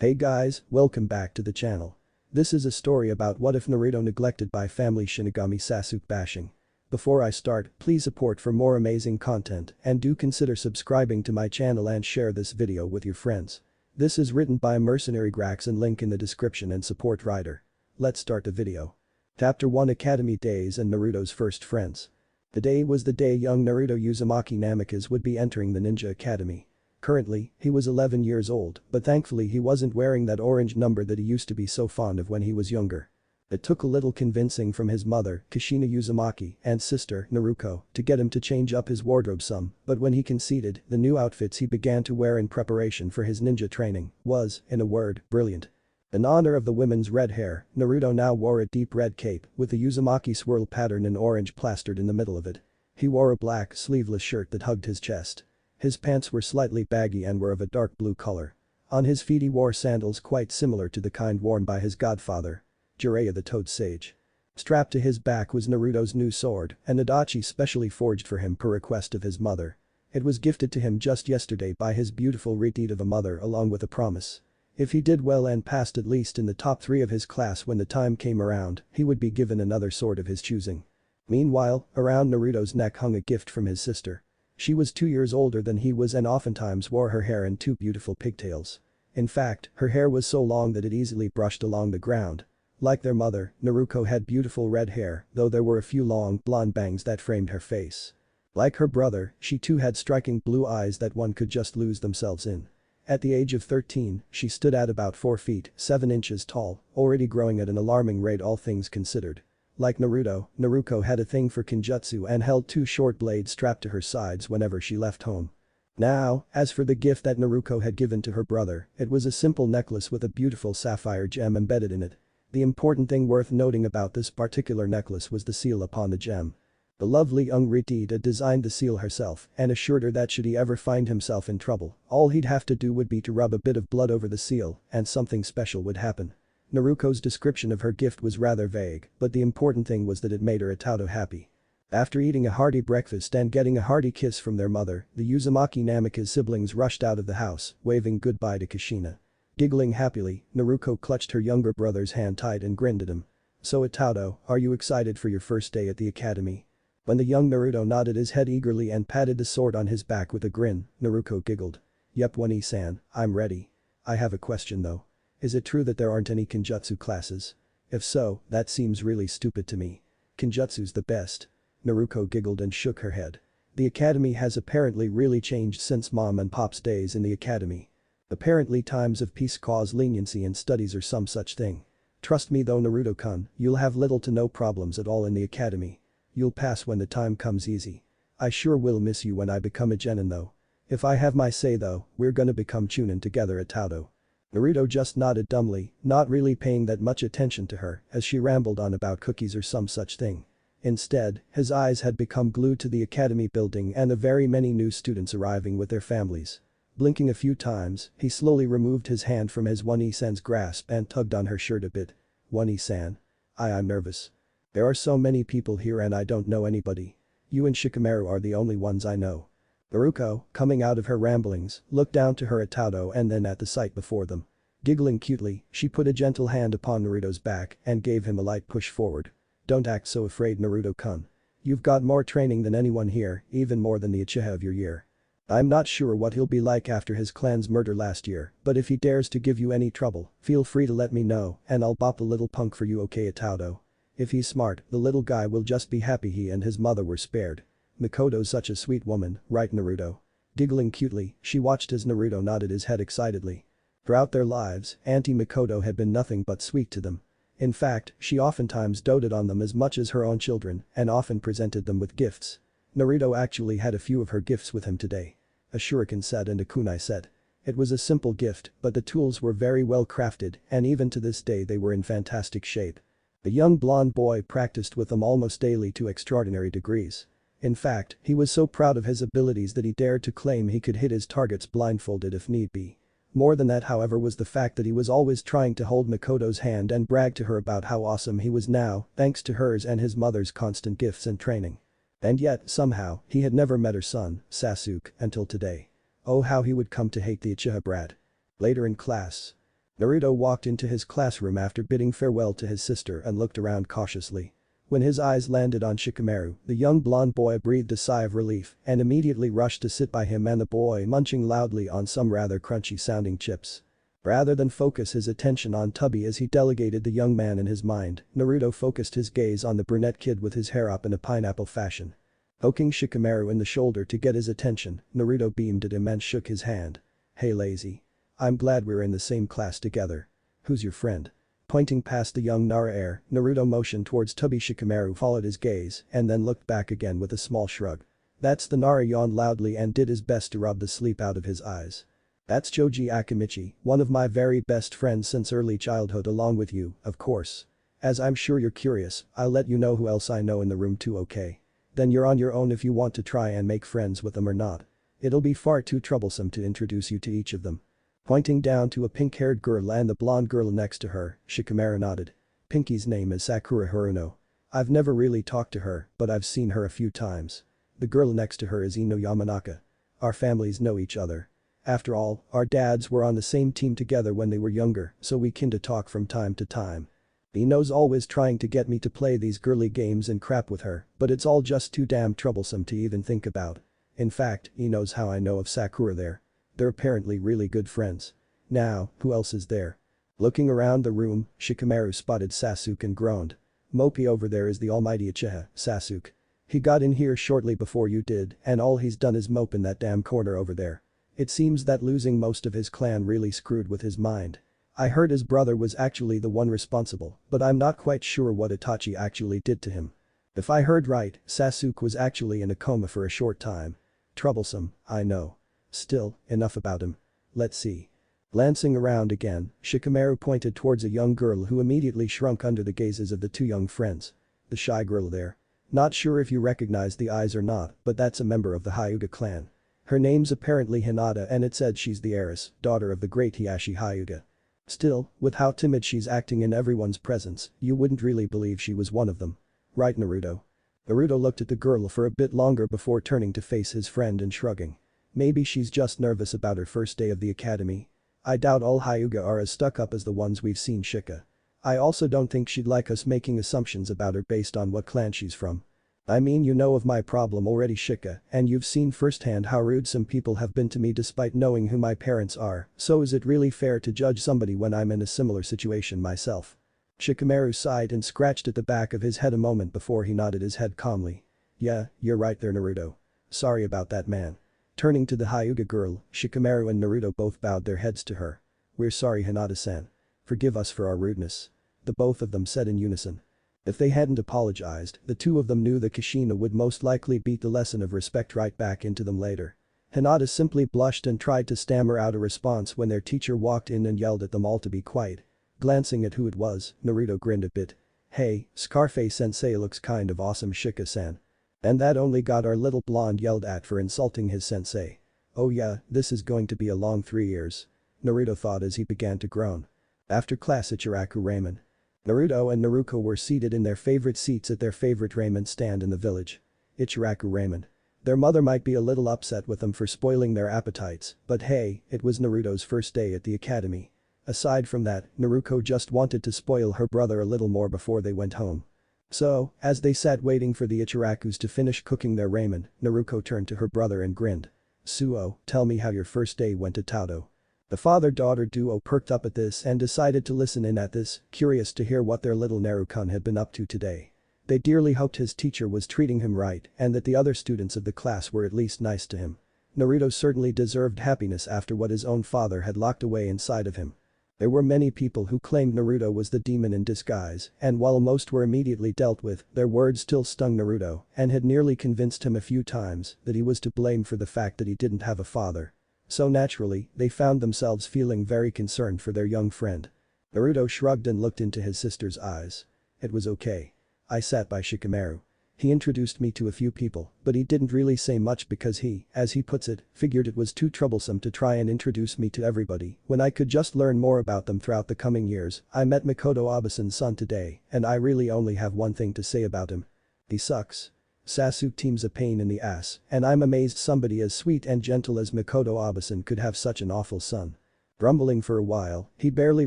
Hey guys, welcome back to the channel. This is a story about what if Naruto neglected by family Shinigami Sasuke bashing. Before I start, please support for more amazing content and do consider subscribing to my channel and share this video with your friends. This is written by MercenaryGrax and link in the description and support writer. Let's start the video. Chapter 1 Academy Days and Naruto's First Friends. Today was the day young Naruto Uzumaki Namikaze would be entering the Ninja Academy. Currently, he was 11 years old, but thankfully he wasn't wearing that orange number that he used to be so fond of when he was younger. It took a little convincing from his mother, Kushina Uzumaki, and sister, Naruko, to get him to change up his wardrobe some, but when he conceded, the new outfits he began to wear in preparation for his ninja training was, in a word, brilliant. In honor of the women's red hair, Naruto now wore a deep red cape with the Uzumaki swirl pattern in orange plastered in the middle of it. He wore a black, sleeveless shirt that hugged his chest. His pants were slightly baggy and were of a dark blue color. On his feet he wore sandals quite similar to the kind worn by his godfather, Jiraiya the Toad Sage. Strapped to his back was Naruto's new sword, an Adachi specially forged for him per request of his mother. It was gifted to him just yesterday by his beautiful Reteed of a mother along with a promise. If he did well and passed at least in the top 3 of his class when the time came around, he would be given another sword of his choosing. Meanwhile, around Naruto's neck hung a gift from his sister. She was 2 years older than he was and oftentimes wore her hair in 2 beautiful pigtails. In fact, her hair was so long that it easily brushed along the ground. Like their mother, Naruko had beautiful red hair, though there were a few long, blonde bangs that framed her face. Like her brother, she too had striking blue eyes that one could just lose themselves in. At the age of 13, she stood at about 4 feet, 7 inches tall, already growing at an alarming rate all things considered. Like Naruto, Naruko had a thing for kinjutsu and held 2 short blades strapped to her sides whenever she left home. Now, as for the gift that Naruko had given to her brother, it was a simple necklace with a beautiful sapphire gem embedded in it. The important thing worth noting about this particular necklace was the seal upon the gem. The lovely young Reteed had designed the seal herself and assured her that should he ever find himself in trouble, all he'd have to do would be to rub a bit of blood over the seal and something special would happen. Naruko's description of her gift was rather vague, but the important thing was that it made her Itato happy. After eating a hearty breakfast and getting a hearty kiss from their mother, the Uzumaki Namikaze siblings rushed out of the house, waving goodbye to Kushina. Giggling happily, Naruko clutched her younger brother's hand tight and grinned at him. "So Itato, are you excited for your first day at the academy?" When the young Naruto nodded his head eagerly and patted the sword on his back with a grin, Naruko giggled. "Yep, One-san, I'm ready. I have a question though. Is it true that there aren't any Kinjutsu classes? If so, that seems really stupid to me. Kinjutsu's the best." Naruko giggled and shook her head. "The academy has apparently really changed since Mom and Pop's days in the academy. Apparently times of peace cause leniency in studies or some such thing. Trust me though Naruto-kun, you'll have little to no problems at all in the academy. You'll pass when the time comes easy. I sure will miss you when I become a genin though. If I have my say though, we're gonna become chunin together at Tauto." Naruto just nodded dumbly, not really paying that much attention to her as she rambled on about cookies or some such thing. Instead, his eyes had become glued to the academy building and the very many new students arriving with their families. Blinking a few times, he slowly removed his hand from his One-san's grasp and tugged on her shirt a bit. "One-san. I'm nervous. There are so many people here and I don't know anybody. You and Shikamaru are the only ones I know." Naruko, coming out of her ramblings, looked down to her at Tauto and then at the sight before them. Giggling cutely, she put a gentle hand upon Naruto's back and gave him a light push forward. "Don't act so afraid Naruto-kun. You've got more training than anyone here, even more than the Uchiha of your year. I'm not sure what he'll be like after his clan's murder last year, but if he dares to give you any trouble, feel free to let me know and I'll bop the little punk for you, okay Tauto? If he's smart, the little guy will just be happy he and his mother were spared. Mikoto's such a sweet woman, right Naruto?" Giggling cutely, she watched as Naruto nodded his head excitedly. Throughout their lives, Auntie Mikoto had been nothing but sweet to them. In fact, she oftentimes doted on them as much as her own children and often presented them with gifts. Naruto actually had a few of her gifts with him today. A shuriken set and a kunai set. It was a simple gift, but the tools were very well crafted and even to this day they were in fantastic shape. The young blonde boy practiced with them almost daily to extraordinary degrees. In fact, he was so proud of his abilities that he dared to claim he could hit his targets blindfolded if need be. More than that however was the fact that he was always trying to hold Mikoto's hand and brag to her about how awesome he was now thanks to hers and his mother's constant gifts and training. And yet, somehow, he had never met her son, Sasuke, until today. Oh how he would come to hate the Uchiha brat. Later in class. Naruto walked into his classroom after bidding farewell to his sister and looked around cautiously. When his eyes landed on Shikamaru, the young blonde boy breathed a sigh of relief and immediately rushed to sit by him and the boy munching loudly on some rather crunchy sounding chips. Rather than focus his attention on Tubby as he delegated the young man in his mind, Naruto focused his gaze on the brunette kid with his hair up in a pineapple fashion. Poking Shikamaru in the shoulder to get his attention, Naruto beamed at him and shook his hand. "Hey lazy. I'm glad we're in the same class together. Who's your friend?" Pointing past the young Nara heir, Naruto motioned towards Tubby. Shikamaru followed his gaze and then looked back again with a small shrug. "That's the Nara," yawned loudly and did his best to rub the sleep out of his eyes. "That's Choji Akimichi, one of my very best friends since early childhood along with you, of course. As I'm sure you're curious, I'll let you know who else I know in the room too, okay? Then you're on your own if you want to try and make friends with them or not. It'll be far too troublesome to introduce you to each of them." Pointing down to a pink-haired girl and the blonde girl next to her, Shikamaru nodded. "Pinky's name is Sakura Haruno. I've never really talked to her, but I've seen her a few times. The girl next to her is Ino Yamanaka. Our families know each other. After all, our dads were on the same team together when they were younger, so we kinda talk from time to time. Ino's always trying to get me to play these girly games and crap with her, but it's all just too damn troublesome to even think about. In fact, Ino's how I know of Sakura there. They're apparently really good friends. Now, who else is there?" Looking around the room, Shikamaru spotted Sasuke and groaned. "Mopey over there is the almighty Uchiha, Sasuke. He got in here shortly before you did and all he's done is mope in that damn corner over there. It seems that losing most of his clan really screwed with his mind. I heard his brother was actually the one responsible, but I'm not quite sure what Itachi actually did to him. If I heard right, Sasuke was actually in a coma for a short time. Troublesome, I know. Still, enough about him. Let's see." Glancing around again, Shikamaru pointed towards a young girl who immediately shrunk under the gazes of the two young friends. "The shy girl there. Not sure if you recognize the eyes or not, but that's a member of the Hyuga clan. Her name's apparently Hinata and it said she's the heiress, daughter of the great Hiashi Hyuga. Still, with how timid she's acting in everyone's presence, you wouldn't really believe she was one of them. Right, Naruto?" Naruto looked at the girl for a bit longer before turning to face his friend and shrugging. "Maybe she's just nervous about her first day of the academy. I doubt all Hyuga are as stuck up as the ones we've seen Shika. I also don't think she'd like us making assumptions about her based on what clan she's from. I mean, you know of my problem already, Shika, and you've seen firsthand how rude some people have been to me despite knowing who my parents are, so is it really fair to judge somebody when I'm in a similar situation myself?" Shikamaru sighed and scratched at the back of his head a moment before he nodded his head calmly. "Yeah, you're right there, Naruto. Sorry about that, man." Turning to the Hyuga girl, Shikamaru and Naruto both bowed their heads to her. "We're sorry, Hinata-san. Forgive us for our rudeness." The both of them said in unison. If they hadn't apologized, the two of them knew that Kushina would most likely beat the lesson of respect right back into them later. Hinata simply blushed and tried to stammer out a response when their teacher walked in and yelled at them all to be quiet. Glancing at who it was, Naruto grinned a bit. "Hey, Scarface-sensei looks kind of awesome, Shika-san. And that only got our little blonde yelled at for insulting his sensei. Oh yeah, this is going to be a long 3 years." Naruto thought as he began to groan. After class Ichiraku ramen. Naruto and Naruko were seated in their favorite seats at their favorite ramen stand in the village. Ichiraku ramen. Their mother might be a little upset with them for spoiling their appetites, but hey, it was Naruto's first day at the academy. Aside from that, Naruko just wanted to spoil her brother a little more before they went home. So, as they sat waiting for the Ichirakus to finish cooking their ramen, Naruko turned to her brother and grinned. "Suo, tell me how your first day went at Tauto." The father-daughter duo perked up at this and decided to listen in at this, curious to hear what their little Narukun had been up to today. They dearly hoped his teacher was treating him right and that the other students of the class were at least nice to him. Naruto certainly deserved happiness after what his own father had locked away inside of him. There were many people who claimed Naruto was the demon in disguise, and while most were immediately dealt with, their words still stung Naruto and had nearly convinced him a few times that he was to blame for the fact that he didn't have a father. So naturally, they found themselves feeling very concerned for their young friend. Naruto shrugged and looked into his sister's eyes. "It was okay. I sat by Shikamaru. He introduced me to a few people, but he didn't really say much because he, as he puts it, figured it was too troublesome to try and introduce me to everybody when I could just learn more about them throughout the coming years. I met Makoto Abasan's son today, and I really only have one thing to say about him. He sucks. Sasuke team's a pain in the ass, and I'm amazed somebody as sweet and gentle as Makoto Abasan could have such an awful son." Grumbling for a while, he barely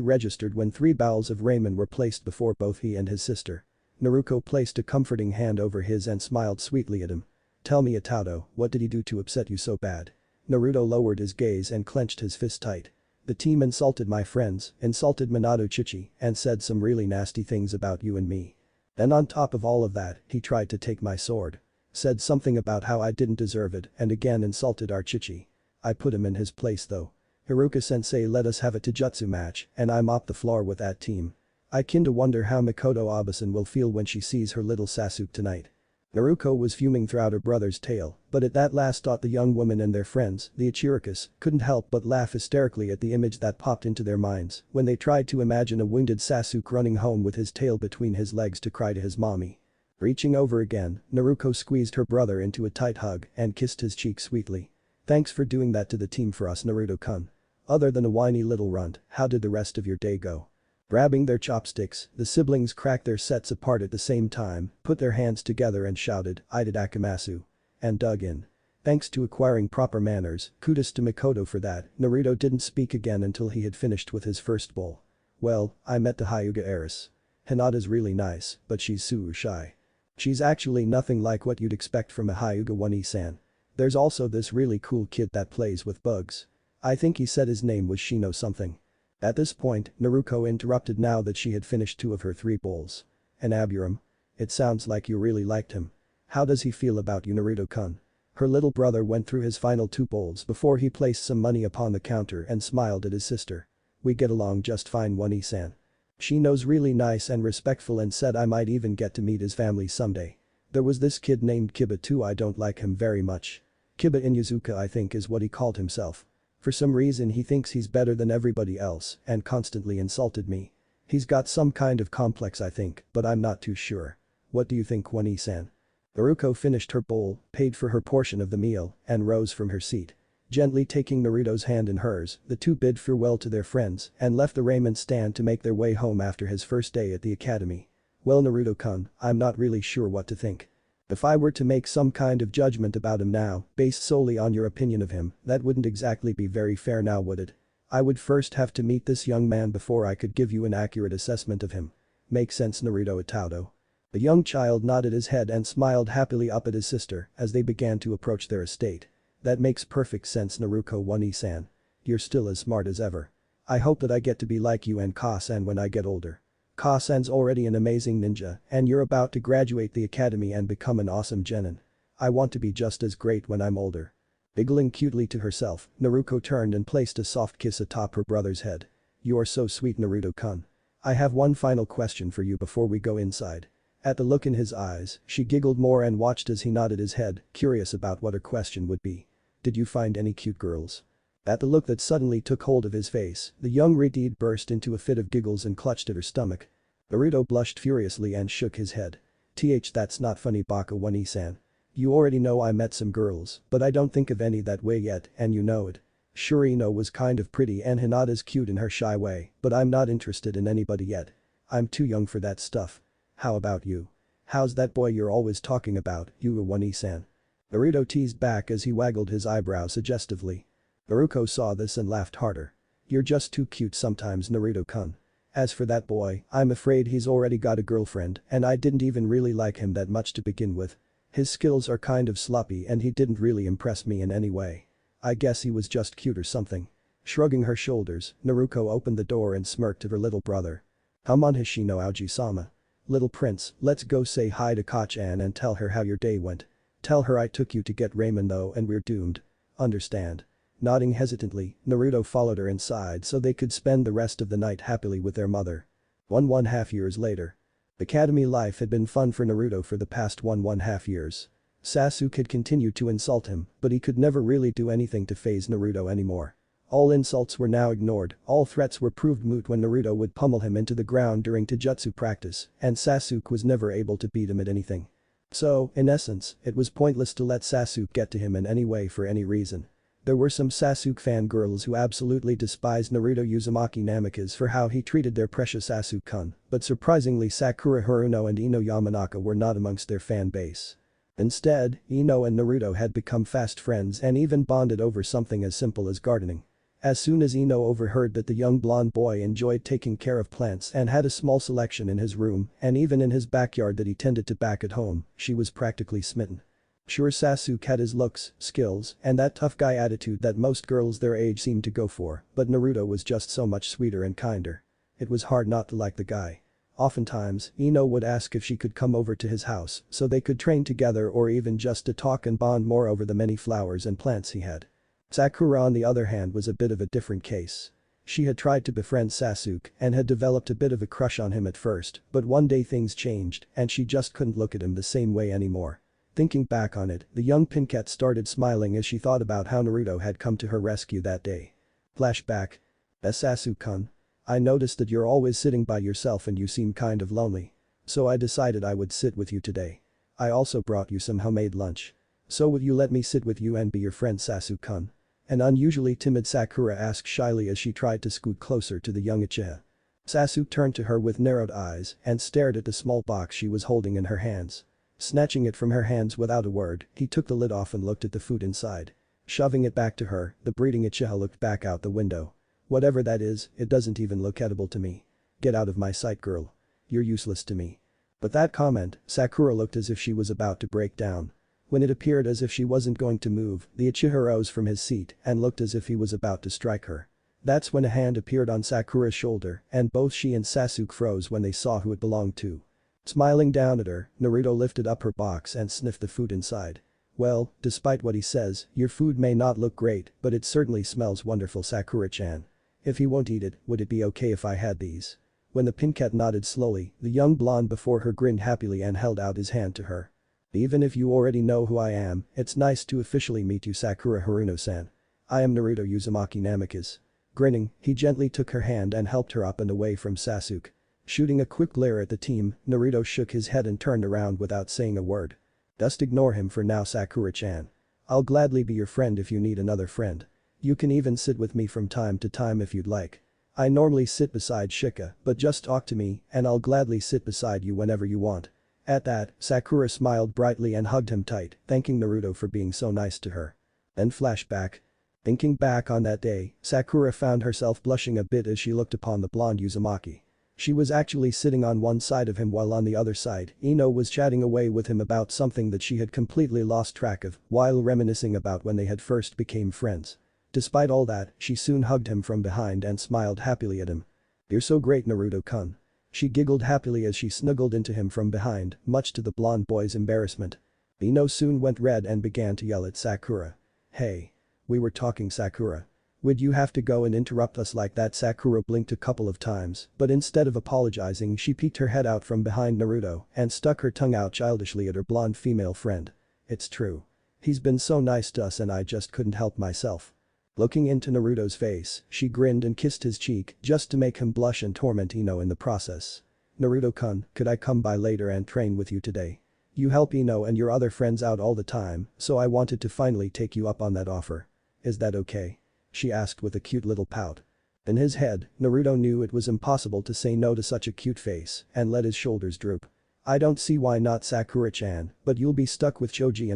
registered when 3 bowls of ramen were placed before both he and his sister. Naruto placed a comforting hand over his and smiled sweetly at him. "Tell me, Itato, what did he do to upset you so bad?" Naruto lowered his gaze and clenched his fist tight. "The team insulted my friends, insulted Minato Chichi, and said some really nasty things about you and me. Then on top of all of that, he tried to take my sword. Said something about how I didn't deserve it and again insulted our Chichi. I put him in his place though. Haruka-sensei let us have a taijutsu match and I mopped the floor with that team. I kinda wonder how Mikoto Abasan will feel when she sees her little Sasuke tonight." Naruto was fuming throughout her brother's tale, but at that last thought the young women and their friends, the Ichirokas, couldn't help but laugh hysterically at the image that popped into their minds when they tried to imagine a wounded Sasuke running home with his tail between his legs to cry to his mommy. Reaching over again, Naruto squeezed her brother into a tight hug and kissed his cheek sweetly. "Thanks for doing that to the team for us, Naruto-kun. Other than a whiny little runt, how did the rest of your day go?" Grabbing their chopsticks, the siblings cracked their sets apart at the same time, put their hands together and shouted, "Ida Akamasu," and dug in. Thanks to acquiring proper manners, kudos to Mikoto for that, Naruto didn't speak again until he had finished with his first bowl. "Well, I met the Hyuga heiress. Hinata's really nice, but she's so shy. She's actually nothing like what you'd expect from a Hyuga one-san. There's also this really cool kid that plays with bugs. I think he said his name was Shino something." At this point, Naruto interrupted now that she had finished 2 of her 3 bowls. "And Aburam? It sounds like you really liked him. How does he feel about you, Naruto-kun?" Her little brother went through his final 2 bowls before he placed some money upon the counter and smiled at his sister. "We get along just fine, one-san. Shino's really nice and respectful and said I might even get to meet his family someday. There was this kid named Kiba too, I don't like him very much. Kiba Inyazuka I think is what he called himself. For some reason he thinks he's better than everybody else and constantly insulted me. He's got some kind of complex I think, but I'm not too sure. What do you think, one-san?" Naruto finished her bowl, paid for her portion of the meal, and rose from her seat. Gently taking Naruto's hand in hers, the two bid farewell to their friends and left the ramen stand to make their way home after his first day at the academy. "Well, Naruto-kun, I'm not really sure what to think. If I were to make some kind of judgment about him now, based solely on your opinion of him, that wouldn't exactly be very fair now, would it? I would first have to meet this young man before I could give you an accurate assessment of him. Make sense, Naruto Itato?" The young child nodded his head and smiled happily up at his sister as they began to approach their estate. "That makes perfect sense, Naruto one-san. You're still as smart as ever. I hope that I get to be like you and Ka-san when I get older. Ka-san's already an amazing ninja and you're about to graduate the academy and become an awesome genin. I want to be just as great when I'm older." Giggling cutely to herself, Naruto turned and placed a soft kiss atop her brother's head. "You are so sweet, Naruto-kun. I have one final question for you before we go inside." At the look in his eyes, she giggled more and watched as he nodded his head, curious about what her question would be. "Did you find any cute girls?" At the look that suddenly took hold of his face, the young Redeed burst into a fit of giggles and clutched at her stomach. Naruto blushed furiously and shook his head. That's not funny, Baka one-san. You already know I met some girls, but I don't think of any that way yet and you know it. Sure, Ino was kind of pretty and Hinata's cute in her shy way, but I'm not interested in anybody yet. I'm too young for that stuff. How about you? How's that boy you're always talking about, Yuga one-san?" Naruto teased back as he waggled his eyebrows suggestively. Naruto saw this and laughed harder. "You're just too cute sometimes, Naruto-kun. As for that boy, I'm afraid he's already got a girlfriend and I didn't even really like him that much to begin with. His skills are kind of sloppy and he didn't really impress me in any way. I guess he was just cute or something." Shrugging her shoulders, Naruto opened the door and smirked at her little brother. "Come on, Hishino Aoji-sama. Little prince, let's go say hi to Ka-chan and tell her how your day went. Tell her I took you to get ramen though and we're doomed. Understand?" Nodding hesitantly, Naruto followed her inside so they could spend the rest of the night happily with their mother. 1½ years later. Academy life had been fun for Naruto for the past 1½ years. Sasuke had continued to insult him, but he could never really do anything to faze Naruto anymore. All insults were now ignored, all threats were proved moot when Naruto would pummel him into the ground during taijutsu practice, and Sasuke was never able to beat him at anything. So, in essence, it was pointless to let Sasuke get to him in any way for any reason. There were some Sasuke fangirls who absolutely despised Naruto Uzumaki Namikaze for how he treated their precious Sasuke-kun, but surprisingly Sakura Haruno and Ino Yamanaka were not amongst their fan base. Instead, Ino and Naruto had become fast friends and even bonded over something as simple as gardening. As soon as Ino overheard that the young blonde boy enjoyed taking care of plants and had a small selection in his room and even in his backyard that he tended to back at home, she was practically smitten. Sure, Sasuke had his looks, skills, and that tough guy attitude that most girls their age seemed to go for, but Naruto was just so much sweeter and kinder. It was hard not to like the guy. Oftentimes, Ino would ask if she could come over to his house so they could train together or even just to talk and bond more over the many flowers and plants he had. Sakura on the other hand was a bit of a different case. She had tried to befriend Sasuke and had developed a bit of a crush on him at first, but one day things changed and she just couldn't look at him the same way anymore. Thinking back on it, the young Pinket started smiling as she thought about how Naruto had come to her rescue that day. Flashback. Sasuke-kun. I noticed that you're always sitting by yourself and you seem kind of lonely. So I decided I would sit with you today. I also brought you some homemade lunch. So would you let me sit with you and be your friend Sasuke-kun? An unusually timid Sakura asked shyly as she tried to scoot closer to the young Uchiha. Sasuke turned to her with narrowed eyes and stared at the small box she was holding in her hands. Snatching it from her hands without a word, he took the lid off and looked at the food inside. Shoving it back to her, the breeding Uchiha looked back out the window. Whatever that is, it doesn't even look edible to me. Get out of my sight, girl. You're useless to me. But that comment, Sakura looked as if she was about to break down. When it appeared as if she wasn't going to move, the Uchiha rose from his seat and looked as if he was about to strike her. That's when a hand appeared on Sakura's shoulder and both she and Sasuke froze when they saw who it belonged to. Smiling down at her, Naruto lifted up her box and sniffed the food inside. Well, despite what he says, your food may not look great, but it certainly smells wonderful, Sakura-chan. If he won't eat it, would it be okay if I had these? When the Pinket nodded slowly, the young blonde before her grinned happily and held out his hand to her. Even if you already know who I am, it's nice to officially meet you, Sakura Haruno-san. I am Naruto Uzumaki Namikaze. Grinning, he gently took her hand and helped her up and away from Sasuke. Shooting a quick glare at the team, Naruto shook his head and turned around without saying a word. Just ignore him for now, Sakura-chan. I'll gladly be your friend if you need another friend. You can even sit with me from time to time if you'd like. I normally sit beside Shika, but just talk to me and I'll gladly sit beside you whenever you want. At that, Sakura smiled brightly and hugged him tight, thanking Naruto for being so nice to her. Then flashback. Thinking back on that day, Sakura found herself blushing a bit as she looked upon the blonde Uzumaki. She was actually sitting on one side of him while on the other side, Ino was chatting away with him about something that she had completely lost track of while reminiscing about when they had first became friends. Despite all that, she soon hugged him from behind and smiled happily at him. You're so great, Naruto-kun. She giggled happily as she snuggled into him from behind, much to the blonde boy's embarrassment. Ino soon went red and began to yell at Sakura. Hey. We were talking, Sakura. Would you have to go and interrupt us like that? Sakura blinked a couple of times, but instead of apologizing she peeked her head out from behind Naruto and stuck her tongue out childishly at her blonde female friend. It's true. He's been so nice to us and I just couldn't help myself. Looking into Naruto's face, she grinned and kissed his cheek just to make him blush and torment Ino in the process. Naruto-kun, could I come by later and train with you today? You help Ino and your other friends out all the time, so I wanted to finally take you up on that offer. Is that okay? She asked with a cute little pout. In his head, Naruto knew it was impossible to say no to such a cute face and let his shoulders droop. I don't see why not, Sakura-chan, but you'll be stuck with Choji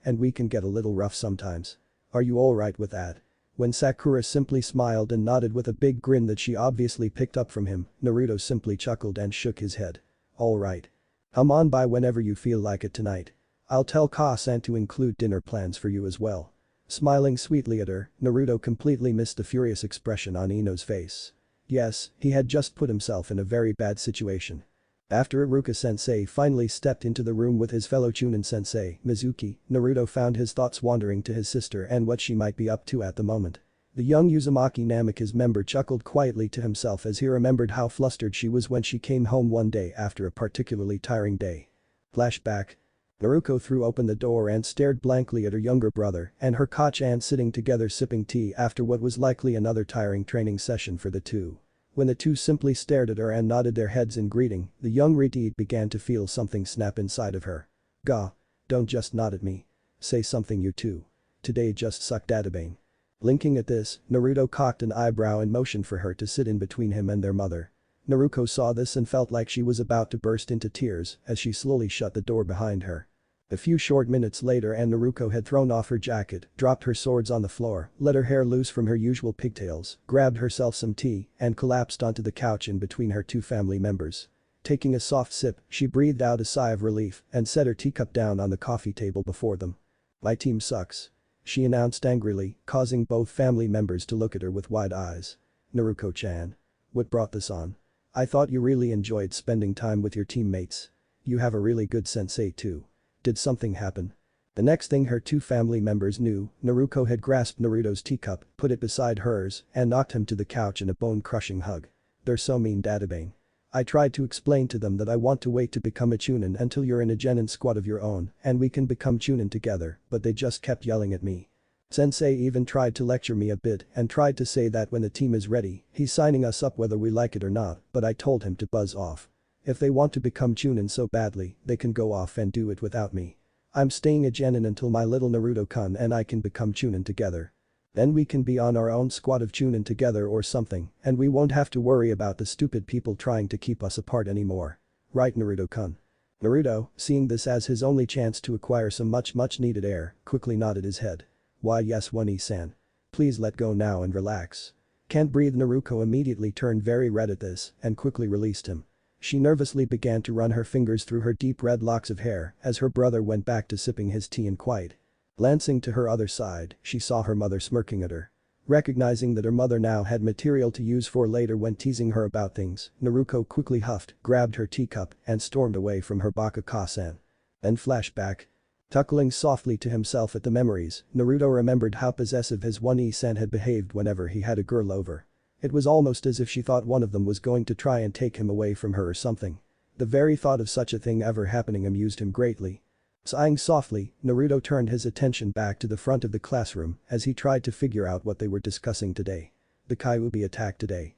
and we can get a little rough sometimes. Are you alright with that? When Sakura simply smiled and nodded with a big grin that she obviously picked up from him, Naruto simply chuckled and shook his head. Alright. Come on by whenever you feel like it tonight. I'll tell Ka-san to include dinner plans for you as well. Smiling sweetly at her, Naruto completely missed the furious expression on Ino's face. Yes, he had just put himself in a very bad situation. After Iruka-sensei finally stepped into the room with his fellow Chunin-sensei, Mizuki, Naruto found his thoughts wandering to his sister and what she might be up to at the moment. The young Uzumaki Namikaze member chuckled quietly to himself as he remembered how flustered she was when she came home one day after a particularly tiring day. Flashback. Naruko threw open the door and stared blankly at her younger brother and her Ka-chan sitting together sipping tea after what was likely another tiring training session for the two. When the two simply stared at her and nodded their heads in greeting, the young Riti began to feel something snap inside of her. Gah. Don't just nod at me. Say something, you two. Today just sucked, Databane. Blinking at this, Naruto cocked an eyebrow and motioned for her to sit in between him and their mother. Naruko saw this and felt like she was about to burst into tears as she slowly shut the door behind her. A few short minutes later and Naruto had thrown off her jacket, dropped her swords on the floor, let her hair loose from her usual pigtails, grabbed herself some tea, and collapsed onto the couch in between her two family members. Taking a soft sip, she breathed out a sigh of relief and set her teacup down on the coffee table before them. "My team sucks," she announced angrily, causing both family members to look at her with wide eyes. "Naruto-chan. What brought this on? I thought you really enjoyed spending time with your teammates. You have a really good sensei too. Did something happen?" The next thing her two family members knew, Naruto had grasped Naruto's teacup, put it beside hers, and knocked him to the couch in a bone-crushing hug. "They're so mean, Dadabang. I tried to explain to them that I want to wait to become a Chunin until you're in a Genin squad of your own and we can become Chunin together, but they just kept yelling at me. Sensei even tried to lecture me a bit and tried to say that when the team is ready, he's signing us up whether we like it or not, but I told him to buzz off. If they want to become Chunin so badly, they can go off and do it without me. I'm staying a Genin until my little Naruto-kun and I can become Chunin together. Then we can be on our own squad of Chunin together or something, and we won't have to worry about the stupid people trying to keep us apart anymore. Right, Naruto-kun?" Naruto, seeing this as his only chance to acquire some much needed air, quickly nodded his head. "Why yes, One-san. Please let go now and relax." Can't breathe. Naruto immediately turned very red at this and quickly released him. She nervously began to run her fingers through her deep red locks of hair as her brother went back to sipping his tea in quiet. Glancing to her other side, she saw her mother smirking at her. Recognizing that her mother now had material to use for later when teasing her about things, Naruto quickly huffed, grabbed her teacup, and stormed away from her Baka-ka-san. Then flashback. Chuckling softly to himself at the memories, Naruto remembered how possessive his One-san had behaved whenever he had a girl over. It was almost as if she thought one of them was going to try and take him away from her or something. The very thought of such a thing ever happening amused him greatly. Sighing softly, Naruto turned his attention back to the front of the classroom as he tried to figure out what they were discussing today. The Kyuubi attacked today,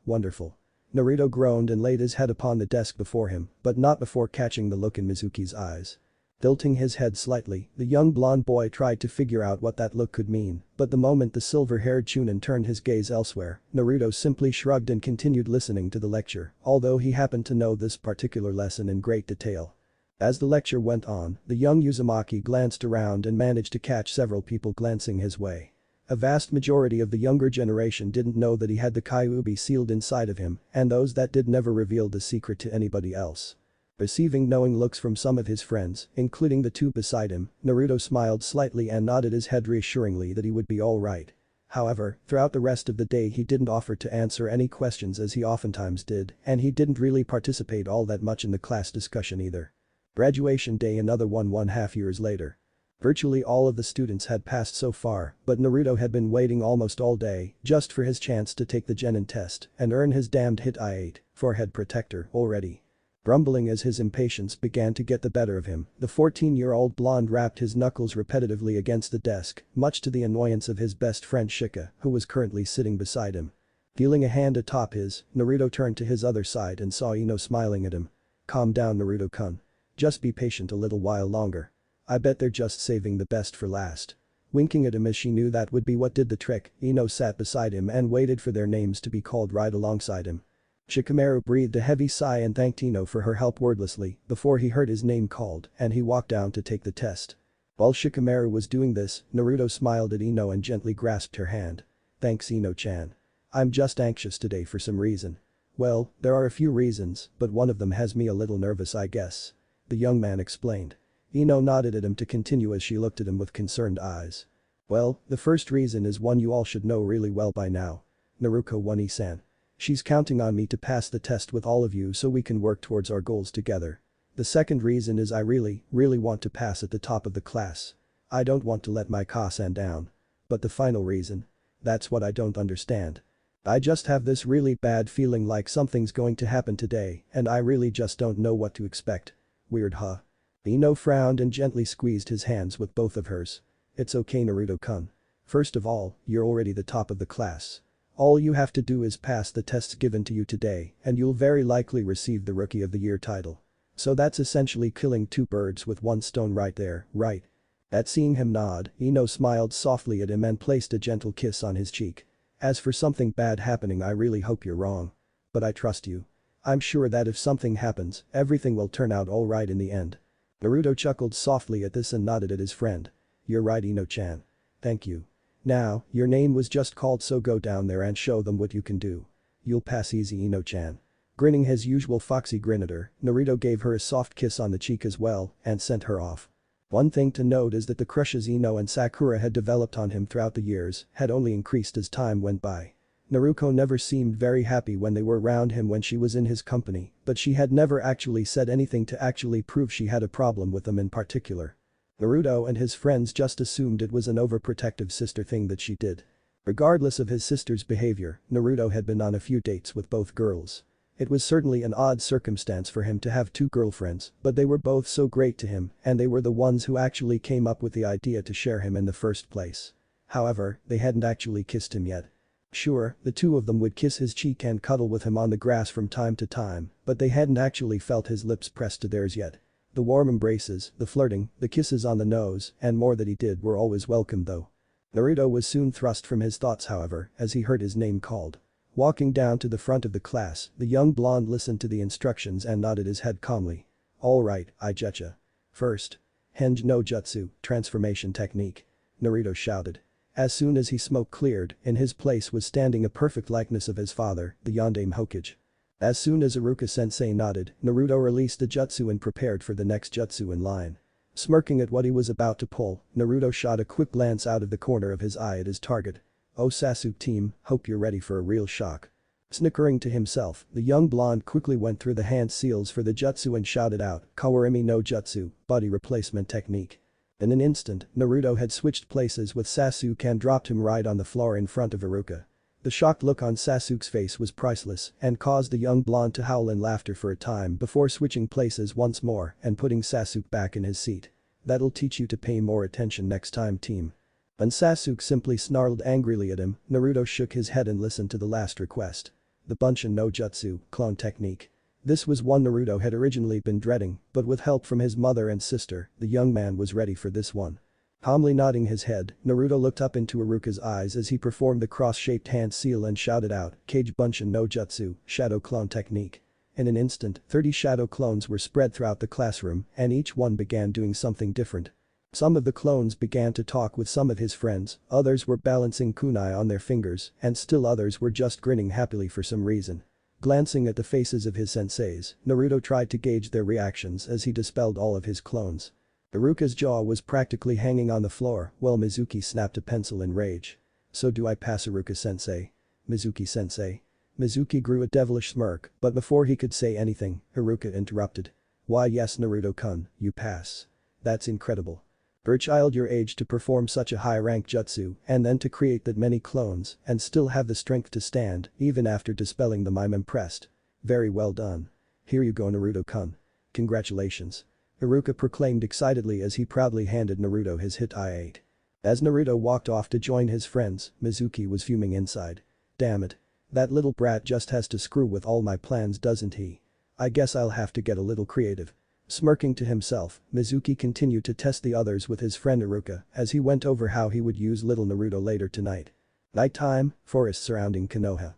Wonderful. Naruto groaned and laid his head upon the desk before him, but not before catching the look in Mizuki's eyes. Tilting his head slightly, the young blonde boy tried to figure out what that look could mean, but the moment the silver-haired Chunin turned his gaze elsewhere, Naruto simply shrugged and continued listening to the lecture, although he happened to know this particular lesson in great detail. As the lecture went on, the young Uzumaki glanced around and managed to catch several people glancing his way. A vast majority of the younger generation didn't know that he had the Kyuubi sealed inside of him, and those that did never revealed the secret to anybody else. Receiving knowing looks from some of his friends, including the two beside him, Naruto smiled slightly and nodded his head reassuringly that he would be alright. However, throughout the rest of the day he didn't offer to answer any questions as he oftentimes did, and he didn't really participate all that much in the class discussion either. Graduation day another 1.5 years later. Virtually all of the students had passed so far, but Naruto had been waiting almost all day just for his chance to take the Genin test and earn his damned hit I-8, forehead protector, already. Grumbling as his impatience began to get the better of him, the 14-year-old blonde rapped his knuckles repetitively against the desk, much to the annoyance of his best friend Shika, who was currently sitting beside him. Feeling a hand atop his, Naruto turned to his other side and saw Ino smiling at him. "Calm down, Naruto-kun. Just be patient a little while longer. I bet they're just saving the best for last." Winking at him as she knew that would be what did the trick, Ino sat beside him and waited for their names to be called right alongside him. Shikamaru breathed a heavy sigh and thanked Ino for her help wordlessly before he heard his name called and he walked down to take the test. While Shikamaru was doing this, Naruto smiled at Ino and gently grasped her hand. "Thanks, Ino-chan. I'm just anxious today for some reason." "Well, there are a few reasons, but one of them has me a little nervous I guess," the young man explained. Ino nodded at him to continue as she looked at him with concerned eyes. "Well, the first reason is one you all should know really well by now. Naruto One-san. She's counting on me to pass the test with all of you so we can work towards our goals together. The second reason is I really want to pass at the top of the class. I don't want to let my Ka-san down. But the final reason? That's what I don't understand. I just have this really bad feeling like something's going to happen today and I really just don't know what to expect. Weird, huh?" Ino frowned and gently squeezed his hands with both of hers. "It's okay, Naruto-kun. First of all, you're already the top of the class. All you have to do is pass the tests given to you today and you'll very likely receive the Rookie of the Year title. So that's essentially killing two birds with one stone right there, right?" At seeing him nod, Ino smiled softly at him and placed a gentle kiss on his cheek. "As for something bad happening, I really hope you're wrong. But I trust you. I'm sure that if something happens, everything will turn out alright in the end." Naruto chuckled softly at this and nodded at his friend. You're right, Ino-chan. Thank you. Now, your name was just called, so go down there and show them what you can do. You'll pass easy, Ino-chan. Grinning his usual foxy grin at her, Naruto gave her a soft kiss on the cheek as well and sent her off. One thing to note is that the crushes Ino and Sakura had developed on him throughout the years had only increased as time went by. Naruto never seemed very happy when they were around him when she was in his company, but she had never actually said anything to actually prove she had a problem with them in particular. Naruto and his friends just assumed it was an overprotective sister thing that she did. Regardless of his sister's behavior, Naruto had been on a few dates with both girls. It was certainly an odd circumstance for him to have two girlfriends, but they were both so great to him and they were the ones who actually came up with the idea to share him in the first place. However, they hadn't actually kissed him yet. Sure, the two of them would kiss his cheek and cuddle with him on the grass from time to time, but they hadn't actually felt his lips pressed to theirs yet. The warm embraces, the flirting, the kisses on the nose, and more that he did were always welcome though. Naruto was soon thrust from his thoughts however, as he heard his name called. Walking down to the front of the class, the young blonde listened to the instructions and nodded his head calmly. Alright, I getcha. First. Henge no Jutsu, transformation technique. Naruto shouted. As soon as his smoke cleared, in his place was standing a perfect likeness of his father, the Yondaime Hokage. As soon as Iruka-sensei nodded, Naruto released the jutsu and prepared for the next jutsu in line. Smirking at what he was about to pull, Naruto shot a quick glance out of the corner of his eye at his target. Oh Sasuke team, hope you're ready for a real shock. Snickering to himself, the young blonde quickly went through the hand seals for the jutsu and shouted out, Kawarimi no Jutsu, body replacement technique. In an instant, Naruto had switched places with Sasuke and dropped him right on the floor in front of Iruka. The shocked look on Sasuke's face was priceless and caused the young blonde to howl in laughter for a time before switching places once more and putting Sasuke back in his seat. That'll teach you to pay more attention next time team. When Sasuke simply snarled angrily at him, Naruto shook his head and listened to the last request. The Bunshin no Jutsu, clone technique. This was one Naruto had originally been dreading, but with help from his mother and sister, the young man was ready for this one. Calmly nodding his head, Naruto looked up into Iruka's eyes as he performed the cross-shaped hand seal and shouted out, Kage Bunshin no Jutsu, shadow clone technique. In an instant, 30 shadow clones were spread throughout the classroom and each one began doing something different. Some of the clones began to talk with some of his friends, others were balancing kunai on their fingers, and still others were just grinning happily for some reason. Glancing at the faces of his senseis, Naruto tried to gauge their reactions as he dispelled all of his clones. Iruka's jaw was practically hanging on the floor while Mizuki snapped a pencil in rage. So do I pass Iruka-sensei? Mizuki-sensei? Mizuki grew a devilish smirk, but before he could say anything, Iruka interrupted. Why yes Naruto-kun, you pass. That's incredible. For a child your age to perform such a high-rank jutsu and then to create that many clones and still have the strength to stand even after dispelling them, I'm impressed. Very well done. Here you go Naruto-kun. Congratulations. Iruka proclaimed excitedly as he proudly handed Naruto his hit I-8. As Naruto walked off to join his friends, Mizuki was fuming inside. Damn it. That little brat just has to screw with all my plans doesn't he? I guess I'll have to get a little creative. Smirking to himself, Mizuki continued to test the others with his friend Iruka as he went over how he would use little Naruto later tonight. Nighttime, forest surrounding Konoha.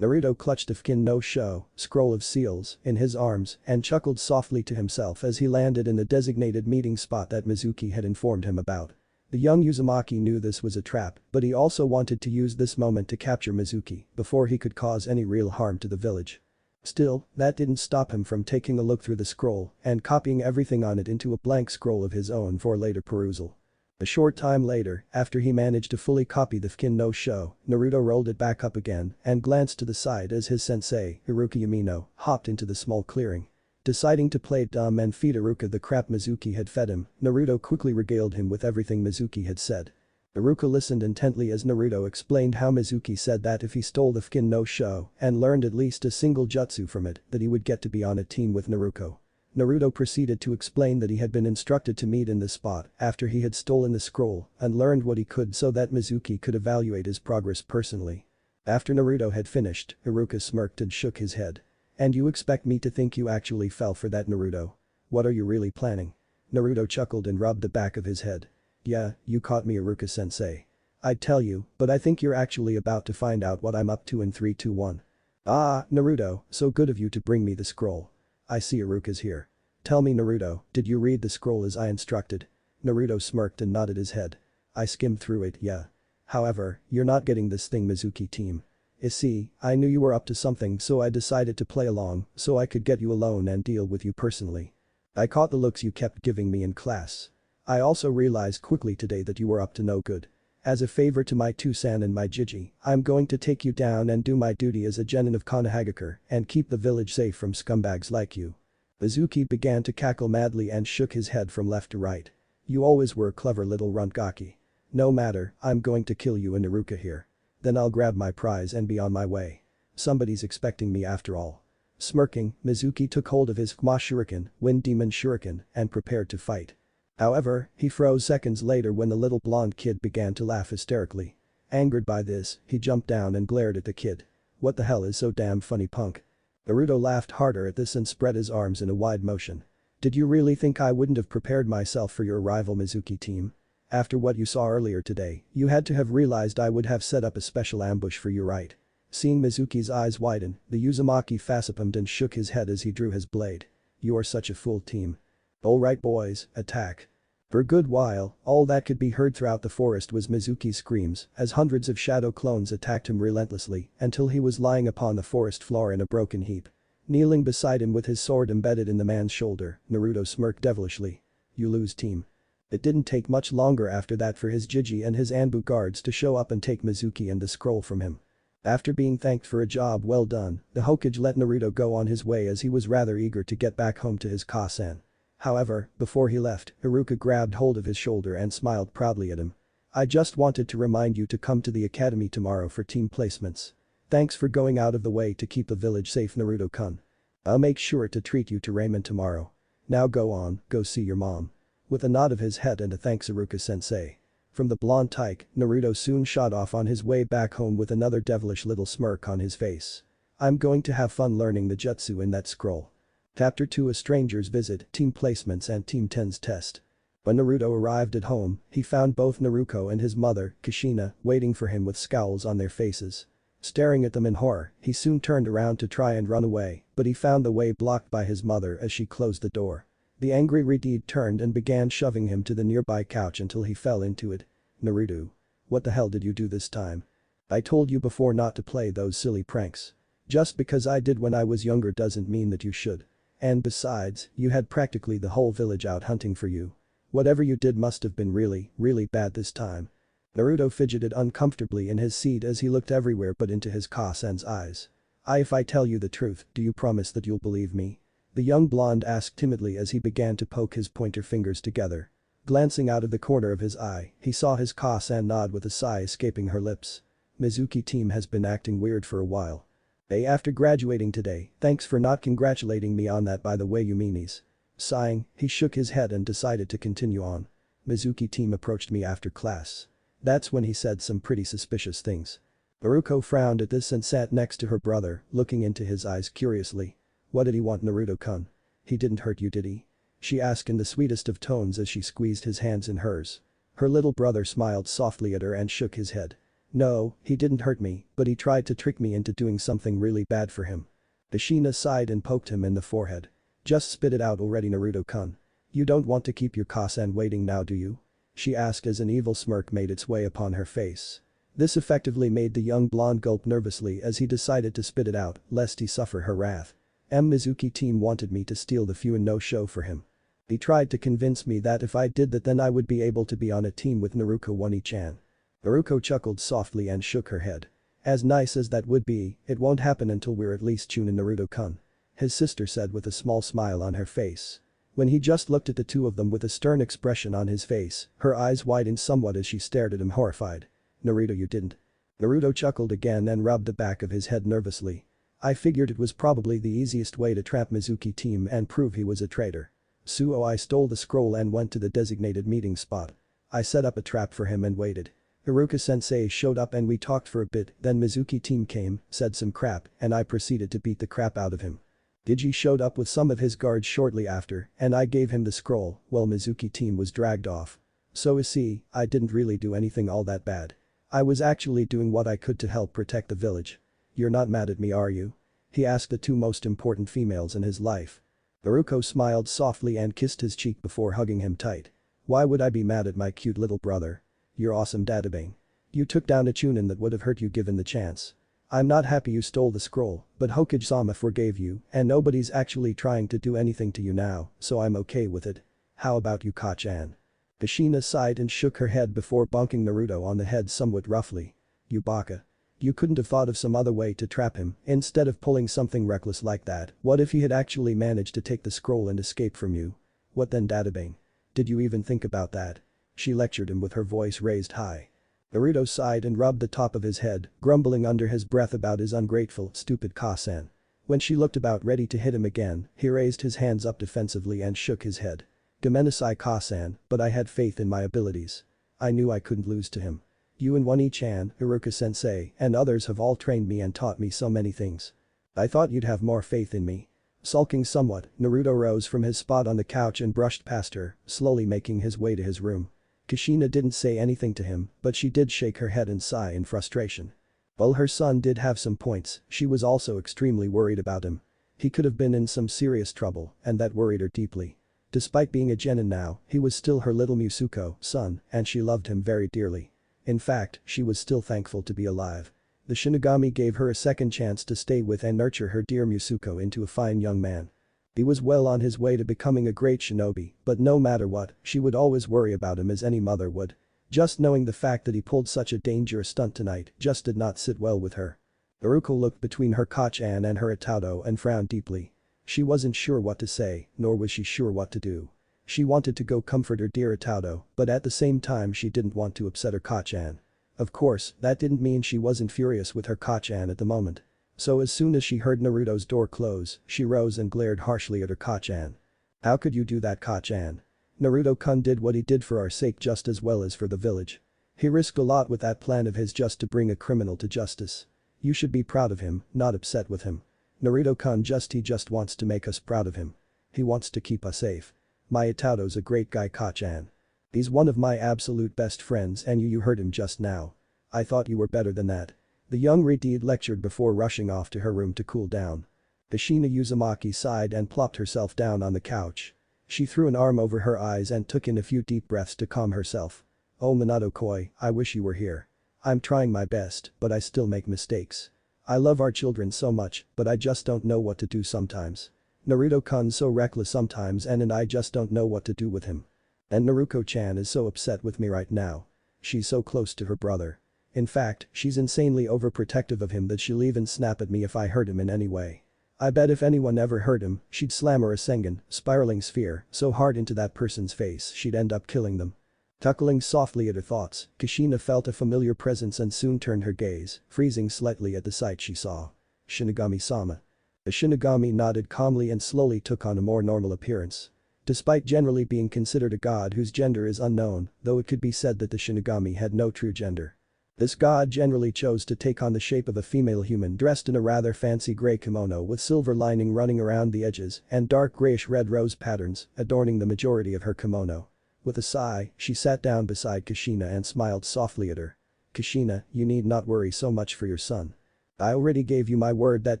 Naruto clutched the Fukin no Sho, scroll of seals, in his arms and chuckled softly to himself as he landed in the designated meeting spot that Mizuki had informed him about. The young Uzumaki knew this was a trap, but he also wanted to use this moment to capture Mizuki before he could cause any real harm to the village. Still, that didn't stop him from taking a look through the scroll and copying everything on it into a blank scroll of his own for later perusal. A short time later, after he managed to fully copy the Fukin no Sho, Naruto rolled it back up again and glanced to the side as his sensei, Iruka Yamino, hopped into the small clearing. Deciding to play dumb and feed Iruka the crap Mizuki had fed him, Naruto quickly regaled him with everything Mizuki had said. Iruka listened intently as Naruto explained how Mizuki said that if he stole the Fukin no Sho and learned at least a single jutsu from it, that he would get to be on a team with Naruto. Naruto proceeded to explain that he had been instructed to meet in this spot after he had stolen the scroll and learned what he could so that Mizuki could evaluate his progress personally. After Naruto had finished, Iruka smirked and shook his head. And you expect me to think you actually fell for that Naruto? What are you really planning? Naruto chuckled and rubbed the back of his head. Yeah, you caught me Iruka-sensei. I'd tell you, but I think you're actually about to find out what I'm up to in 3, 2, 1. Ah, Naruto, so good of you to bring me the scroll. I see Iruka's here. Tell me Naruto, did you read the scroll as I instructed? Naruto smirked and nodded his head. I skimmed through it, yeah. However, you're not getting this thing Mizuki team. You see, I knew you were up to something so I decided to play along so I could get you alone and deal with you personally. I caught the looks you kept giving me in class. I also realized quickly today that you were up to no good. As a favor to my Tusan and my Jiji, I'm going to take you down and do my duty as a genin of Konohagakure and keep the village safe from scumbags like you. Mizuki began to cackle madly and shook his head from left to right. You always were a clever little runt Gaki. No matter, I'm going to kill you and Iruka here. Then I'll grab my prize and be on my way. Somebody's expecting me after all. Smirking, Mizuki took hold of his Fma Shuriken, Wind Demon Shuriken, and prepared to fight. However, he froze seconds later when the little blonde kid began to laugh hysterically. Angered by this, he jumped down and glared at the kid. What the hell is so damn funny, punk? Naruto laughed harder at this and spread his arms in a wide motion. Did you really think I wouldn't have prepared myself for your arrival, Mizuki team? After what you saw earlier today, you had to have realized I would have set up a special ambush for you, right? Seeing Mizuki's eyes widen, the Uzumaki facepalmed and shook his head as he drew his blade. You are such a fool, team. Alright boys, attack. For a good while, all that could be heard throughout the forest was Mizuki's screams as hundreds of shadow clones attacked him relentlessly until he was lying upon the forest floor in a broken heap. Kneeling beside him with his sword embedded in the man's shoulder, Naruto smirked devilishly. You lose, team. It didn't take much longer after that for his Jiji and his Anbu guards to show up and take Mizuki and the scroll from him. After being thanked for a job well done, the Hokage let Naruto go on his way as he was rather eager to get back home to his Kasen. However, before he left, Iruka grabbed hold of his shoulder and smiled proudly at him. I just wanted to remind you to come to the academy tomorrow for team placements. Thanks for going out of the way to keep the village safe, Naruto-kun. I'll make sure to treat you to ramen tomorrow. Now go on, go see your mom. With a nod of his head and a thanks Iruka-sensei. From the blonde tyke, Naruto soon shot off on his way back home with another devilish little smirk on his face. I'm going to have fun learning the jutsu in that scroll. Chapter 2 A Stranger's Visit, Team Placements and Team 10's Test. When Naruto arrived at home, he found both Naruko and his mother, Kushina, waiting for him with scowls on their faces. Staring at them in horror, he soon turned around to try and run away, but he found the way blocked by his mother as she closed the door. The angry Redeed turned and began shoving him to the nearby couch until he fell into it. Naruto. What the hell did you do this time? I told you before not to play those silly pranks. Just because I did when I was younger doesn't mean that you should. And besides, you had practically the whole village out hunting for you. Whatever you did must have been really, really bad this time. Naruto fidgeted uncomfortably in his seat as he looked everywhere but into his Kasen's eyes. If I tell you the truth, do you promise that you'll believe me? The young blonde asked timidly as he began to poke his pointer fingers together. Glancing out of the corner of his eye, he saw his Kasen nod with a sigh escaping her lips. Mizuki team has been acting weird for a while. After graduating today, thanks for not congratulating me on that by the way you meanies. Sighing, he shook his head and decided to continue on. Mizuki team approached me after class. That's when he said some pretty suspicious things. Naruko frowned at this and sat next to her brother, looking into his eyes curiously. What did he want, Naruto-kun? He didn't hurt you, did he? She asked in the sweetest of tones as she squeezed his hands in hers. Her little brother smiled softly at her and shook his head. No, he didn't hurt me, but he tried to trick me into doing something really bad for him. Kushina sighed and poked him in the forehead. Just spit it out already, Naruto-kun. You don't want to keep your Kasen waiting now, do you? She asked as an evil smirk made its way upon her face. This effectively made the young blonde gulp nervously as he decided to spit it out, lest he suffer her wrath. Mizuki team wanted me to steal the Fuin no show for him. He tried to convince me that if I did that then I would be able to be on a team with Naruko Wani-chan. Naruko chuckled softly and shook her head. As nice as that would be, it won't happen until we're at least Chunin Naruto-kun. His sister said with a small smile on her face. When he just looked at the two of them with a stern expression on his face, her eyes widened somewhat as she stared at him horrified. Naruto, you didn't. Naruto chuckled again and rubbed the back of his head nervously. I figured it was probably the easiest way to trap Mizuki team and prove he was a traitor. So I stole the scroll and went to the designated meeting spot. I set up a trap for him and waited. Iruka-sensei showed up and we talked for a bit, then Mizuki team came, said some crap, and I proceeded to beat the crap out of him. Digi showed up with some of his guards shortly after, and I gave him the scroll, while Mizuki team was dragged off. So you see, I didn't really do anything all that bad. I was actually doing what I could to help protect the village. You're not mad at me, are you? He asked the two most important females in his life. Naruto smiled softly and kissed his cheek before hugging him tight. Why would I be mad at my cute little brother? You're awesome dadabang. You took down a chunin that would have hurt you given the chance. I'm not happy you stole the scroll, but Hokage-sama forgave you and nobody's actually trying to do anything to you now, so I'm okay with it. How about you, Ka-chan? Kushina sighed and shook her head before bonking Naruto on the head somewhat roughly. You baka. You couldn't have thought of some other way to trap him instead of pulling something reckless like that. What if he had actually managed to take the scroll and escape from you? What then, dadabang? Did you even think about that? She lectured him with her voice raised high. Naruto sighed and rubbed the top of his head, grumbling under his breath about his ungrateful, stupid Ka-san. When she looked about ready to hit him again, he raised his hands up defensively and shook his head. Gomenasai Ka-san, but I had faith in my abilities. I knew I couldn't lose to him. You and One-chan, Iruka-sensei, and others have all trained me and taught me so many things. I thought you'd have more faith in me. Sulking somewhat, Naruto rose from his spot on the couch and brushed past her, slowly making his way to his room. Kushina didn't say anything to him, but she did shake her head and sigh in frustration. While her son did have some points, she was also extremely worried about him. He could have been in some serious trouble, and that worried her deeply. Despite being a genin now, he was still her little Musuko son, and she loved him very dearly. In fact, she was still thankful to be alive. The Shinigami gave her a second chance to stay with and nurture her dear Musuko into a fine young man. He was well on his way to becoming a great shinobi, but no matter what, she would always worry about him as any mother would. Just knowing the fact that he pulled such a dangerous stunt tonight just did not sit well with her. Naruto looked between her Ka-chan and her Itado and frowned deeply. She wasn't sure what to say, nor was she sure what to do. She wanted to go comfort her dear Itado, but at the same time she didn't want to upset her Ka-chan. Of course, that didn't mean she wasn't furious with her Ka-chan at the moment. So as soon as she heard Naruto's door close, she rose and glared harshly at her Ka-chan. How could you do that, Ka-chan? Naruto-kun did what he did for our sake just as well as for the village. He risked a lot with that plan of his just to bring a criminal to justice. You should be proud of him, not upset with him. Naruto-kun he just wants to make us proud of him. He wants to keep us safe. My Itado's a great guy, Ka-chan. He's one of my absolute best friends and you heard him just now. I thought you were better than that. The young Redeed lectured before rushing off to her room to cool down. Kushina Uzumaki sighed and plopped herself down on the couch. She threw an arm over her eyes and took in a few deep breaths to calm herself. Oh Minato-koi, I wish you were here. I'm trying my best, but I still make mistakes. I love our children so much, but I just don't know what to do sometimes. Naruto-kun's so reckless sometimes and I just don't know what to do with him. And Naruko-chan is so upset with me right now. She's so close to her brother. In fact, she's insanely overprotective of him that she'll even snap at me if I hurt him in any way. I bet if anyone ever hurt him, she'd slam a Rasengan, spiraling sphere, so hard into that person's face she'd end up killing them. Chuckling softly at her thoughts, Kushina felt a familiar presence and soon turned her gaze, freezing slightly at the sight she saw. Shinigami-sama. The Shinigami nodded calmly and slowly took on a more normal appearance. Despite generally being considered a god whose gender is unknown, though it could be said that the Shinigami had no true gender. This god generally chose to take on the shape of a female human dressed in a rather fancy grey kimono with silver lining running around the edges and dark greyish-red rose patterns adorning the majority of her kimono. With a sigh, she sat down beside Kushina and smiled softly at her. Kushina, you need not worry so much for your son. I already gave you my word that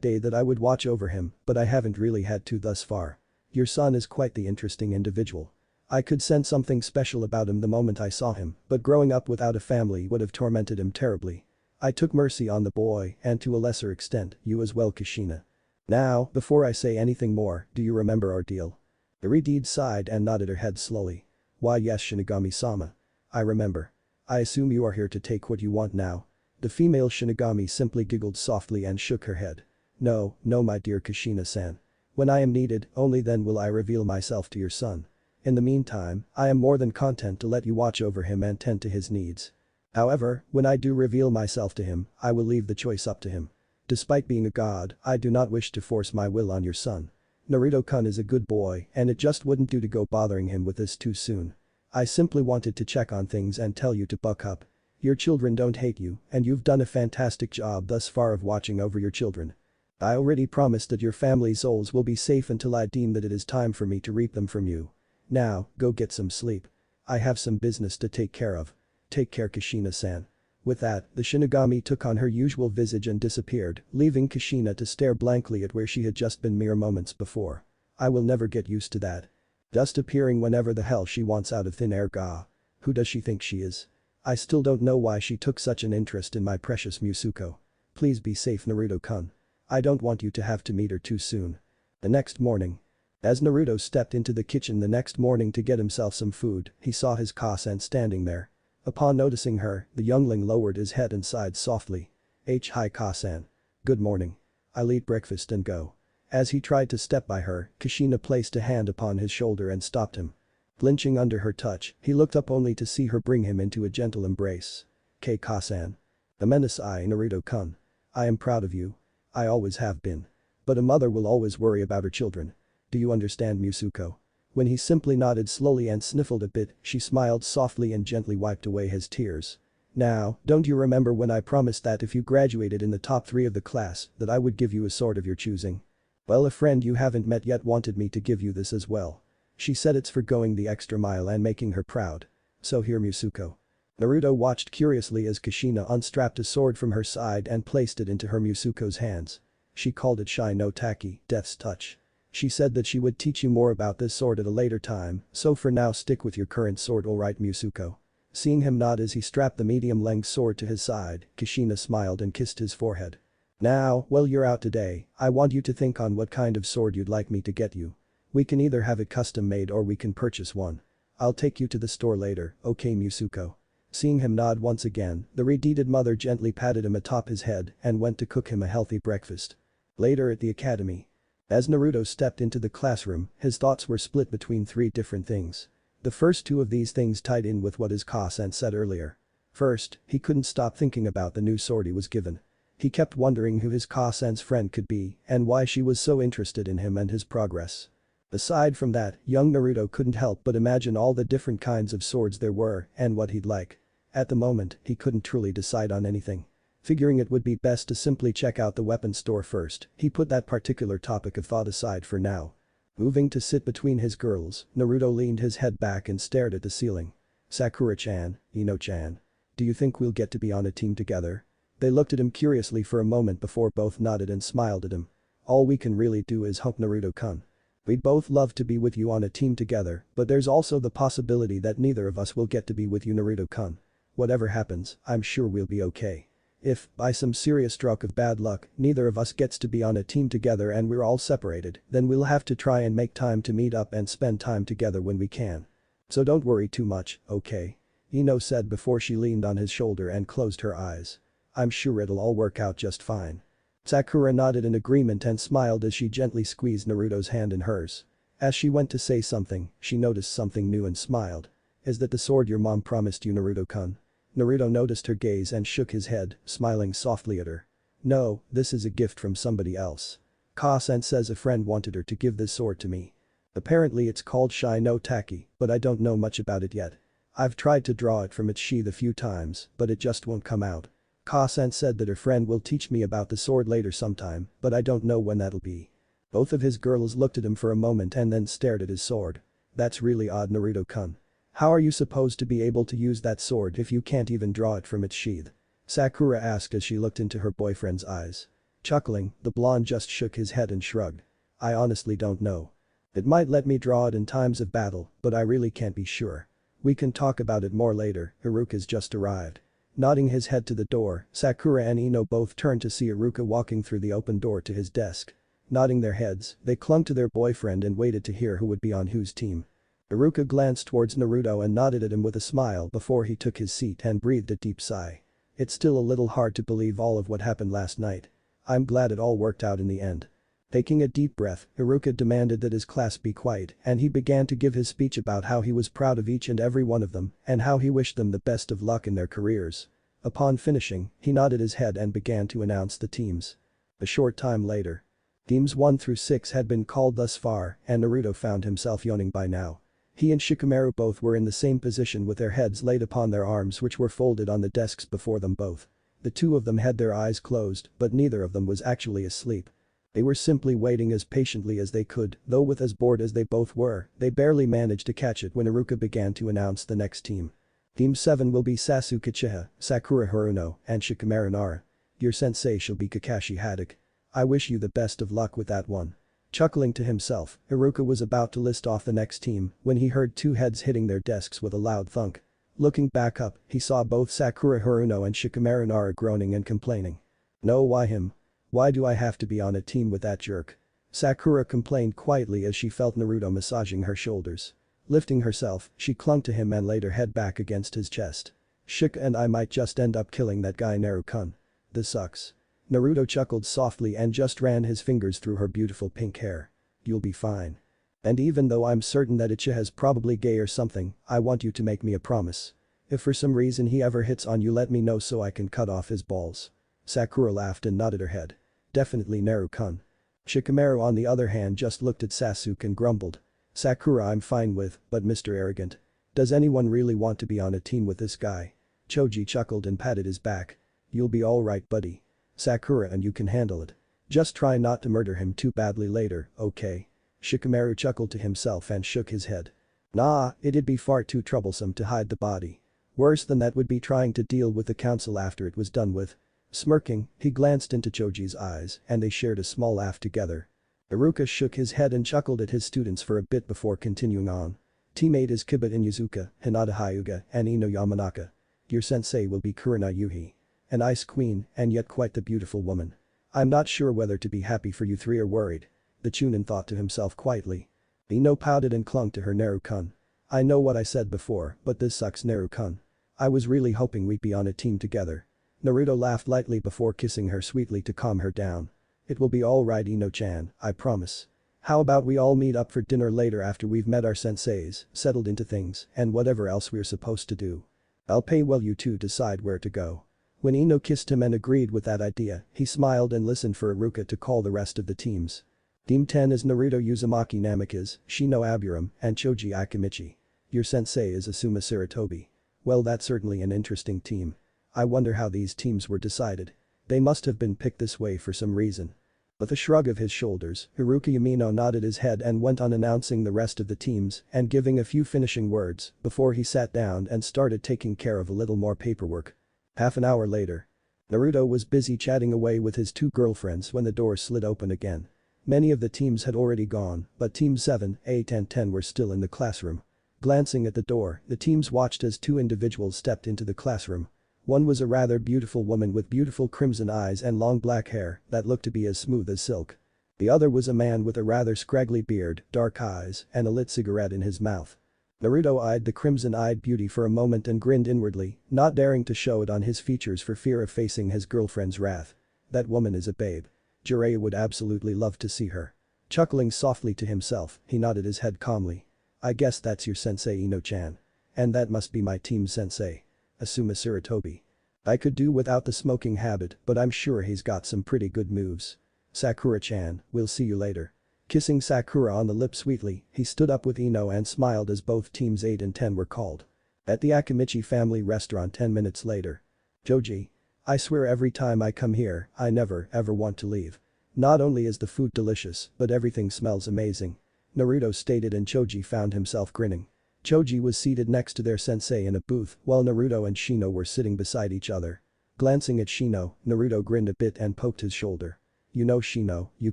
day that I would watch over him, but I haven't really had to thus far. Your son is quite the interesting individual. I could sense something special about him the moment I saw him, but growing up without a family would have tormented him terribly. I took mercy on the boy and to a lesser extent, you as well, Kushina. Now, before I say anything more, do you remember our deal? Irideed sighed and nodded her head slowly. Why yes, Shinigami-sama. I remember. I assume you are here to take what you want now. The female Shinigami simply giggled softly and shook her head. No, no my dear Kushina-san. When I am needed, only then will I reveal myself to your son. In the meantime, I am more than content to let you watch over him and tend to his needs. However, when I do reveal myself to him, I will leave the choice up to him. Despite being a god, I do not wish to force my will on your son. Naruto-kun is a good boy and it just wouldn't do to go bothering him with this too soon. I simply wanted to check on things and tell you to buck up. Your children don't hate you and you've done a fantastic job thus far of watching over your children. I already promised that your family's souls will be safe until I deem that it is time for me to reap them from you. Now, go get some sleep. I have some business to take care of. Take care, Kushina-san. With that, the Shinigami took on her usual visage and disappeared, leaving Kushina to stare blankly at where she had just been mere moments before. I will never get used to that. Just appearing whenever the hell she wants out of thin air. Gah. Who does she think she is? I still don't know why she took such an interest in my precious Musuko. Please be safe, Naruto-kun. I don't want you to have to meet her too soon. The next morning. As Naruto stepped into the kitchen the next morning to get himself some food, he saw his Ka-san standing there. Upon noticing her, the youngling lowered his head and sighed softly. Hi Ka-san. Good morning. I'll eat breakfast and go. As he tried to step by her, Kushina placed a hand upon his shoulder and stopped him. Flinching under her touch, he looked up only to see her bring him into a gentle embrace. Ka-san. The menace. Naruto-kun. I am proud of you. I always have been. But a mother will always worry about her children. Do you understand, Musuko? When he simply nodded slowly and sniffled a bit, she smiled softly and gently wiped away his tears. Now, don't you remember when I promised that if you graduated in the top 3 of the class, that I would give you a sword of your choosing? Well, a friend you haven't met yet wanted me to give you this as well. She said it's for going the extra mile and making her proud. So here, Musuko. Naruto watched curiously as Kushina unstrapped a sword from her side and placed it into her Musuko's hands. She called it Shai no Taki, Death's Touch. She said that she would teach you more about this sword at a later time, so for now stick with your current sword, alright Musuko? Seeing him nod as he strapped the medium-length sword to his side, Kushina smiled and kissed his forehead. Now, well, you're out today, I want you to think on what kind of sword you'd like me to get you. We can either have it custom made or we can purchase one. I'll take you to the store later, okay Musuko? Seeing him nod once again, the redeeted mother gently patted him atop his head and went to cook him a healthy breakfast. Later at the academy. As Naruto stepped into the classroom, his thoughts were split between 3 different things. The first 2 of these things tied in with what his Ka-san said earlier. First, he couldn't stop thinking about the new sword he was given. He kept wondering who his Ka-san's friend could be and why she was so interested in him and his progress. Aside from that, young Naruto couldn't help but imagine all the different kinds of swords there were and what he'd like. At the moment, he couldn't truly decide on anything. Figuring it would be best to simply check out the weapons store first, he put that particular topic of thought aside for now. Moving to sit between his girls, Naruto leaned his head back and stared at the ceiling. Sakura-chan, Ino-chan. Do you think we'll get to be on a team together? They looked at him curiously for a moment before both nodded and smiled at him. All we can really do is hope, Naruto-kun. We'd both love to be with you on a team together, but there's also the possibility that neither of us will get to be with you, Naruto-kun. Whatever happens, I'm sure we'll be okay. If, by some serious stroke of bad luck, neither of us gets to be on a team together and we're all separated, then we'll have to try and make time to meet up and spend time together when we can. So don't worry too much, okay? Ino said before she leaned on his shoulder and closed her eyes. I'm sure it'll all work out just fine. Sakura nodded in agreement and smiled as she gently squeezed Naruto's hand in hers. As she went to say something, she noticed something new and smiled. Is that the sword your mom promised you, Naruto-kun? Naruto noticed her gaze and shook his head, smiling softly at her. No, this is a gift from somebody else. Ka-san says a friend wanted her to give this sword to me. Apparently it's called Shai no Taki, but I don't know much about it yet. I've tried to draw it from its sheath a few times, but it just won't come out. Ka-san said that her friend will teach me about the sword later sometime, but I don't know when that'll be. Both of his girls looked at him for a moment and then stared at his sword. That's really odd, Naruto-kun. How are you supposed to be able to use that sword if you can't even draw it from its sheath? Sakura asked as she looked into her boyfriend's eyes. Chuckling, the blonde just shook his head and shrugged. I honestly don't know. It might let me draw it in times of battle, but I really can't be sure. We can talk about it more later, Iruka's just arrived. Nodding his head to the door, Sakura and Ino both turned to see Iruka walking through the open door to his desk. Nodding their heads, they clung to their boyfriend and waited to hear who would be on whose team. Iruka glanced towards Naruto and nodded at him with a smile before he took his seat and breathed a deep sigh. It's still a little hard to believe all of what happened last night. I'm glad it all worked out in the end. Taking a deep breath, Iruka demanded that his class be quiet and he began to give his speech about how he was proud of each and every one of them and how he wished them the best of luck in their careers. Upon finishing, he nodded his head and began to announce the teams. A short time later. Teams 1 through 6 had been called thus far and Naruto found himself yawning by now. He and Shikamaru both were in the same position with their heads laid upon their arms which were folded on the desks before them both. The two of them had their eyes closed, but neither of them was actually asleep. They were simply waiting as patiently as they could, though with as bored as they both were, they barely managed to catch it when Iruka began to announce the next team. Team 7 will be Sasuke Uchiha, Sakura Haruno, and Shikamaru Nara. Your sensei shall be Kakashi Haddock. I wish you the best of luck with that one. Chuckling to himself, Iruka was about to list off the next team when he heard two heads hitting their desks with a loud thunk. Looking back up, he saw both Sakura Haruno and Shikamaru Nara groaning and complaining. "No, why him? Why do I have to be on a team with that jerk?" Sakura complained quietly as she felt Naruto massaging her shoulders. Lifting herself, she clung to him and laid her head back against his chest. "Shika and I might just end up killing that guy Naru-kun. This sucks." Naruto chuckled softly and just ran his fingers through her beautiful pink hair. "You'll be fine. And even though I'm certain that Ichiha is probably gay or something, I want you to make me a promise. If for some reason he ever hits on you, let me know so I can cut off his balls." Sakura laughed and nodded her head. "Definitely Naru-kun." Shikamaru on the other hand just looked at Sasuke and grumbled. "Sakura I'm fine with, but Mr. Arrogant. Does anyone really want to be on a team with this guy?" Choji chuckled and patted his back. "You'll be alright buddy. Sakura and you can handle it. Just try not to murder him too badly later, okay?" Shikamaru chuckled to himself and shook his head. "Nah, it'd be far too troublesome to hide the body. Worse than that would be trying to deal with the council after it was done with." Smirking, he glanced into Choji's eyes and they shared a small laugh together. Iruka shook his head and chuckled at his students for a bit before continuing on. "Teammate is Kiba Inuzuka, Hinata Hyuga, and Ino Yamanaka. Your sensei will be Kurina Yuhi. An ice queen and yet quite the beautiful woman. I'm not sure whether to be happy for you three or worried." The Chunin thought to himself quietly. Ino pouted and clung to her Naru-kun. "I know what I said before, but this sucks Naru-kun. I was really hoping we'd be on a team together." Naruto laughed lightly before kissing her sweetly to calm her down. "It will be alright Ino-chan, I promise. How about we all meet up for dinner later after we've met our senseis, settled into things, and whatever else we're supposed to do. I'll pay while you two decide where to go." When Ino kissed him and agreed with that idea, he smiled and listened for Iruka to call the rest of the teams. Team 10 is Naruto Uzumaki Namikaze, Shino Aburam, and Choji Akimichi. Your sensei is Asuma Sarutobi. Well, that's certainly an interesting team. I wonder how these teams were decided. They must have been picked this way for some reason. With a shrug of his shoulders, Hiruka Yamino nodded his head and went on announcing the rest of the teams and giving a few finishing words before he sat down and started taking care of a little more paperwork. Half an hour later. Naruto was busy chatting away with his two girlfriends when the door slid open again. Many of the teams had already gone, but teams 7, 8 and 10 were still in the classroom. Glancing at the door, the teams watched as two individuals stepped into the classroom. One was a rather beautiful woman with beautiful crimson eyes and long black hair that looked to be as smooth as silk. The other was a man with a rather scraggly beard, dark eyes, and a lit cigarette in his mouth. Naruto eyed the crimson-eyed beauty for a moment and grinned inwardly, not daring to show it on his features for fear of facing his girlfriend's wrath. That woman is a babe. Jiraiya would absolutely love to see her. Chuckling softly to himself, he nodded his head calmly. "I guess that's your sensei Ino-chan. And that must be my team sensei. Asuma Sarutobi. I could do without the smoking habit, but I'm sure he's got some pretty good moves. Sakura-chan, we'll see you later." Kissing Sakura on the lips sweetly, he stood up with Ino and smiled as both teams 8 and 10 were called. At the Akimichi family restaurant 10 minutes later. "Joji. I swear every time I come here, I never ever want to leave. Not only is the food delicious, but everything smells amazing," Naruto stated and Choji found himself grinning. Choji was seated next to their sensei in a booth while Naruto and Shino were sitting beside each other. Glancing at Shino, Naruto grinned a bit and poked his shoulder. "You know Shino, you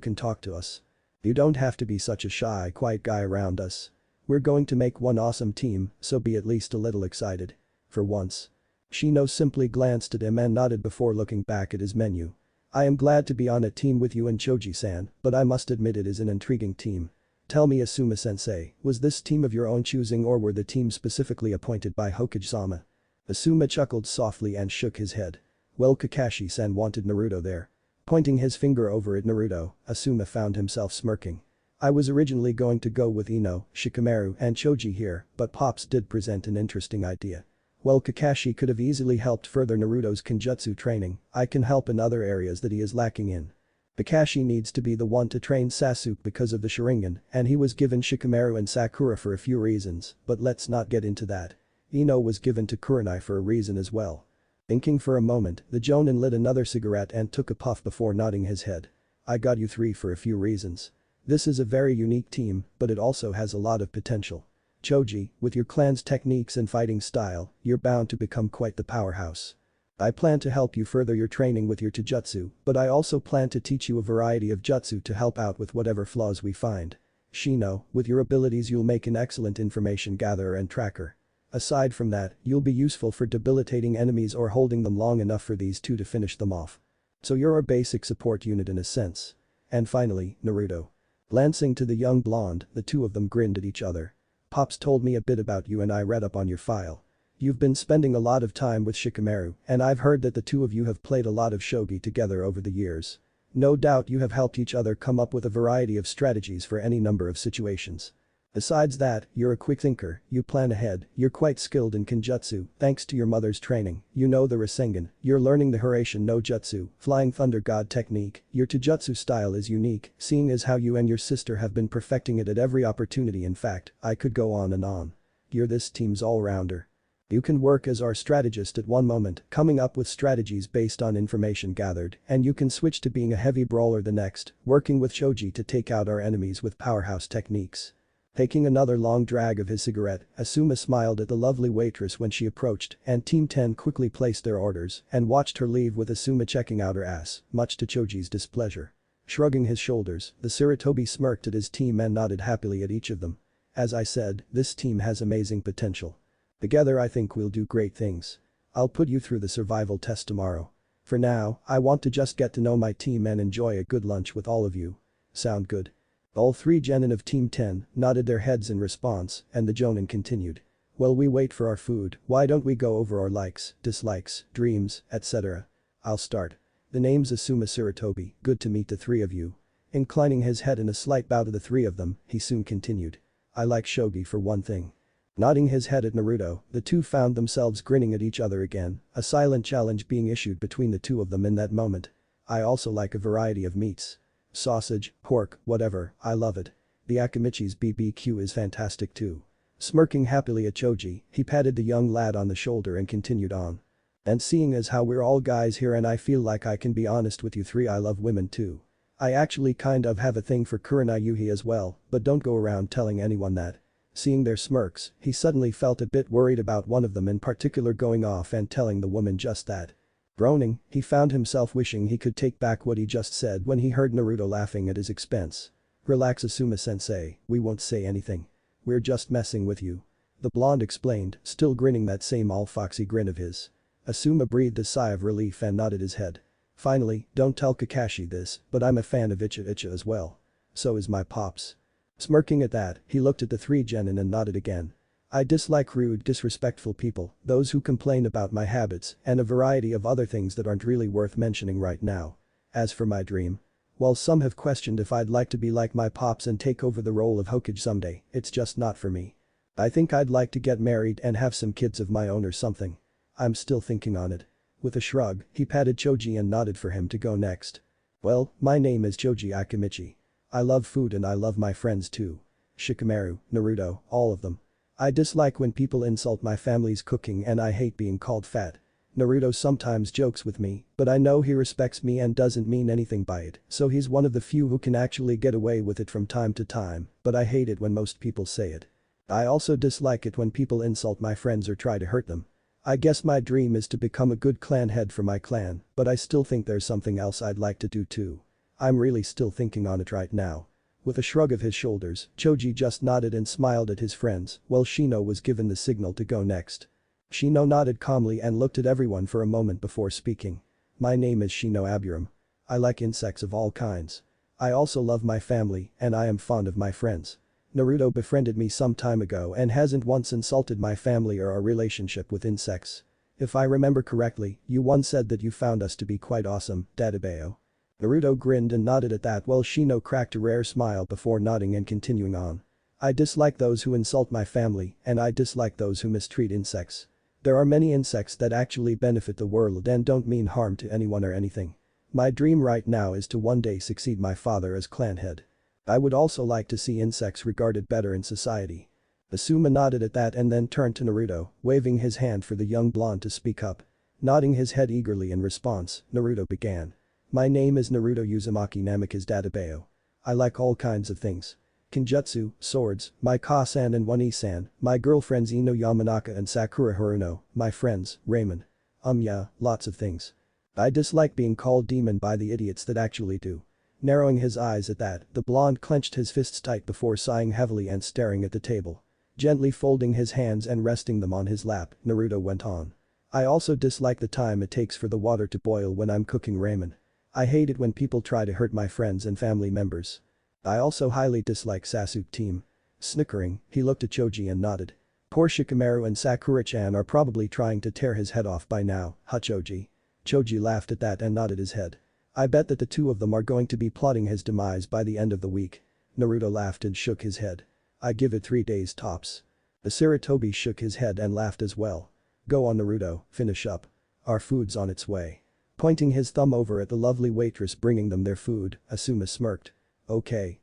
can talk to us. You don't have to be such a shy, quiet guy around us. We're going to make one awesome team, so be at least a little excited. For once." Shino simply glanced at him and nodded before looking back at his menu. "I am glad to be on a team with you and Choji-san, but I must admit it is an intriguing team. Tell me Asuma-sensei, was this team of your own choosing or were the teams specifically appointed by Hokage-sama?" Asuma chuckled softly and shook his head. "Well, Kakashi-san wanted Naruto there." Pointing his finger over at Naruto, Asuma found himself smirking. "I was originally going to go with Ino, Shikamaru and Choji here, but Pops did present an interesting idea. While Kakashi could have easily helped further Naruto's Kenjutsu training, I can help in other areas that he is lacking in. Kakashi needs to be the one to train Sasuke because of the Sharingan, and he was given Shikamaru and Sakura for a few reasons, but let's not get into that. Ino was given to Kurenai for a reason as well." Thinking for a moment, the Jonin lit another cigarette and took a puff before nodding his head. "I got you three for a few reasons. This is a very unique team, but it also has a lot of potential. Choji, with your clan's techniques and fighting style, you're bound to become quite the powerhouse. I plan to help you further your training with your taijutsu, but I also plan to teach you a variety of jutsu to help out with whatever flaws we find. Shino, with your abilities you'll make an excellent information gatherer and tracker. Aside from that, you'll be useful for debilitating enemies or holding them long enough for these two to finish them off. So you're our basic support unit in a sense. And finally, Naruto. Glancing to the young blonde, the two of them grinned at each other. Pops told me a bit about you and I read up on your file. You've been spending a lot of time with Shikamaru, and I've heard that the two of you have played a lot of shogi together over the years. No doubt you have helped each other come up with a variety of strategies for any number of situations. Besides that, you're a quick thinker, you plan ahead, you're quite skilled in Kenjutsu, thanks to your mother's training, you know the Rasengan, you're learning the Hiraishin no Jutsu, Flying Thunder God technique, your Taijutsu style is unique, seeing as how you and your sister have been perfecting it at every opportunity. In fact, I could go on and on. You're this team's all-rounder. You can work as our strategist at one moment, coming up with strategies based on information gathered, and you can switch to being a heavy brawler the next, working with shogi to take out our enemies with powerhouse techniques. Taking another long drag of his cigarette, Asuma smiled at the lovely waitress when she approached, and Team 10 quickly placed their orders and watched her leave with Asuma checking out her ass, much to Choji's displeasure. Shrugging his shoulders, the Sarutobi smirked at his team and nodded happily at each of them. As I said, this team has amazing potential. Together I think we'll do great things. I'll put you through the survival test tomorrow. For now, I want to just get to know my team and enjoy a good lunch with all of you. Sound good? All three genin of Team 10 nodded their heads in response, and the jonin continued. While we wait for our food, why don't we go over our likes, dislikes, dreams, etc. I'll start. The name's Asuma Sarutobi, good to meet the three of you. Inclining his head in a slight bow to the three of them, he soon continued. I like shogi for one thing. Nodding his head at Naruto, the two found themselves grinning at each other again, a silent challenge being issued between the two of them in that moment. I also like a variety of meats. Sausage, pork, whatever, I love it. The Akimichi's BBQ is fantastic too. Smirking happily at Choji, he patted the young lad on the shoulder and continued on. And seeing as how we're all guys here and I feel like I can be honest with you three, I love women too. I actually kind of have a thing for Kurenai Yuhi as well, but don't go around telling anyone that. Seeing their smirks, he suddenly felt a bit worried about one of them in particular going off and telling the woman just that. Groaning, he found himself wishing he could take back what he just said when he heard Naruto laughing at his expense. Relax Asuma-sensei, we won't say anything. We're just messing with you. The blonde explained, still grinning that same all-foxy grin of his. Asuma breathed a sigh of relief and nodded his head. Finally, don't tell Kakashi this, but I'm a fan of Icha Icha as well. So is my pops. Smirking at that, he looked at the three genin and nodded again. I dislike rude, disrespectful people, those who complain about my habits, and a variety of other things that aren't really worth mentioning right now. As for my dream. While some have questioned if I'd like to be like my pops and take over the role of Hokage someday, it's just not for me. I think I'd like to get married and have some kids of my own or something. I'm still thinking on it. With a shrug, he patted Choji and nodded for him to go next. Well, my name is Choji Akimichi. I love food and I love my friends too. Shikamaru, Naruto, all of them. I dislike when people insult my family's cooking and I hate being called fat. Naruto sometimes jokes with me, but I know he respects me and doesn't mean anything by it, so he's one of the few who can actually get away with it from time to time, but I hate it when most people say it. I also dislike it when people insult my friends or try to hurt them. I guess my dream is to become a good clan head for my clan, but I still think there's something else I'd like to do too. I'm really still thinking on it right now. With a shrug of his shoulders, Choji just nodded and smiled at his friends while Shino was given the signal to go next. Shino nodded calmly and looked at everyone for a moment before speaking. My name is Shino Aburam. I like insects of all kinds. I also love my family and I am fond of my friends. Naruto befriended me some time ago and hasn't once insulted my family or our relationship with insects. If I remember correctly, you once said that you found us to be quite awesome, Dadabeo. Naruto grinned and nodded at that while Shino cracked a rare smile before nodding and continuing on. I dislike those who insult my family and I dislike those who mistreat insects. There are many insects that actually benefit the world and don't mean harm to anyone or anything. My dream right now is to one day succeed my father as clan head. I would also like to see insects regarded better in society. Asuma nodded at that and then turned to Naruto, waving his hand for the young blonde to speak up. Nodding his head eagerly in response, Naruto began. My name is Naruto Uzumaki Namikaze Dadabeo. I like all kinds of things. Kenjutsu, swords, my Ka-san and One-E-san, my girlfriends Ino Yamanaka and Sakura Haruno, my friends, ramen. Yeah, lots of things. I dislike being called demon by the idiots that actually do. Narrowing his eyes at that, the blonde clenched his fists tight before sighing heavily and staring at the table. Gently folding his hands and resting them on his lap, Naruto went on. I also dislike the time it takes for the water to boil when I'm cooking ramen. I hate it when people try to hurt my friends and family members. I also highly dislike Sasuke team. Snickering, he looked at Choji and nodded. Poor Shikamaru and Sakura-chan are probably trying to tear his head off by now, huh Choji? Choji laughed at that and nodded his head. I bet that the two of them are going to be plotting his demise by the end of the week. Naruto laughed and shook his head. I give it 3 days tops. The Sarutobi shook his head and laughed as well. Go on Naruto, finish up. Our food's on its way. Pointing his thumb over at the lovely waitress bringing them their food, Asuma smirked. Okay.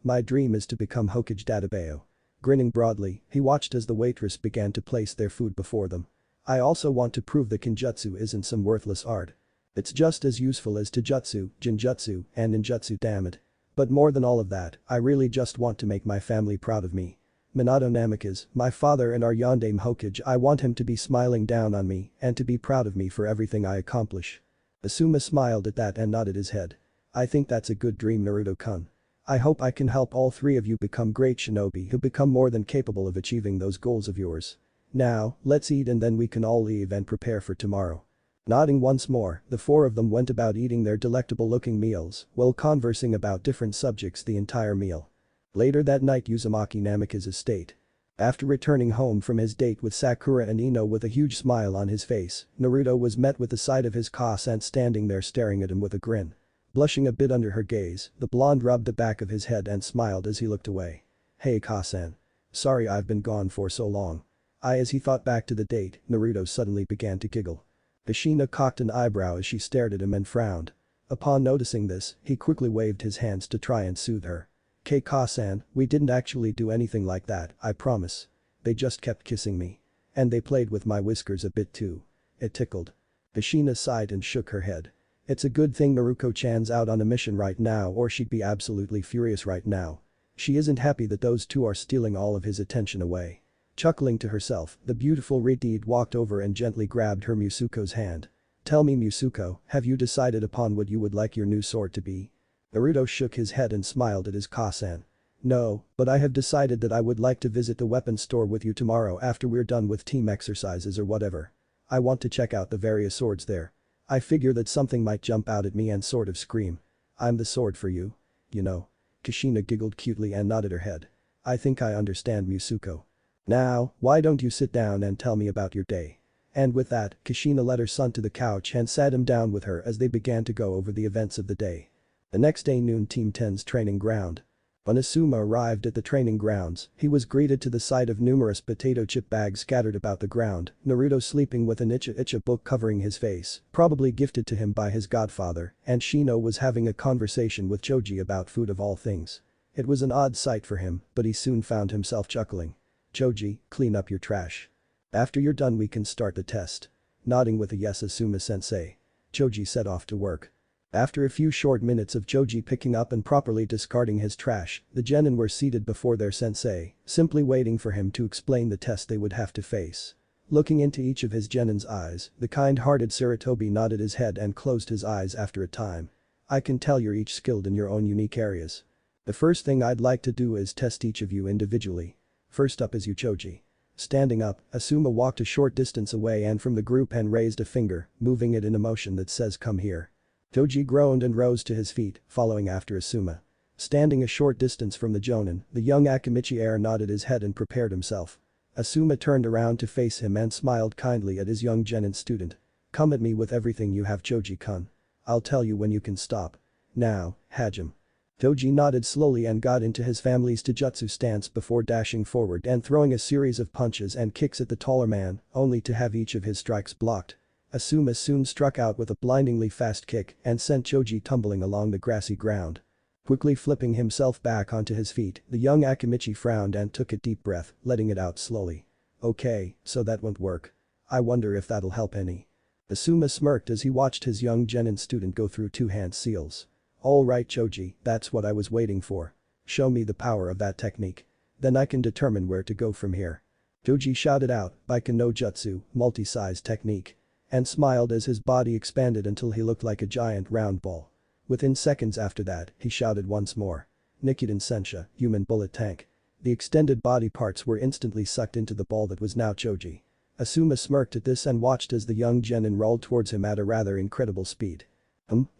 My dream is to become Hokage Databeo. Grinning broadly, he watched as the waitress began to place their food before them. I also want to prove that Kenjutsu isn't some worthless art. It's just as useful as Taijutsu, Jinjutsu, and Ninjutsu, damn it. But more than all of that, I really just want to make my family proud of me. Minato Namikaze, my father and our Yondaime Hokage, I want him to be smiling down on me and to be proud of me for everything I accomplish. Asuma smiled at that and nodded his head. I think that's a good dream Naruto-kun. I hope I can help all 3 of you become great shinobi who become more than capable of achieving those goals of yours. Now, let's eat and then we can all leave and prepare for tomorrow. Nodding once more, the 4 of them went about eating their delectable-looking meals while conversing about different subjects the entire meal. Later that night Uzumaki Namikaze's estate. After returning home from his date with Sakura and Ino with a huge smile on his face, Naruto was met with the sight of his Ka-san standing there staring at him with a grin. Blushing a bit under her gaze, the blonde rubbed the back of his head and smiled as he looked away. Hey Ka-san. Sorry I've been gone for so long. As he thought back to the date, Naruto suddenly began to giggle. Kushina cocked an eyebrow as she stared at him and frowned. Upon noticing this, he quickly waved his hands to try and soothe her. Ka-san, we didn't actually do anything like that, I promise. They just kept kissing me. And they played with my whiskers a bit too. It tickled. Kushina sighed and shook her head. It's a good thing Naruto-chan's out on a mission right now or she'd be absolutely furious right now. She isn't happy that those two are stealing all of his attention away. Chuckling to herself, the beautiful Ridid walked over and gently grabbed her Musuko's hand. Tell me Musuko, have you decided upon what you would like your new sword to be? Naruto shook his head and smiled at his Ka-san. No, but I have decided that I would like to visit the weapons store with you tomorrow after we're done with team exercises or whatever. I want to check out the various swords there. I figure that something might jump out at me and sort of scream. I'm the sword for you. You know. Kushina giggled cutely and nodded her head. I think I understand Musuko. Now, why don't you sit down and tell me about your day? And with that, Kushina led her son to the couch and sat him down with her as they began to go over the events of the day. The next day noon Team 10's training ground. When Asuma arrived at the training grounds, he was greeted to the sight of numerous potato chip bags scattered about the ground, Naruto sleeping with an Icha book covering his face, probably gifted to him by his godfather, and Shino was having a conversation with Choji about food of all things. It was an odd sight for him, but he soon found himself chuckling. Choji, clean up your trash. After you're done we can start the test. Nodding with a yes Asuma-sensei. Choji set off to work. After a few short minutes of Choji picking up and properly discarding his trash, the genin were seated before their sensei, simply waiting for him to explain the test they would have to face. Looking into each of his genin's eyes, the kind-hearted Sarutobi nodded his head and closed his eyes after a time. I can tell you're each skilled in your own unique areas. The first thing I'd like to do is test each of you individually. First up is you Choji. Standing up, Asuma walked a short distance away and from the group and raised a finger, moving it in a motion that says come here. Choji groaned and rose to his feet, following after Asuma. Standing a short distance from the jonin, the young Akimichi heir nodded his head and prepared himself. Asuma turned around to face him and smiled kindly at his young genin student. Come at me with everything you have Choji-kun. I'll tell you when you can stop. Now, Hajime. Choji nodded slowly and got into his family's taijutsu stance before dashing forward and throwing a series of punches and kicks at the taller man, only to have each of his strikes blocked. Asuma soon struck out with a blindingly fast kick and sent Choji tumbling along the grassy ground. Quickly flipping himself back onto his feet, the young Akimichi frowned and took a deep breath, letting it out slowly. Okay, so that won't work. I wonder if that'll help any. Asuma smirked as he watched his young genin student go through two-hand seals. Alright Choji, that's what I was waiting for. Show me the power of that technique. Then I can determine where to go from here. Choji shouted out, Baiken no Jutsu, multi-size technique. and smiled as his body expanded until he looked like a giant round ball. Within seconds after that, he shouted once more. Nikiden Sensha, human bullet tank. The extended body parts were instantly sucked into the ball that was now Choji. Asuma smirked at this and watched as the young genin rolled towards him at a rather incredible speed.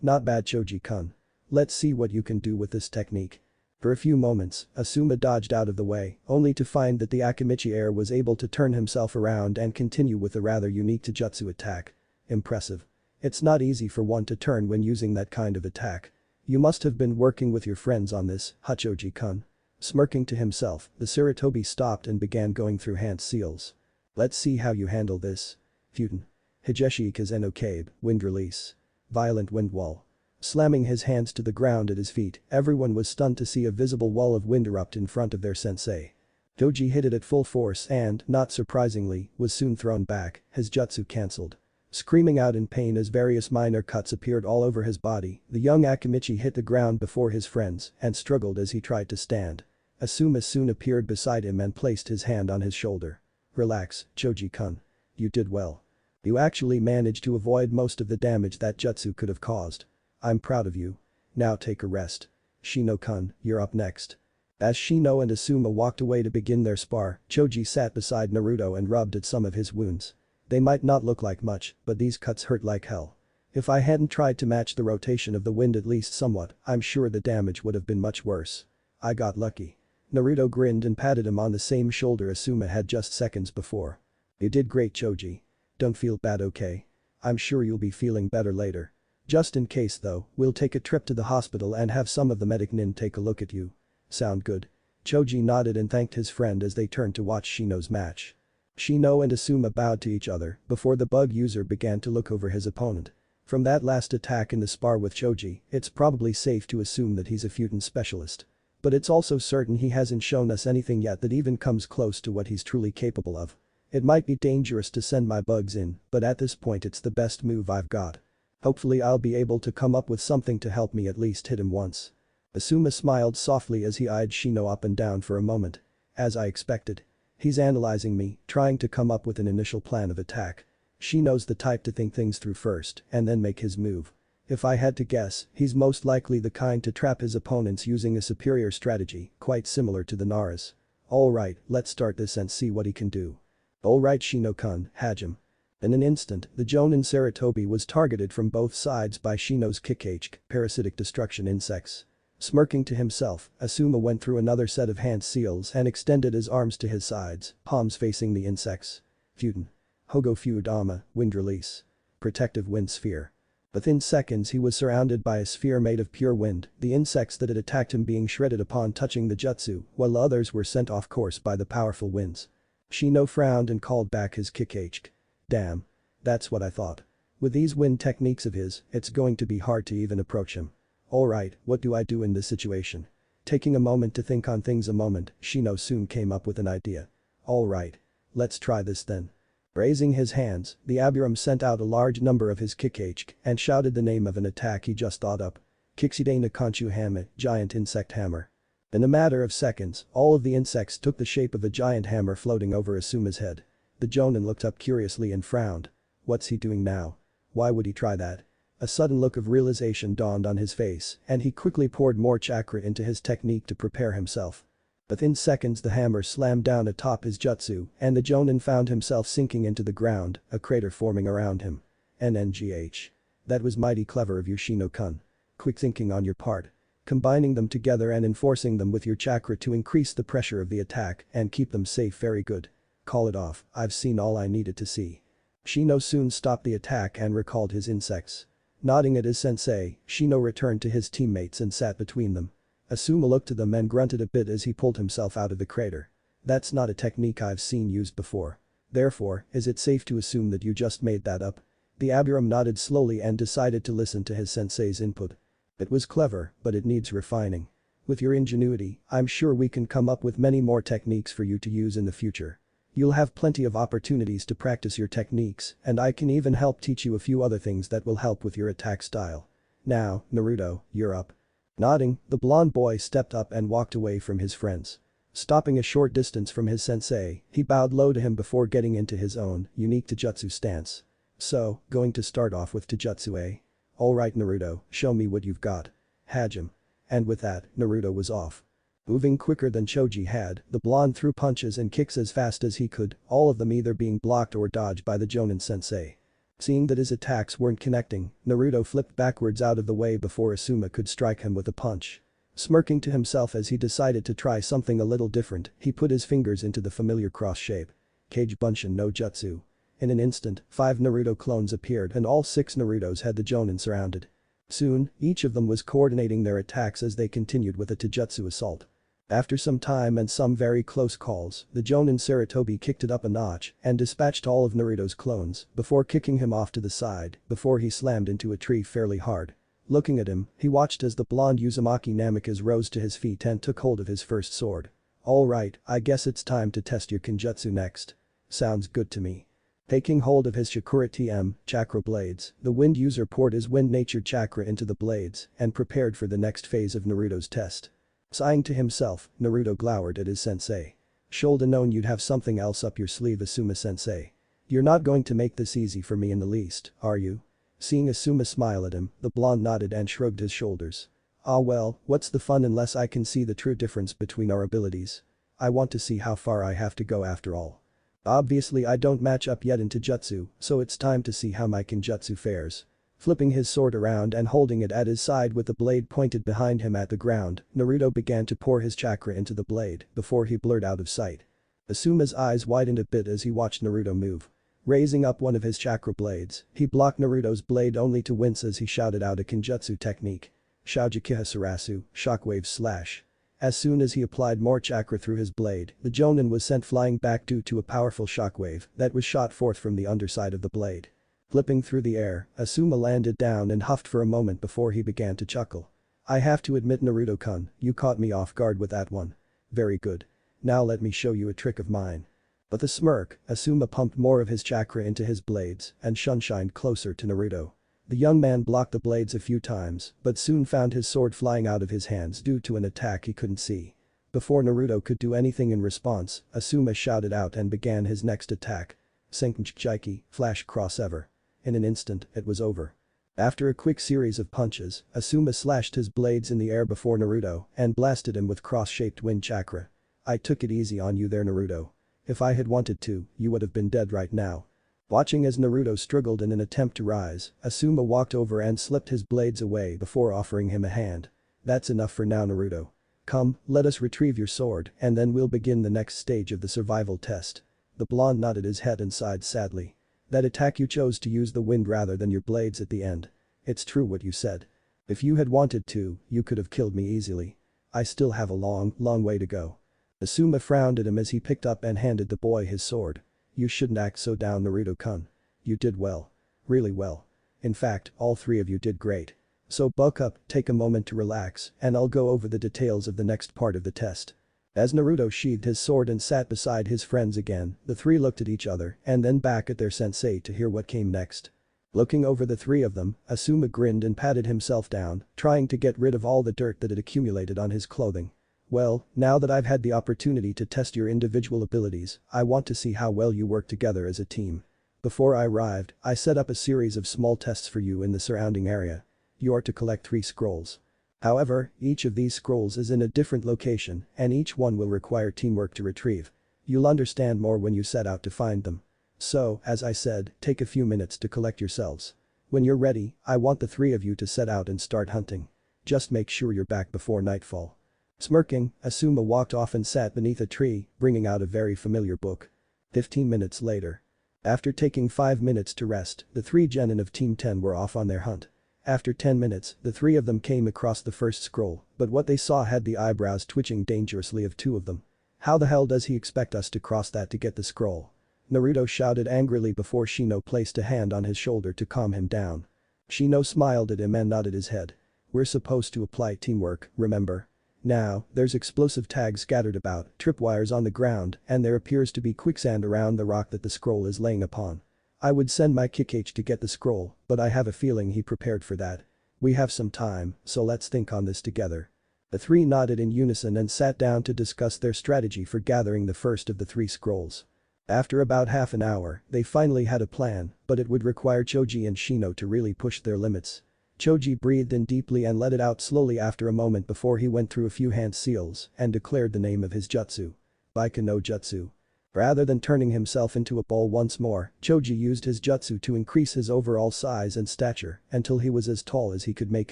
Not bad, Choji-kun. Let's see what you can do with this technique. For a few moments, Asuma dodged out of the way, only to find that the Akimichi heir was able to turn himself around and continue with a rather unique taijutsu attack. Impressive. It's not easy for one to turn when using that kind of attack. You must have been working with your friends on this, Choji-kun. Smirking to himself, the Sarutobi stopped and began going through hand seals. Let's see how you handle this. Futen. Higeshi Kazeno Cabe, wind release. Violent wind wall. Slamming his hands to the ground at his feet, everyone was stunned to see a visible wall of wind erupt in front of their sensei. Choji hit it at full force and, not surprisingly, was soon thrown back, his jutsu cancelled. Screaming out in pain as various minor cuts appeared all over his body, the young Akimichi hit the ground before his friends and struggled as he tried to stand. Asuma soon appeared beside him and placed his hand on his shoulder. Relax, Choji-kun. You did well. You actually managed to avoid most of the damage that jutsu could have caused. I'm proud of you. Now take a rest. Shino-kun, you're up next. As Shino and Asuma walked away to begin their spar, Choji sat beside Naruto and rubbed at some of his wounds. They might not look like much, but these cuts hurt like hell. If I hadn't tried to match the rotation of the wind at least somewhat, I'm sure the damage would have been much worse. I got lucky. Naruto grinned and patted him on the same shoulder Asuma had just seconds before. You did great, Choji. Don't feel bad, okay? I'm sure you'll be feeling better later. Just in case though, we'll take a trip to the hospital and have some of the medic nin take a look at you. Sound good? Choji nodded and thanked his friend as they turned to watch Shino's match. Shino and Asuma bowed to each other before the bug user began to look over his opponent. From that last attack in the spar with Choji, it's probably safe to assume that he's a Futen specialist. But it's also certain he hasn't shown us anything yet that even comes close to what he's truly capable of. It might be dangerous to send my bugs in, but at this point it's the best move I've got. Hopefully I'll be able to come up with something to help me at least hit him once. Asuma smiled softly as he eyed Shino up and down for a moment. As I expected. He's analyzing me, trying to come up with an initial plan of attack. Shino's the type to think things through first and then make his move. If I had to guess, he's most likely the kind to trap his opponents using a superior strategy, quite similar to the Nara's. Alright, let's start this and see what he can do. Alright, Shino-kun, Hajime. In an instant, the Jonin Sarutobi was targeted from both sides by Shino's Kikage, parasitic destruction insects. Smirking to himself, Asuma went through another set of hand seals and extended his arms to his sides, palms facing the insects. Futen. Hogo Fuudama, wind release. Protective wind sphere. Within seconds he was surrounded by a sphere made of pure wind, the insects that had attacked him being shredded upon touching the jutsu, while others were sent off course by the powerful winds. Shino frowned and called back his Kikage. Damn. That's what I thought. With these wind techniques of his, it's going to be hard to even approach him. Alright, what do I do in this situation? Taking a moment to think on things a moment, Shino soon came up with an idea. Alright. Let's try this then. Raising his hands, the Abiram sent out a large number of his Kikage and shouted the name of an attack he just thought up. Kixide no Konchu Hame, giant insect hammer. In a matter of seconds, all of the insects took the shape of a giant hammer floating over Asuma's head. The Jonin looked up curiously and frowned. What's he doing now? Why would he try that? A sudden look of realization dawned on his face and he quickly poured more chakra into his technique to prepare himself. Within seconds the hammer slammed down atop his jutsu and the Jonin found himself sinking into the ground, a crater forming around him. NNGH. That was mighty clever of you, Shino-kun. Quick thinking on your part. Combining them together and enforcing them with your chakra to increase the pressure of the attack and keep them safe, very good. Call it off, I've seen all I needed to see. Shino soon stopped the attack and recalled his insects. Nodding at his sensei, Shino returned to his teammates and sat between them. Asuma looked at them and grunted a bit as he pulled himself out of the crater. That's not a technique I've seen used before. Therefore, is it safe to assume that you just made that up? The Abiram nodded slowly and decided to listen to his sensei's input. It was clever, but it needs refining. With your ingenuity, I'm sure we can come up with many more techniques for you to use in the future. You'll have plenty of opportunities to practice your techniques, and I can even help teach you a few other things that will help with your attack style. Now, Naruto, you're up. Nodding, the blonde boy stepped up and walked away from his friends. Stopping a short distance from his sensei, he bowed low to him before getting into his own, unique taijutsu stance. So, going to start off with Taijutsu, eh? Alright Naruto, show me what you've got. Hajime. And with that, Naruto was off. Moving quicker than Choji had, the blonde threw punches and kicks as fast as he could, all of them either being blocked or dodged by the Jonin sensei. Seeing that his attacks weren't connecting, Naruto flipped backwards out of the way before Asuma could strike him with a punch. Smirking to himself as he decided to try something a little different, he put his fingers into the familiar cross shape. Kage Bunshin no Jutsu. In an instant, 5 Naruto clones appeared and all 6 Narutos had the Jonin surrounded. Soon, each of them was coordinating their attacks as they continued with a Taijutsu assault. After some time and some very close calls, the Jonin Sarutobi kicked it up a notch and dispatched all of Naruto's clones before kicking him off to the side before he slammed into a tree fairly hard. Looking at him, he watched as the blonde Uzumaki Namikaze rose to his feet and took hold of his first sword. Alright, I guess it's time to test your Kenjutsu next. Sounds good to me. Taking hold of his Shakura TM, chakra blades, the wind user poured his wind nature chakra into the blades and prepared for the next phase of Naruto's test. Sighing to himself, Naruto glowered at his sensei. Shoulda known you'd have something else up your sleeve, Asuma-sensei. You're not going to make this easy for me in the least, are you? Seeing Asuma smile at him, the blonde nodded and shrugged his shoulders. Ah well, what's the fun unless I can see the true difference between our abilities? I want to see how far I have to go after all. Obviously I don't match up yet in Taijutsu, so it's time to see how my Kenjutsu fares. Flipping his sword around and holding it at his side with the blade pointed behind him at the ground, Naruto began to pour his chakra into the blade before he blurred out of sight. Asuma's eyes widened a bit as he watched Naruto move. Raising up one of his chakra blades, he blocked Naruto's blade only to wince as he shouted out a Kenjutsu technique. Shoujikiha Sarasu, Shockwave Slash. As soon as he applied more chakra through his blade, the Jonin was sent flying back due to a powerful shockwave that was shot forth from the underside of the blade. Flipping through the air, Asuma landed down and huffed for a moment before he began to chuckle. I have to admit Naruto-kun, you caught me off guard with that one. Very good. Now let me show you a trick of mine. With a smirk, Asuma pumped more of his chakra into his blades and shunshined closer to Naruto. The young man blocked the blades a few times, but soon found his sword flying out of his hands due to an attack he couldn't see. Before Naruto could do anything in response, Asuma shouted out and began his next attack. Senkinchiki, Flash Crossover. In an instant, it was over. After a quick series of punches, Asuma slashed his blades in the air before Naruto and blasted him with cross-shaped wind chakra. I took it easy on you there Naruto. If I had wanted to, you would have been dead right now. Watching as Naruto struggled in an attempt to rise, Asuma walked over and slipped his blades away before offering him a hand. That's enough for now Naruto. Come, let us retrieve your sword and then we'll begin the next stage of the survival test. The blonde nodded his head and sighed sadly. That attack you chose to use the wind rather than your blades at the end. It's true what you said. If you had wanted to, you could have killed me easily. I still have a long way to go. Asuma frowned at him as he picked up and handed the boy his sword. You shouldn't act so down Naruto-kun. You did well. Really well. In fact, all 3 of you did great. So buck up, take a moment to relax, and I'll go over the details of the next part of the test. As Naruto sheathed his sword and sat beside his friends again, the 3 looked at each other and then back at their sensei to hear what came next. Looking over the 3 of them, Asuma grinned and patted himself down, trying to get rid of all the dirt that had accumulated on his clothing. Well, now that I've had the opportunity to test your individual abilities, I want to see how well you work together as a team. Before I arrived, I set up a series of small tests for you in the surrounding area. You are to collect 3 scrolls. However, each of these scrolls is in a different location and each one will require teamwork to retrieve. You'll understand more when you set out to find them. So, as I said, take a few minutes to collect yourselves. When you're ready, I want the 3 of you to set out and start hunting. Just make sure you're back before nightfall. Smirking, Asuma walked off and sat beneath a tree, bringing out a very familiar book. 15 minutes later. After taking 5 minutes to rest, the 3 genin of Team 10 were off on their hunt. After 10 minutes, the 3 of them came across the first scroll, but what they saw had the eyebrows twitching dangerously of 2 of them. How the hell does he expect us to cross that to get the scroll? Naruto shouted angrily before Shino placed a hand on his shoulder to calm him down. Shino smiled at him and nodded his head. We're supposed to apply teamwork, remember? Now, there's explosive tags scattered about, tripwires on the ground, and there appears to be quicksand around the rock that the scroll is laying upon. I would send my Kikage to get the scroll, but I have a feeling he prepared for that. We have some time, so let's think on this together. The 3 nodded in unison and sat down to discuss their strategy for gathering the first of the 3 scrolls. After about half an hour, they finally had a plan, but it would require Choji and Shino to really push their limits. Choji breathed in deeply and let it out slowly after a moment before he went through a few hand seals and declared the name of his jutsu. Baika no Jutsu. Rather than turning himself into a ball once more, Choji used his jutsu to increase his overall size and stature until he was as tall as he could make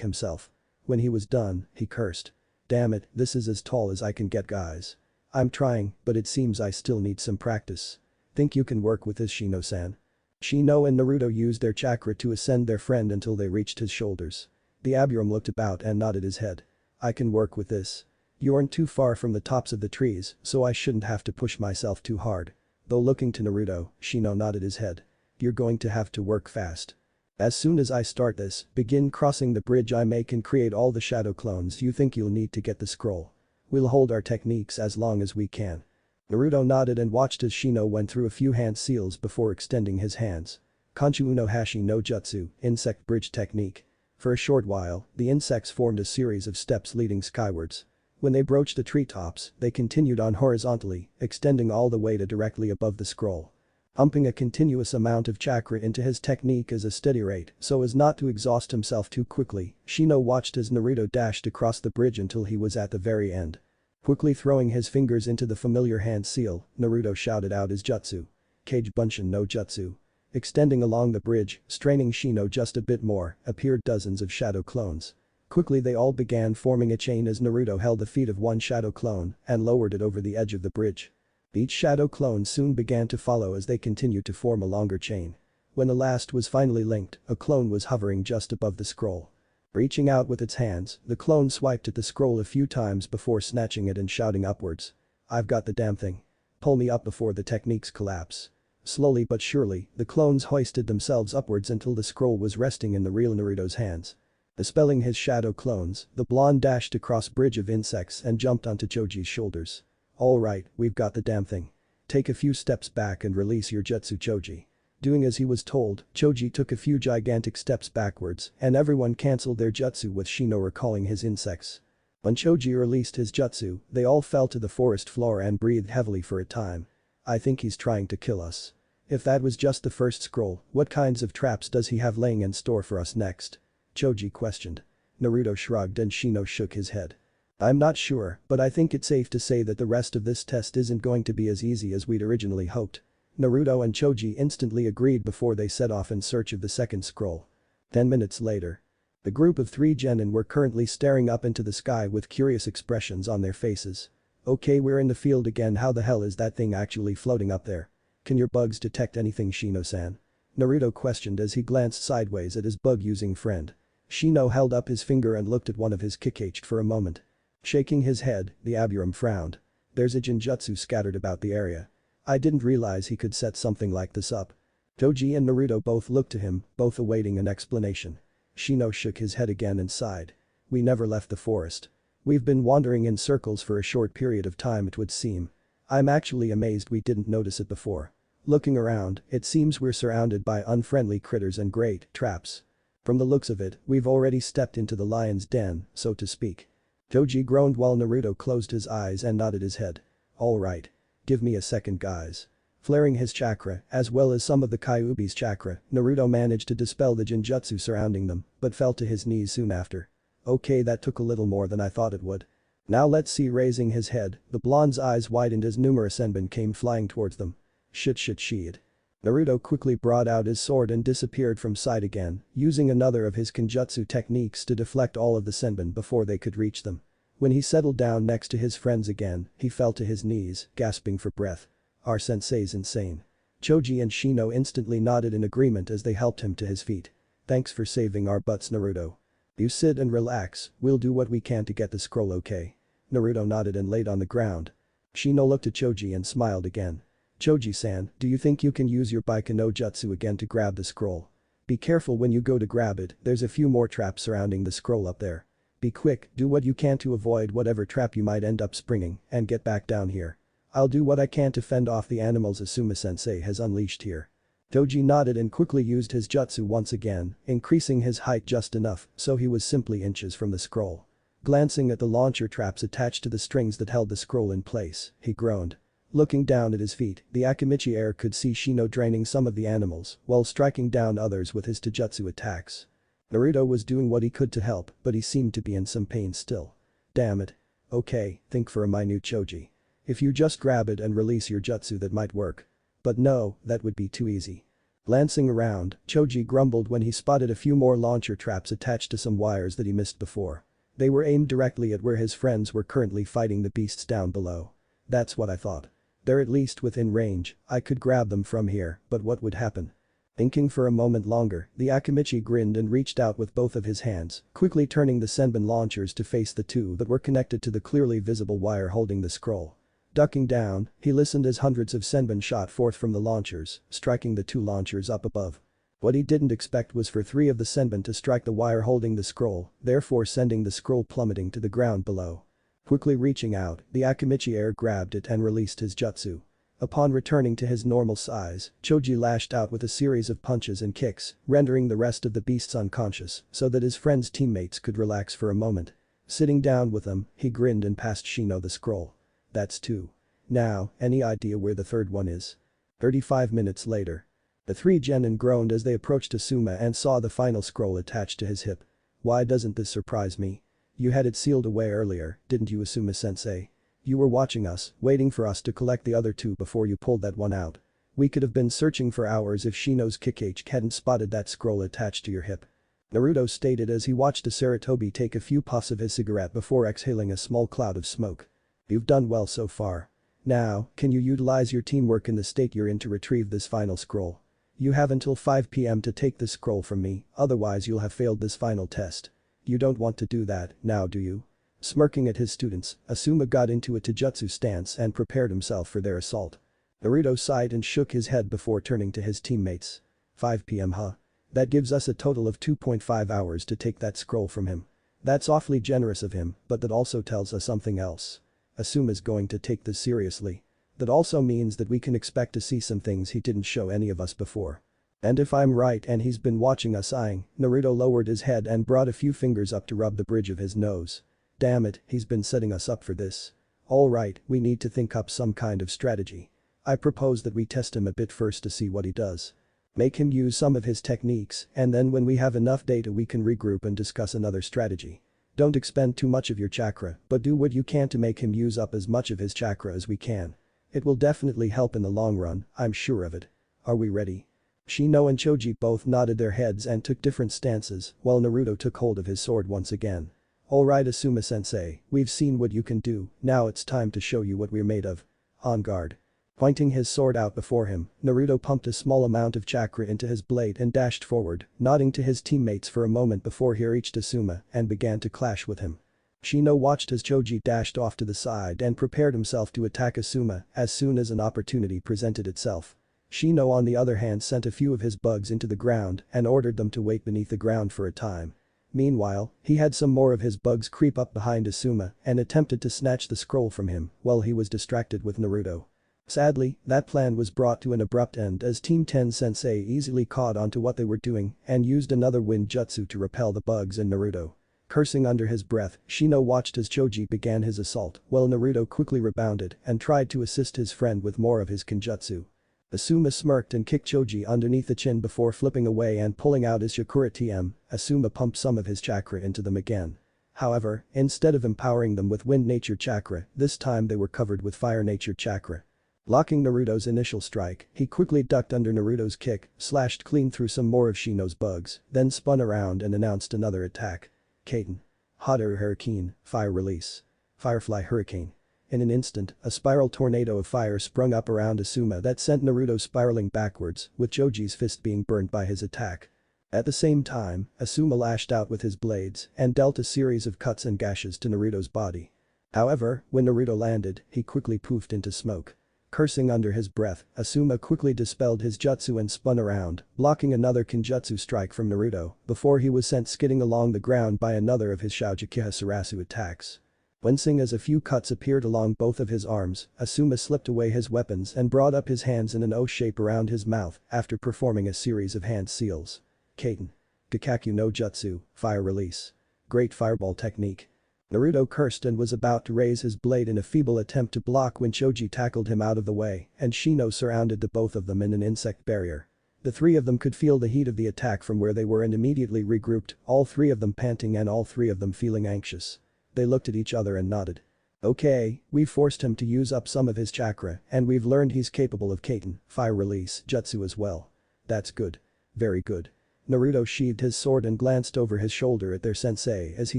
himself. When he was done, he cursed. Damn it, this is as tall as I can get, guys. I'm trying, but it seems I still need some practice. Think you can work with this, Shino-san? Shino and Naruto used their chakra to ascend their friend until they reached his shoulders. The Aburame looked about and nodded his head. I can work with this. You aren't too far from the tops of the trees, so I shouldn't have to push myself too hard. Though looking to Naruto, Shino nodded his head. You're going to have to work fast. As soon as I start this, begin crossing the bridge I make and create all the shadow clones you think you'll need to get the scroll. We'll hold our techniques as long as we can. Naruto nodded and watched as Shino went through a few hand seals before extending his hands. Kanchu no Hashi no Jutsu, insect bridge technique. For a short while, the insects formed a series of steps leading skywards. When they broached the treetops, they continued on horizontally, extending all the way to directly above the scroll. Pumping a continuous amount of chakra into his technique as a steady rate so as not to exhaust himself too quickly, Shino watched as Naruto dashed across the bridge until he was at the very end. Quickly throwing his fingers into the familiar hand seal, Naruto shouted out his jutsu. Kage Bunshin no Jutsu. Extending along the bridge, straining Shino just a bit more, appeared dozens of shadow clones. Quickly they all began forming a chain as Naruto held the feet of one shadow clone and lowered it over the edge of the bridge. Each shadow clone soon began to follow as they continued to form a longer chain. When the last was finally linked, a clone was hovering just above the scroll. Reaching out with its hands, the clone swiped at the scroll a few times before snatching it and shouting upwards. I've got the damn thing. Pull me up before the techniques collapse. Slowly but surely, the clones hoisted themselves upwards until the scroll was resting in the real Naruto's hands. Dispelling his shadow clones, the blonde dashed across bridge of insects and jumped onto Choji's shoulders. Alright, we've got the damn thing. Take a few steps back and release your jutsu, Choji. Doing as he was told, Choji took a few gigantic steps backwards and everyone cancelled their jutsu with Shino recalling his insects. When Choji released his jutsu, they all fell to the forest floor and breathed heavily for a time. I think he's trying to kill us. If that was just the first scroll, what kinds of traps does he have laying in store for us next? Choji questioned. Naruto shrugged and Shino shook his head. I'm not sure, but I think it's safe to say that the rest of this test isn't going to be as easy as we'd originally hoped. Naruto and Choji instantly agreed before they set off in search of the second scroll. 10 minutes later. The group of 3 genin were currently staring up into the sky with curious expressions on their faces. Okay, we're in the field again, how the hell is that thing actually floating up there? Can your bugs detect anything, Shino-san? Naruto questioned as he glanced sideways at his bug-using friend. Shino held up his finger and looked at one of his Kikage for a moment. Shaking his head, the Aburame frowned. There's a Jinjutsu scattered about the area. I didn't realize he could set something like this up. Choji and Naruto both looked to him, both awaiting an explanation. Shino shook his head again and sighed. We never left the forest. We've been wandering in circles for a short period of time, it would seem. I'm actually amazed we didn't notice it before. Looking around, it seems we're surrounded by unfriendly critters and great traps. From the looks of it, we've already stepped into the lion's den, so to speak. Choji groaned while Naruto closed his eyes and nodded his head. Alright. Give me a second, guys. Flaring his chakra, as well as some of the Kyuubi's chakra, Naruto managed to dispel the Jinjutsu surrounding them, but fell to his knees soon after. Okay, that took a little more than I thought it would. Now let's see. Raising his head, the blonde's eyes widened as numerous Senbon came flying towards them. Shit. Naruto quickly brought out his sword and disappeared from sight again, using another of his Kenjutsu techniques to deflect all of the Senbon before they could reach them. When he settled down next to his friends again, he fell to his knees, gasping for breath. Our sensei's insane. Choji and Shino instantly nodded in agreement as they helped him to his feet. Thanks for saving our butts, Naruto. You sit and relax, we'll do what we can to get the scroll, okay? Naruto nodded and laid on the ground. Shino looked at Choji and smiled again. Choji-san, do you think you can use your Baika no Jutsu again to grab the scroll? Be careful when you go to grab it, there's a few more traps surrounding the scroll up there. Be quick, do what you can to avoid whatever trap you might end up springing, and get back down here. I'll do what I can to fend off the animals Asuma-sensei has unleashed here. Choji nodded and quickly used his jutsu once again, increasing his height just enough so he was simply inches from the scroll. Glancing at the launcher traps attached to the strings that held the scroll in place, he groaned. Looking down at his feet, the Akimichi heir could see Shino draining some of the animals while striking down others with his taijutsu attacks. Naruto was doing what he could to help, but he seemed to be in some pain still. Damn it. Okay, think for a minute Choji. If you just grab it and release your jutsu that might work. But no, that would be too easy. Glancing around, Choji grumbled when he spotted a few more launcher traps attached to some wires that he missed before. They were aimed directly at where his friends were currently fighting the beasts down below. That's what I thought. They're at least within range, I could grab them from here, but what would happen? Thinking for a moment longer, the Akimichi grinned and reached out with both of his hands, quickly turning the Senbon launchers to face the two that were connected to the clearly visible wire holding the scroll. Ducking down, he listened as hundreds of Senbon shot forth from the launchers, striking the two launchers up above. What he didn't expect was for 3 of the Senbon to strike the wire holding the scroll, therefore sending the scroll plummeting to the ground below. Quickly reaching out, the Akimichi heir grabbed it and released his jutsu. Upon returning to his normal size, Choji lashed out with a series of punches and kicks, rendering the rest of the beasts unconscious so that his friend's teammates could relax for a moment. Sitting down with them, he grinned and passed Shino the scroll. That's 2. Now, any idea where the third one is? 35 minutes later. The 3 genin groaned as they approached Asuma and saw the final scroll attached to his hip. Why doesn't this surprise me? You had it sealed away earlier, didn't you, Asuma-sensei? You were watching us, waiting for us to collect the other 2 before you pulled that one out. We could have been searching for hours if Shino's Kikage hadn't spotted that scroll attached to your hip. Naruto stated as he watched Aceratobi take a few puffs of his cigarette before exhaling a small cloud of smoke. You've done well so far. Now, can you utilize your teamwork in the state you're in to retrieve this final scroll? You have until 5 PM to take this scroll from me, otherwise you'll have failed this final test. You don't want to do that, now do you? Smirking at his students, Asuma got into a taijutsu stance and prepared himself for their assault. Naruto sighed and shook his head before turning to his teammates. 5 PM huh? That gives us a total of 2.5 hours to take that scroll from him. That's awfully generous of him, but that also tells us something else. Asuma's going to take this seriously. That also means that we can expect to see some things he didn't show any of us before. And if I'm right and he's been watching us eyeing, Naruto lowered his head and brought a few fingers up to rub the bridge of his nose. Damn it, he's been setting us up for this. Alright, we need to think up some kind of strategy. I propose that we test him a bit first to see what he does. Make him use some of his techniques, and then when we have enough data we can regroup and discuss another strategy. Don't expend too much of your chakra, but do what you can to make him use up as much of his chakra as we can. It will definitely help in the long run, I'm sure of it. Are we ready? Shino and Choji both nodded their heads and took different stances, while Naruto took hold of his sword once again. Alright Asuma-sensei, we've seen what you can do, now it's time to show you what we're made of. On guard. Pointing his sword out before him, Naruto pumped a small amount of chakra into his blade and dashed forward, nodding to his teammates for a moment before he reached Asuma and began to clash with him. Shino watched as Choji dashed off to the side and prepared himself to attack Asuma as soon as an opportunity presented itself. Shino on the other hand sent a few of his bugs into the ground and ordered them to wait beneath the ground for a time. Meanwhile, he had some more of his bugs creep up behind Asuma and attempted to snatch the scroll from him while he was distracted with Naruto. Sadly, that plan was brought to an abrupt end as Team 10 Sensei easily caught onto what they were doing and used another wind jutsu to repel the bugs and Naruto. Cursing under his breath, Shino watched as Choji began his assault while Naruto quickly rebounded and tried to assist his friend with more of his kenjutsu. Asuma smirked and kicked Choji underneath the chin before flipping away and pulling out his Shakura TM. Asuma pumped some of his chakra into them again. However, instead of empowering them with wind nature chakra, this time they were covered with fire nature chakra. Blocking Naruto's initial strike, he quickly ducked under Naruto's kick, slashed clean through some more of Shino's bugs, then spun around and announced another attack. Kaiten. Hot air hurricane, fire release. Firefly hurricane. In an instant, a spiral tornado of fire sprung up around Asuma that sent Naruto spiraling backwards, with Choji's fist being burnt by his attack. At the same time, Asuma lashed out with his blades and dealt a series of cuts and gashes to Naruto's body. However, when Naruto landed, he quickly poofed into smoke. Cursing under his breath, Asuma quickly dispelled his jutsu and spun around, blocking another kenjutsu strike from Naruto before he was sent skidding along the ground by another of his Shoujukiha Sarasu attacks. Wincing as a few cuts appeared along both of his arms, Asuma slipped away his weapons and brought up his hands in an O shape around his mouth after performing a series of hand seals. Kaiten. Gakakyu no Jutsu, fire release. Great fireball technique. Naruto cursed and was about to raise his blade in a feeble attempt to block when Choji tackled him out of the way and Shino surrounded the both of them in an insect barrier. The three of them could feel the heat of the attack from where they were and immediately regrouped, all three of them panting and all three of them feeling anxious. They looked at each other and nodded. Okay, we've forced him to use up some of his chakra and we've learned he's capable of Kaiten, fire release, jutsu as well. That's good. Very good. Naruto sheathed his sword and glanced over his shoulder at their sensei as he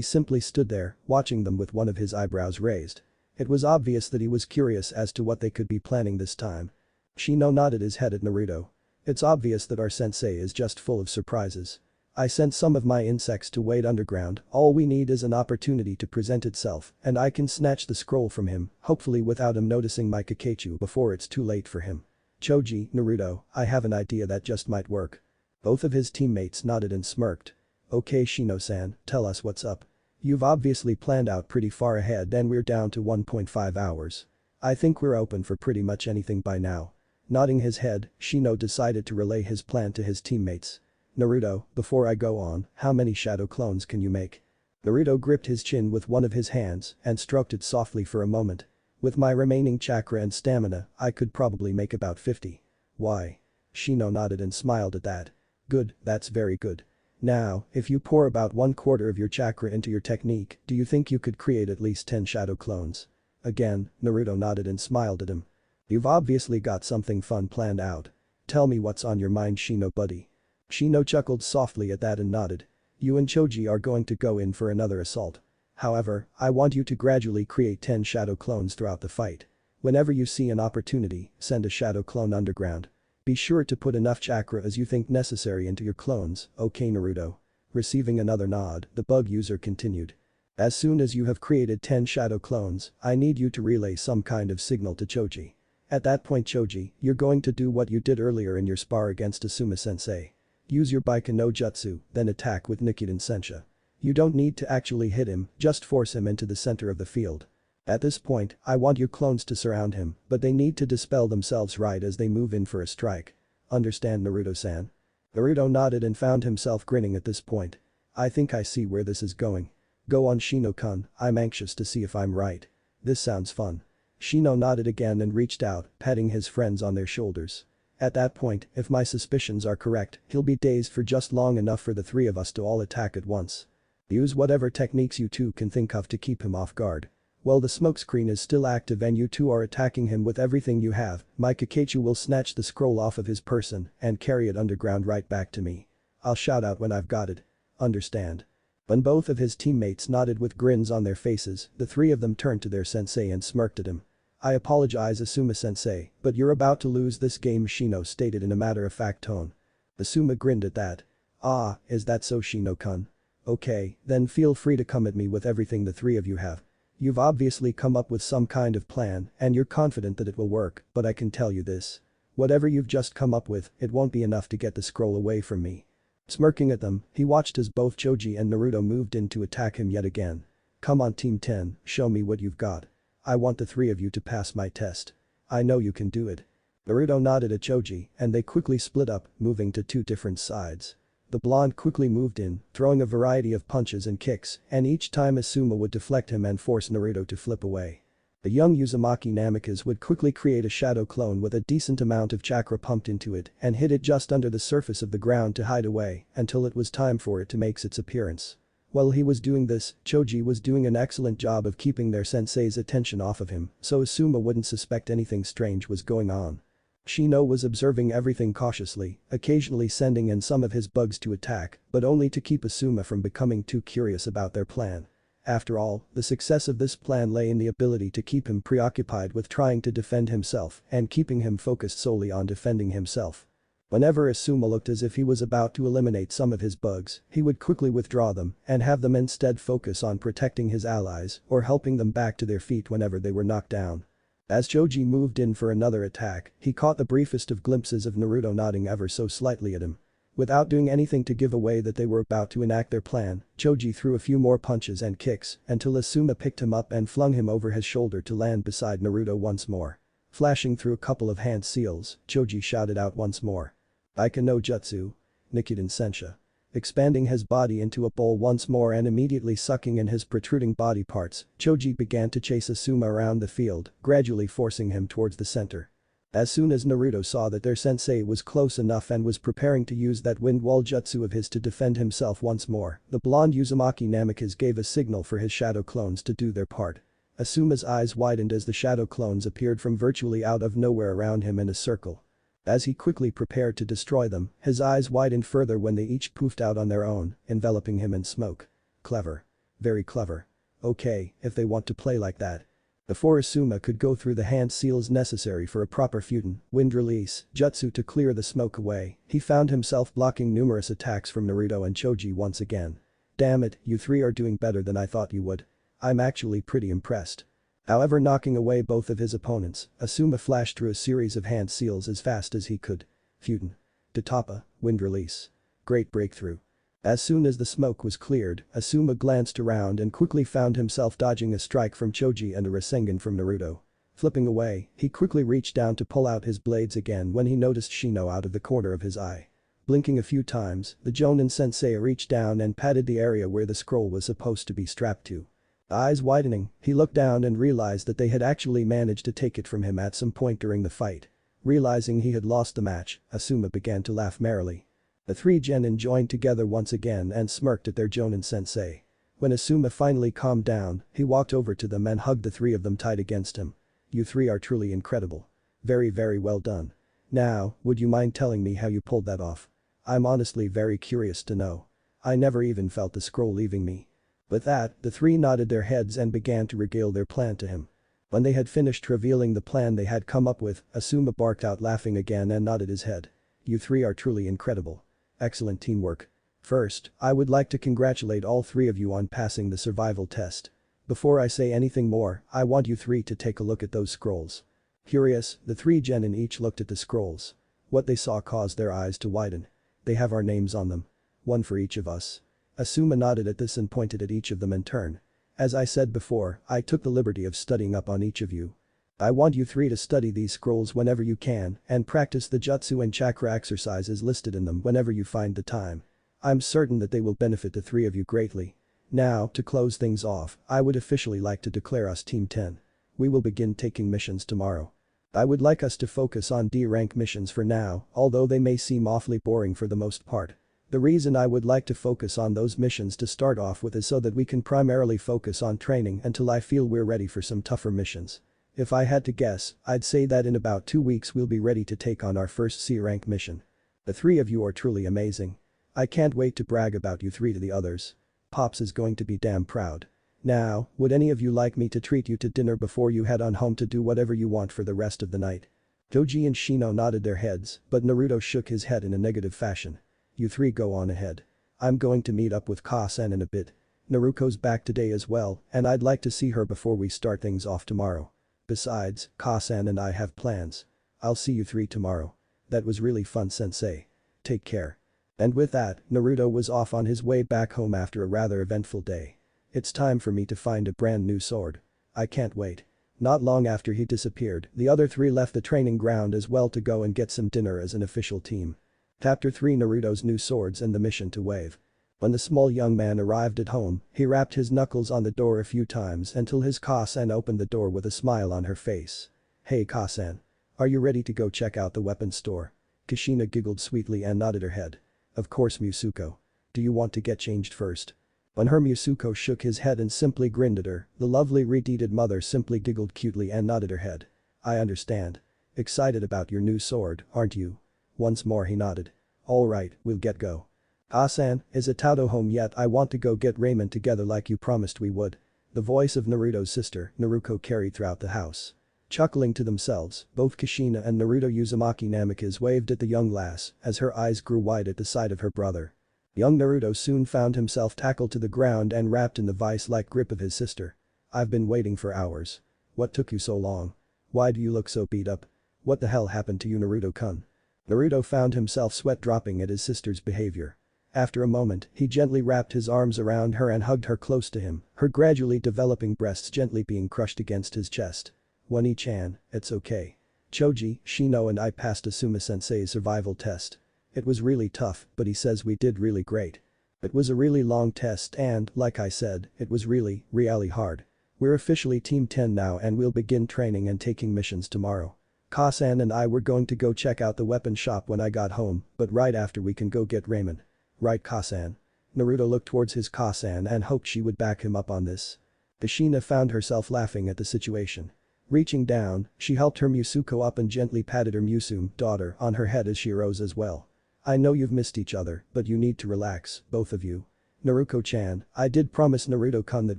simply stood there, watching them with one of his eyebrows raised. It was obvious that he was curious as to what they could be planning this time. Shino nodded his head at Naruto. It's obvious that our sensei is just full of surprises. I sent some of my insects to wait underground, all we need is an opportunity to present itself and I can snatch the scroll from him, hopefully without him noticing my Kakachu before it's too late for him. Choji, Naruto, I have an idea that just might work. Both of his teammates nodded and smirked. Okay Shino-san, tell us what's up. You've obviously planned out pretty far ahead and we're down to 1.5 hours. I think we're open for pretty much anything by now. Nodding his head, Shino decided to relay his plan to his teammates. Naruto, before I go on, how many shadow clones can you make? Naruto gripped his chin with one of his hands and stroked it softly for a moment. With my remaining chakra and stamina, I could probably make about 50. Why? Shino nodded and smiled at that. Good, that's very good. Now, if you pour about 1/4 of your chakra into your technique, do you think you could create at least 10 shadow clones? Again, Naruto nodded and smiled at him. You've obviously got something fun planned out. Tell me what's on your mind Shino buddy. Shino chuckled softly at that and nodded. You and Choji are going to go in for another assault. However, I want you to gradually create 10 shadow clones throughout the fight. Whenever you see an opportunity, send a shadow clone underground. Be sure to put enough chakra as you think necessary into your clones, okay Naruto? Receiving another nod, the bug user continued. As soon as you have created 10 shadow clones, I need you to relay some kind of signal to Choji. At that point Choji, you're going to do what you did earlier in your spar against Asuma-sensei. Use your Baiken no Jutsu, then attack with Nichiren Sensha. You don't need to actually hit him, just force him into the center of the field. At this point, I want your clones to surround him, but they need to dispel themselves right as they move in for a strike. Understand Naruto-san? Naruto nodded and found himself grinning at this point. I think I see where this is going. Go on Shino-kun, I'm anxious to see if I'm right. This sounds fun. Shino nodded again and reached out, patting his friends on their shoulders. At that point, if my suspicions are correct, he'll be dazed for just long enough for the three of us to all attack at once. Use whatever techniques you two can think of to keep him off guard. While the smokescreen is still active and you two are attacking him with everything you have, my Kakachu will snatch the scroll off of his person and carry it underground right back to me. I'll shout out when I've got it. Understand? When both of his teammates nodded with grins on their faces, the three of them turned to their sensei and smirked at him. I apologize Asuma-sensei, but you're about to lose this game Shino stated in a matter-of-fact tone. Asuma grinned at that. Ah, is that so Shino-kun? Okay, then feel free to come at me with everything the three of you have. You've obviously come up with some kind of plan and you're confident that it will work, but I can tell you this. Whatever you've just come up with, it won't be enough to get the scroll away from me. Smirking at them, he watched as both Choji and Naruto moved in to attack him yet again. Come on Team 10, show me what you've got. I want the three of you to pass my test. I know you can do it. Naruto nodded at Choji and they quickly split up, moving to two different sides. The blonde quickly moved in, throwing a variety of punches and kicks, and each time Asuma would deflect him and force Naruto to flip away. The young Uzumaki Namikaze would quickly create a shadow clone with a decent amount of chakra pumped into it and hid it just under the surface of the ground to hide away until it was time for it to make its appearance. While he was doing this, Choji was doing an excellent job of keeping their sensei's attention off of him, so Asuma wouldn't suspect anything strange was going on. Shino was observing everything cautiously, occasionally sending in some of his bugs to attack, but only to keep Asuma from becoming too curious about their plan. After all, the success of this plan lay in the ability to keep him preoccupied with trying to defend himself and keeping him focused solely on defending himself. Whenever Asuma looked as if he was about to eliminate some of his bugs, he would quickly withdraw them and have them instead focus on protecting his allies or helping them back to their feet whenever they were knocked down. As Choji moved in for another attack, he caught the briefest of glimpses of Naruto nodding ever so slightly at him. Without doing anything to give away that they were about to enact their plan, Choji threw a few more punches and kicks until Asuma picked him up and flung him over his shoulder to land beside Naruto once more. Flashing through a couple of hand seals, Choji shouted out once more. Baiken no Jutsu. Nichiren Sensha. Expanding his body into a bowl once more and immediately sucking in his protruding body parts, Choji began to chase Asuma around the field, gradually forcing him towards the center. As soon as Naruto saw that their sensei was close enough and was preparing to use that wind wall jutsu of his to defend himself once more, the blonde Uzumaki Namikaze gave a signal for his shadow clones to do their part. Asuma's eyes widened as the shadow clones appeared from virtually out of nowhere around him in a circle. As he quickly prepared to destroy them, his eyes widened further when they each poofed out on their own, enveloping him in smoke. Clever. Very clever. Okay, if they want to play like that. Before Asuma could go through the hand seals necessary for a proper Futen, wind release, jutsu to clear the smoke away, he found himself blocking numerous attacks from Naruto and Choji once again. Damn it, you three are doing better than I thought you would. I'm actually pretty impressed. However, knocking away both of his opponents, Asuma flashed through a series of hand seals as fast as he could. Futen. Tatapa, wind release. Great breakthrough. As soon as the smoke was cleared, Asuma glanced around and quickly found himself dodging a strike from Choji and a Rasengan from Naruto. Flipping away, he quickly reached down to pull out his blades again when he noticed Shino out of the corner of his eye. Blinking a few times, the Jonin sensei reached down and patted the area where the scroll was supposed to be strapped to. Eyes widening, he looked down and realized that they had actually managed to take it from him at some point during the fight. Realizing he had lost the match, Asuma began to laugh merrily. The three genin joined together once again and smirked at their Jonin sensei. When Asuma finally calmed down, he walked over to them and hugged the three of them tight against him. You three are truly incredible. Very very well done. Now, would you mind telling me how you pulled that off? I'm honestly very curious to know. I never even felt the scroll leaving me. With that, the three nodded their heads and began to regale their plan to him. When they had finished revealing the plan they had come up with, Asuma barked out laughing again and nodded his head. You three are truly incredible. Excellent teamwork. First, I would like to congratulate all three of you on passing the survival test. Before I say anything more, I want you three to take a look at those scrolls. Curious, the three genin each looked at the scrolls. What they saw caused their eyes to widen. They have our names on them. One for each of us. Asuma nodded at this and pointed at each of them in turn. As I said before, I took the liberty of studying up on each of you. I want you three to study these scrolls whenever you can and practice the jutsu and chakra exercises listed in them whenever you find the time. I'm certain that they will benefit the three of you greatly. Now, to close things off, I would officially like to declare us Team 10. We will begin taking missions tomorrow. I would like us to focus on D-rank missions for now, although they may seem awfully boring for the most part. The reason I would like to focus on those missions to start off with is so that we can primarily focus on training until I feel we're ready for some tougher missions. If I had to guess, I'd say that in about 2 weeks we'll be ready to take on our first C-rank mission. The three of you are truly amazing. I can't wait to brag about you three to the others. Pops is going to be damn proud. Now, would any of you like me to treat you to dinner before you head on home to do whatever you want for the rest of the night? Choji and Shino nodded their heads, but Naruto shook his head in a negative fashion. You three go on ahead. I'm going to meet up with Ka-san in a bit. Naruko's back today as well, and I'd like to see her before we start things off tomorrow. Besides, Ka-san and I have plans. I'll see you three tomorrow. That was really fun, sensei. Take care. And with that, Naruto was off on his way back home after a rather eventful day. It's time for me to find a brand new sword. I can't wait. Not long after he disappeared, the other three left the training ground as well to go and get some dinner as an official team. Chapter 3 Naruto's New Swords and the Mission to Wave. When the small young man arrived at home, he rapped his knuckles on the door a few times until his Ka-san opened the door with a smile on her face. Hey Ka-san. Are you ready to go check out the weapons store? Kushina giggled sweetly and nodded her head. Of course Musuko. Do you want to get changed first? When her Musuko shook his head and simply grinned at her, the lovely retarded mother simply giggled cutely and nodded her head. I understand. Excited about your new sword, aren't you? Once more he nodded. Alright, we'll get go. Ka-san, is Itato home yet? I want to go get ramen together like you promised we would. The voice of Naruto's sister, Naruko, carried throughout the house. Chuckling to themselves, both Kushina and Naruto Uzumaki Namikaze waved at the young lass as her eyes grew wide at the sight of her brother. Young Naruto soon found himself tackled to the ground and wrapped in the vice-like grip of his sister. I've been waiting for hours. What took you so long? Why do you look so beat up? What the hell happened to you, Naruto-kun? Naruto found himself sweat dropping at his sister's behavior. After a moment, he gently wrapped his arms around her and hugged her close to him, her gradually developing breasts gently being crushed against his chest. Wani-chan, it's okay. Choji, Shino and I passed Asuma-sensei's survival test. It was really tough, but he says we did really great. It was a really long test and, like I said, it was really hard. We're officially Team 10 now and we'll begin training and taking missions tomorrow. Ka-san and I were going to go check out the weapon shop when I got home, but right after we can go get ramen. Right, Ka-san? Naruto looked towards his Ka-san and hoped she would back him up on this. Kushina found herself laughing at the situation. Reaching down, she helped her Musuko up and gently patted her Musume daughter on her head as she arose as well. I know you've missed each other, but you need to relax, both of you. Naruto-chan, I did promise Naruto-kun that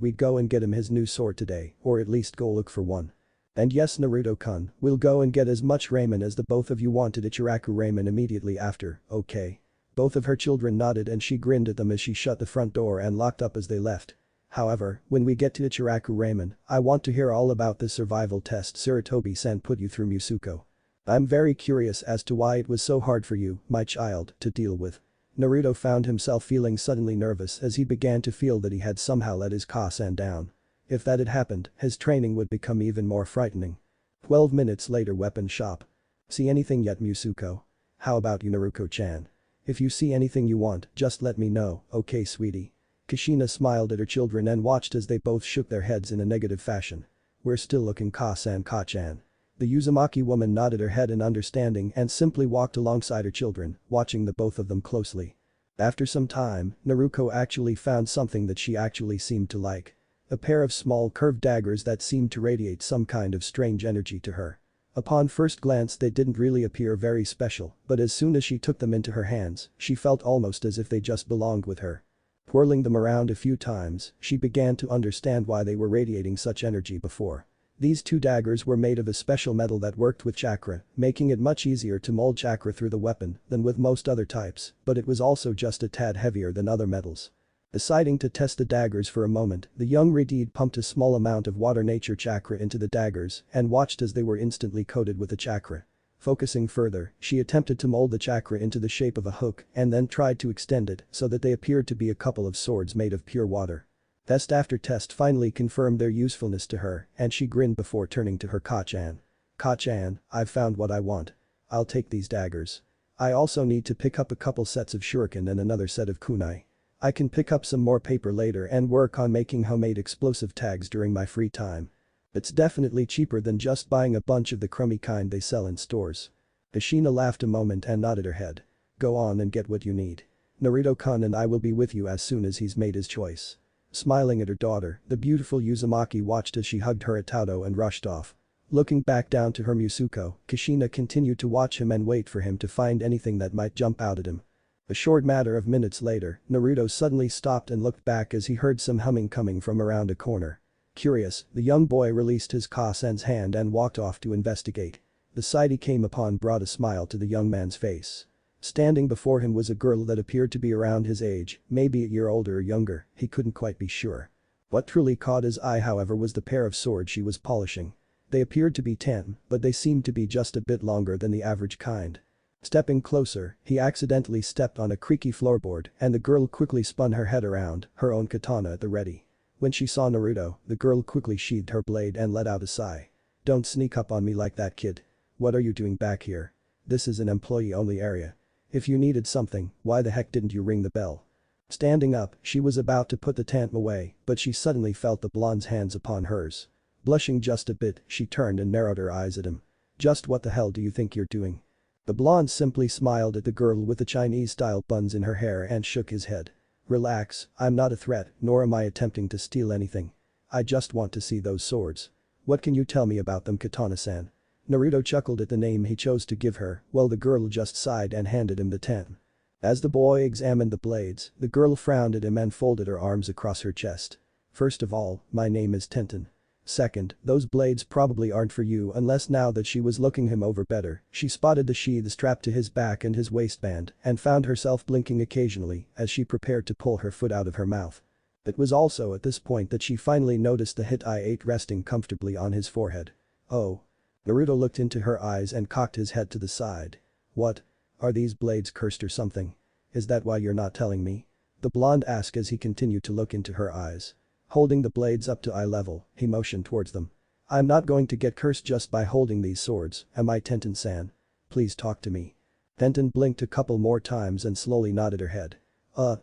we'd go and get him his new sword today, or at least go look for one. And yes Naruto-kun, we'll go and get as much ramen as the both of you wanted at Ichiraku Ramen immediately after, okay? Both of her children nodded and she grinned at them as she shut the front door and locked up as they left. However, when we get to Ichiraku Ramen, I want to hear all about this survival test Sarutobi-san put you through Musuko. I'm very curious as to why it was so hard for you, my child, to deal with. Naruto found himself feeling suddenly nervous as he began to feel that he had somehow let his Ka-san down. If that had happened, his training would become even more frightening. 12 minutes later weapon shop. See anything yet Musuko? How about you Naruto-chan? If you see anything you want, just let me know, okay sweetie? Kushina smiled at her children and watched as they both shook their heads in a negative fashion. We're still looking Ka-san Ka-chan. The Uzumaki woman nodded her head in understanding and simply walked alongside her children, watching the both of them closely. After some time, Naruto actually found something that she actually seemed to like. A pair of small curved daggers that seemed to radiate some kind of strange energy to her. Upon first glance they didn't really appear very special, but as soon as she took them into her hands, she felt almost as if they just belonged with her. Twirling them around a few times, she began to understand why they were radiating such energy before. These two daggers were made of a special metal that worked with chakra, making it much easier to mold chakra through the weapon than with most other types, but it was also just a tad heavier than other metals. Deciding to test the daggers for a moment, the young Redeed pumped a small amount of water nature chakra into the daggers and watched as they were instantly coated with the chakra. Focusing further, she attempted to mold the chakra into the shape of a hook and then tried to extend it so that they appeared to be a couple of swords made of pure water. Test after test finally confirmed their usefulness to her and she grinned before turning to her Ka-chan. Ka-chan, I've found what I want. I'll take these daggers. I also need to pick up a couple sets of shuriken and another set of kunai. I can pick up some more paper later and work on making homemade explosive tags during my free time. It's definitely cheaper than just buying a bunch of the crummy kind they sell in stores. Ashina laughed a moment and nodded her head. Go on and get what you need. Naruto-kun and I will be with you as soon as he's made his choice. Smiling at her daughter, the beautiful Uzumaki watched as she hugged her Itato and rushed off. Looking back down to her Musuko, Kushina continued to watch him and wait for him to find anything that might jump out at him. A short matter of minutes later, Naruto suddenly stopped and looked back as he heard some humming coming from around a corner. Curious, the young boy released his Ka-san's hand and walked off to investigate. The sight he came upon brought a smile to the young man's face. Standing before him was a girl that appeared to be around his age, maybe a year older or younger, he couldn't quite be sure. What truly caught his eye however was the pair of swords she was polishing. They appeared to be 10, but they seemed to be just a bit longer than the average kind. Stepping closer, he accidentally stepped on a creaky floorboard and the girl quickly spun her head around, her own katana at the ready. When she saw Naruto, the girl quickly sheathed her blade and let out a sigh. Don't sneak up on me like that kid. What are you doing back here? This is an employee-only area. If you needed something, why the heck didn't you ring the bell? Standing up, she was about to put the tantum away, but she suddenly felt the blonde's hands upon hers. Blushing just a bit, she turned and narrowed her eyes at him. Just what the hell do you think you're doing? The blonde simply smiled at the girl with the Chinese-style buns in her hair and shook his head. Relax, I'm not a threat, nor am I attempting to steal anything. I just want to see those swords. What can you tell me about them Katana-san? Naruto chuckled at the name he chose to give her, while the girl just sighed and handed him the tantum. As the boy examined the blades, the girl frowned at him and folded her arms across her chest. First of all, my name is Tenten. Second, those blades probably aren't for you unless now that she was looking him over better, she spotted the sheaths strapped to his back and his waistband and found herself blinking occasionally as she prepared to pull her foot out of her mouth. It was also at this point that she finally noticed the hit I-8 resting comfortably on his forehead. Oh. Naruto looked into her eyes and cocked his head to the side. What? Are these blades cursed or something? Is that why you're not telling me? The blonde asked as he continued to look into her eyes. Holding the blades up to eye level, he motioned towards them. I'm not going to get cursed just by holding these swords, am I Tenten-san? Please talk to me. Tenten blinked a couple more times and slowly nodded her head.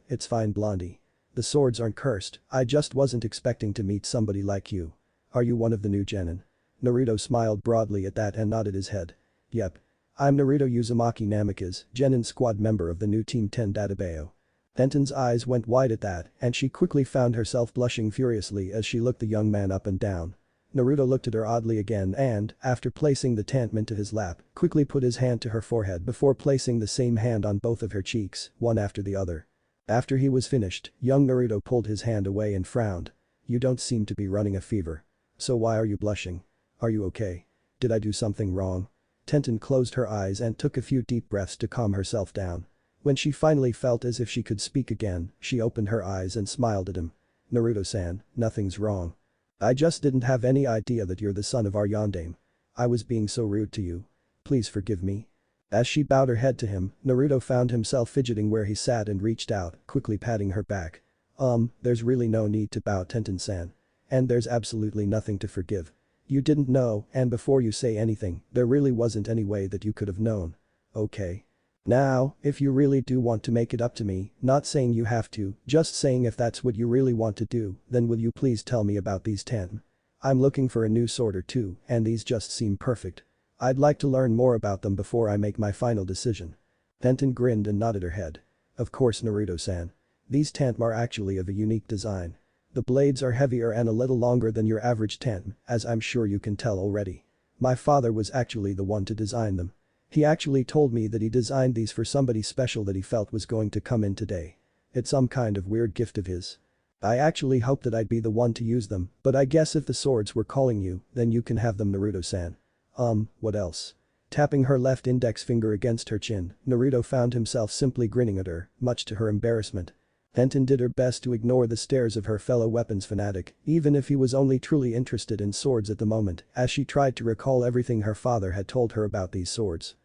It's fine, Blondie. The swords aren't cursed, I just wasn't expecting to meet somebody like you. Are you one of the new genin? Naruto smiled broadly at that and nodded his head. Yep. I'm Naruto Uzumaki Namikaze, genin squad member of the new Team 10 Databao. Tenten's eyes went wide at that and she quickly found herself blushing furiously as she looked the young man up and down. Naruto looked at her oddly again and, after placing the tantrum into his lap, quickly put his hand to her forehead before placing the same hand on both of her cheeks, one after the other. After he was finished, young Naruto pulled his hand away and frowned. You don't seem to be running a fever. So why are you blushing? Are you okay? Did I do something wrong? Tenten closed her eyes and took a few deep breaths to calm herself down. When she finally felt as if she could speak again, she opened her eyes and smiled at him. Naruto-san, nothing's wrong. I just didn't have any idea that you're the son of our yondaime. I was being so rude to you. Please forgive me. As she bowed her head to him, Naruto found himself fidgeting where he sat and reached out, quickly patting her back. There's really no need to bow, Tenten-san. And there's absolutely nothing to forgive. You didn't know, and before you say anything, there really wasn't any way that you could have known. Okay. Now, if you really do want to make it up to me, not saying you have to, just saying if that's what you really want to do, then will you please tell me about these 10? I'm looking for a new sword or two, and these just seem perfect. I'd like to learn more about them before I make my final decision. Tenten grinned and nodded her head. Of course, Naruto-san. These tantrum are actually of a unique design. The blades are heavier and a little longer than your average tantrum, as I'm sure you can tell already. My father was actually the one to design them. He actually told me that he designed these for somebody special that he felt was going to come in today. It's some kind of weird gift of his. I actually hoped that I'd be the one to use them, but I guess if the swords were calling you, then you can have them, Naruto-san. What else? Tapping her left index finger against her chin, Naruto found himself simply grinning at her, much to her embarrassment. Tenten did her best to ignore the stares of her fellow weapons fanatic, even if he was only truly interested in swords at the moment, as she tried to recall everything her father had told her about these swords.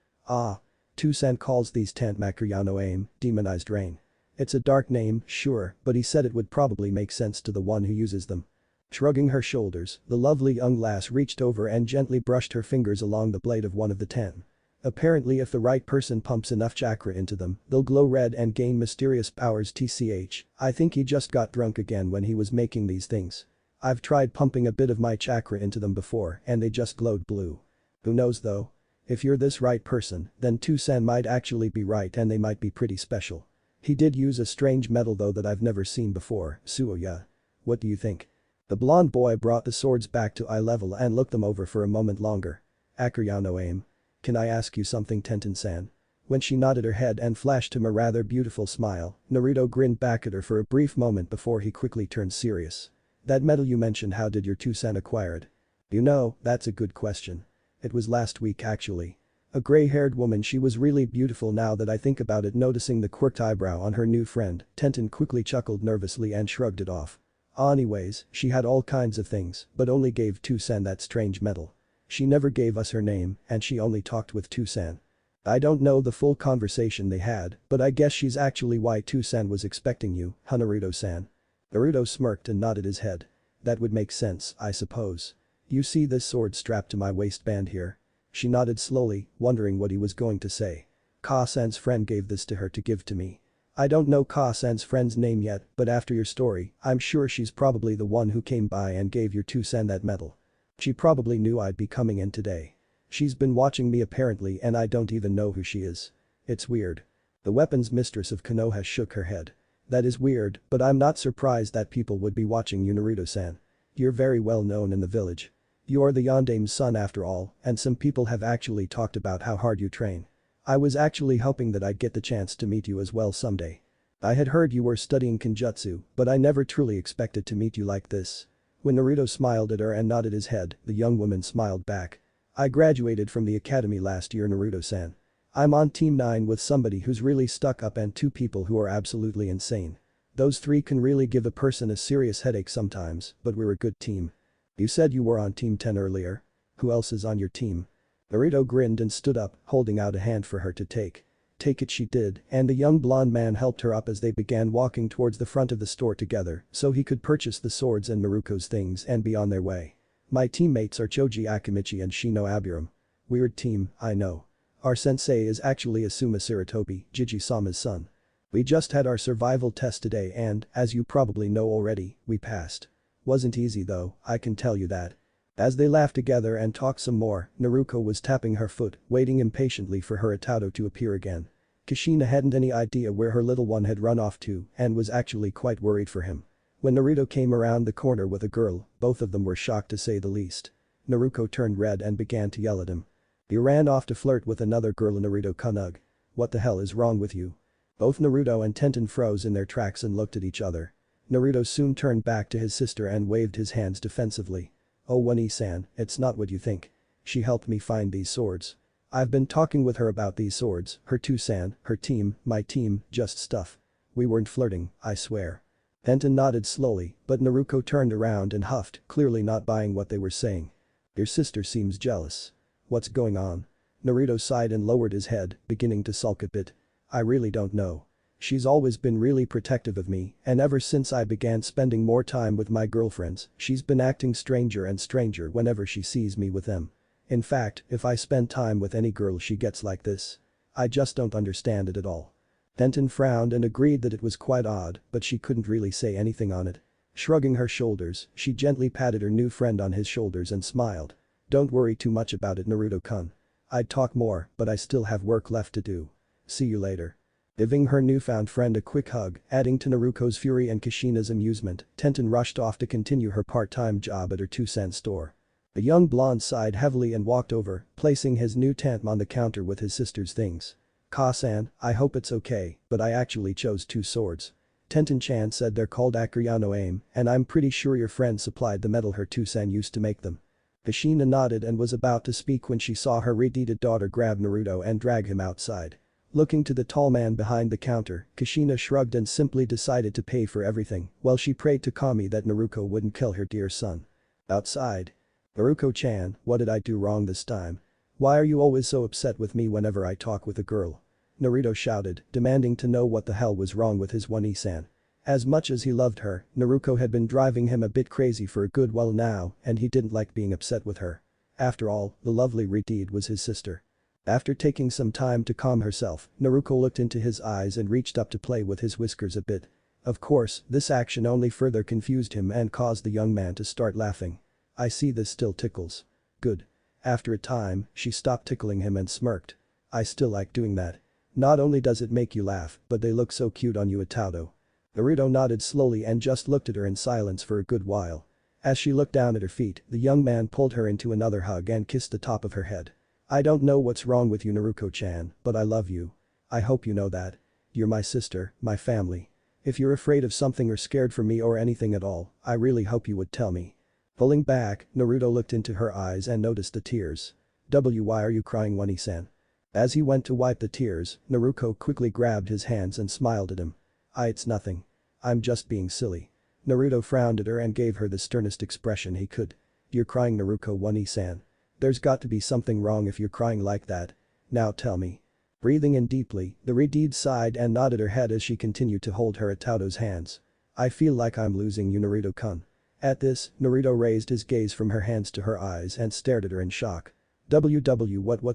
Toussaint calls these Tantmakuryano aim, demonized rain. It's a dark name, sure, but he said it would probably make sense to the one who uses them. Shrugging her shoulders, the lovely young lass reached over and gently brushed her fingers along the blade of one of the 10. Apparently if the right person pumps enough chakra into them, they'll glow red and gain mysterious powers. TCH, I think he just got drunk again when he was making these things. I've tried pumping a bit of my chakra into them before and they just glowed blue. Who knows though? If you're this right person, then Toussaint might actually be right and they might be pretty special. He did use a strange metal though that I've never seen before, Suoya. What do you think? The blonde boy brought the swords back to eye level and looked them over for a moment longer. Akuryano aim. Can I ask you something, Tenten-san? When she nodded her head and flashed him a rather beautiful smile, Naruto grinned back at her for a brief moment before he quickly turned serious. That metal you mentioned, how did your Toussaint acquire it? You know, that's a good question. It was last week actually. A gray-haired woman, she was really beautiful now that I think about it. Noticing the quirked eyebrow on her new friend, Tenten quickly chuckled nervously and shrugged it off. Anyways, she had all kinds of things, but only gave Toussaint that strange metal. She never gave us her name, and she only talked with Toussaint. I don't know the full conversation they had, but I guess she's actually why Toussaint was expecting you, Naruto-san. Naruto smirked and nodded his head. That would make sense, I suppose. You see this sword strapped to my waistband here? She nodded slowly, wondering what he was going to say. Ka-san's friend gave this to her to give to me. I don't know Ka-san's friend's name yet, but after your story, I'm sure she's probably the one who came by and gave your Toussaint that medal. She probably knew I'd be coming in today. She's been watching me apparently and I don't even know who she is. It's weird. The weapons mistress of Konoha shook her head. That is weird, but I'm not surprised that people would be watching you, Naruto-san. You're very well known in the village. You are the yondaime's son after all, and some people have actually talked about how hard you train. I was actually hoping that I'd get the chance to meet you as well someday. I had heard you were studying Kenjutsu, but I never truly expected to meet you like this. When Naruto smiled at her and nodded his head, the young woman smiled back. I graduated from the academy last year, Naruto-san. I'm on Team 9 with somebody who's really stuck up and 2 people who are absolutely insane. Those 3 can really give a person a serious headache sometimes, but we're a good team. You said you were on Team 10 earlier. Who else is on your team? Naruto grinned and stood up, holding out a hand for her to take. Take it she did, and the young blonde man helped her up as they began walking towards the front of the store together so he could purchase the swords and Maruko's things and be on their way. My teammates are Choji Akimichi and Shino Aburam. Weird team, I know. Our sensei is actually Asuma Sarutobi, Jiji-sama's son. We just had our survival test today and, as you probably know already, we passed. Wasn't easy though, I can tell you that. As they laughed together and talked some more, Naruko was tapping her foot, waiting impatiently for her Itato to appear again. Kushina hadn't any idea where her little one had run off to and was actually quite worried for him. When Naruto came around the corner with a girl, both of them were shocked to say the least. Naruko turned red and began to yell at him. "You ran off to flirt with another girl, Naruto-kun. What the hell is wrong with you?" Both Naruto and Tenten froze in their tracks and looked at each other. Naruto soon turned back to his sister and waved his hands defensively. "Oh One-san, it's not what you think. She helped me find these swords. I've been talking with her about these swords, her two-san, her team, my team, just stuff. We weren't flirting, I swear." Tenten nodded slowly, but Naruko turned around and huffed, clearly not buying what they were saying. "Your sister seems jealous. What's going on?" Naruto sighed and lowered his head, beginning to sulk a bit. "I really don't know. She's always been really protective of me, and ever since I began spending more time with my girlfriends, she's been acting stranger and stranger whenever she sees me with them. In fact, if I spend time with any girl she gets like this. I just don't understand it at all." Tenten frowned and agreed that it was quite odd, but she couldn't really say anything on it. Shrugging her shoulders, she gently patted her new friend on his shoulders and smiled. "Don't worry too much about it, Naruto-kun. I'd talk more, but I still have work left to do. See you later." Giving her newfound friend a quick hug, adding to Naruko's fury and Kushina's amusement, Tenten rushed off to continue her part-time job at her two-cent store. The young blonde sighed heavily and walked over, placing his new tantem on the counter with his sister's things. "Ka-san, I hope it's okay, but I actually chose two swords. Tenten-chan said they're called Akuyano Aim, and I'm pretty sure your friend supplied the metal her two-san used to make them." Kushina nodded and was about to speak when she saw her red-headed daughter grab Naruto and drag him outside. Looking to the tall man behind the counter, Kushina shrugged and simply decided to pay for everything, while she prayed to Kami that Naruko wouldn't kill her dear son. Outside. "Naruko-chan, what did I do wrong this time? Why are you always so upset with me whenever I talk with a girl?" Naruto shouted, demanding to know what the hell was wrong with his One-san. As much as he loved her, Naruko had been driving him a bit crazy for a good while now, and he didn't like being upset with her. After all, the lovely red-head was his sister. After taking some time to calm herself, Naruko looked into his eyes and reached up to play with his whiskers a bit. Of course, this action only further confused him and caused the young man to start laughing. "I see this still tickles. Good." After a time, she stopped tickling him and smirked. "I still like doing that. Not only does it make you laugh, but they look so cute on you, Itato." Naruto nodded slowly and just looked at her in silence for a good while. As she looked down at her feet, the young man pulled her into another hug and kissed the top of her head. "I don't know what's wrong with you, Naruko-chan, but I love you. I hope you know that. You're my sister, my family. If you're afraid of something or scared for me or anything at all, I really hope you would tell me." Pulling back, Naruto looked into her eyes and noticed the tears. "Why are you crying, One-san?" As he went to wipe the tears, Naruko quickly grabbed his hands and smiled at him. It's nothing. I'm just being silly." Naruto frowned at her and gave her the sternest expression he could. "You're crying, Naruko One-san. There's got to be something wrong if you're crying like that. Now tell me." Breathing in deeply, the red-head sighed and nodded her head as she continued to hold her Itato's hands. "I feel like I'm losing you, Naruto-kun." At this, Naruto raised his gaze from her hands to her eyes and stared at her in shock. What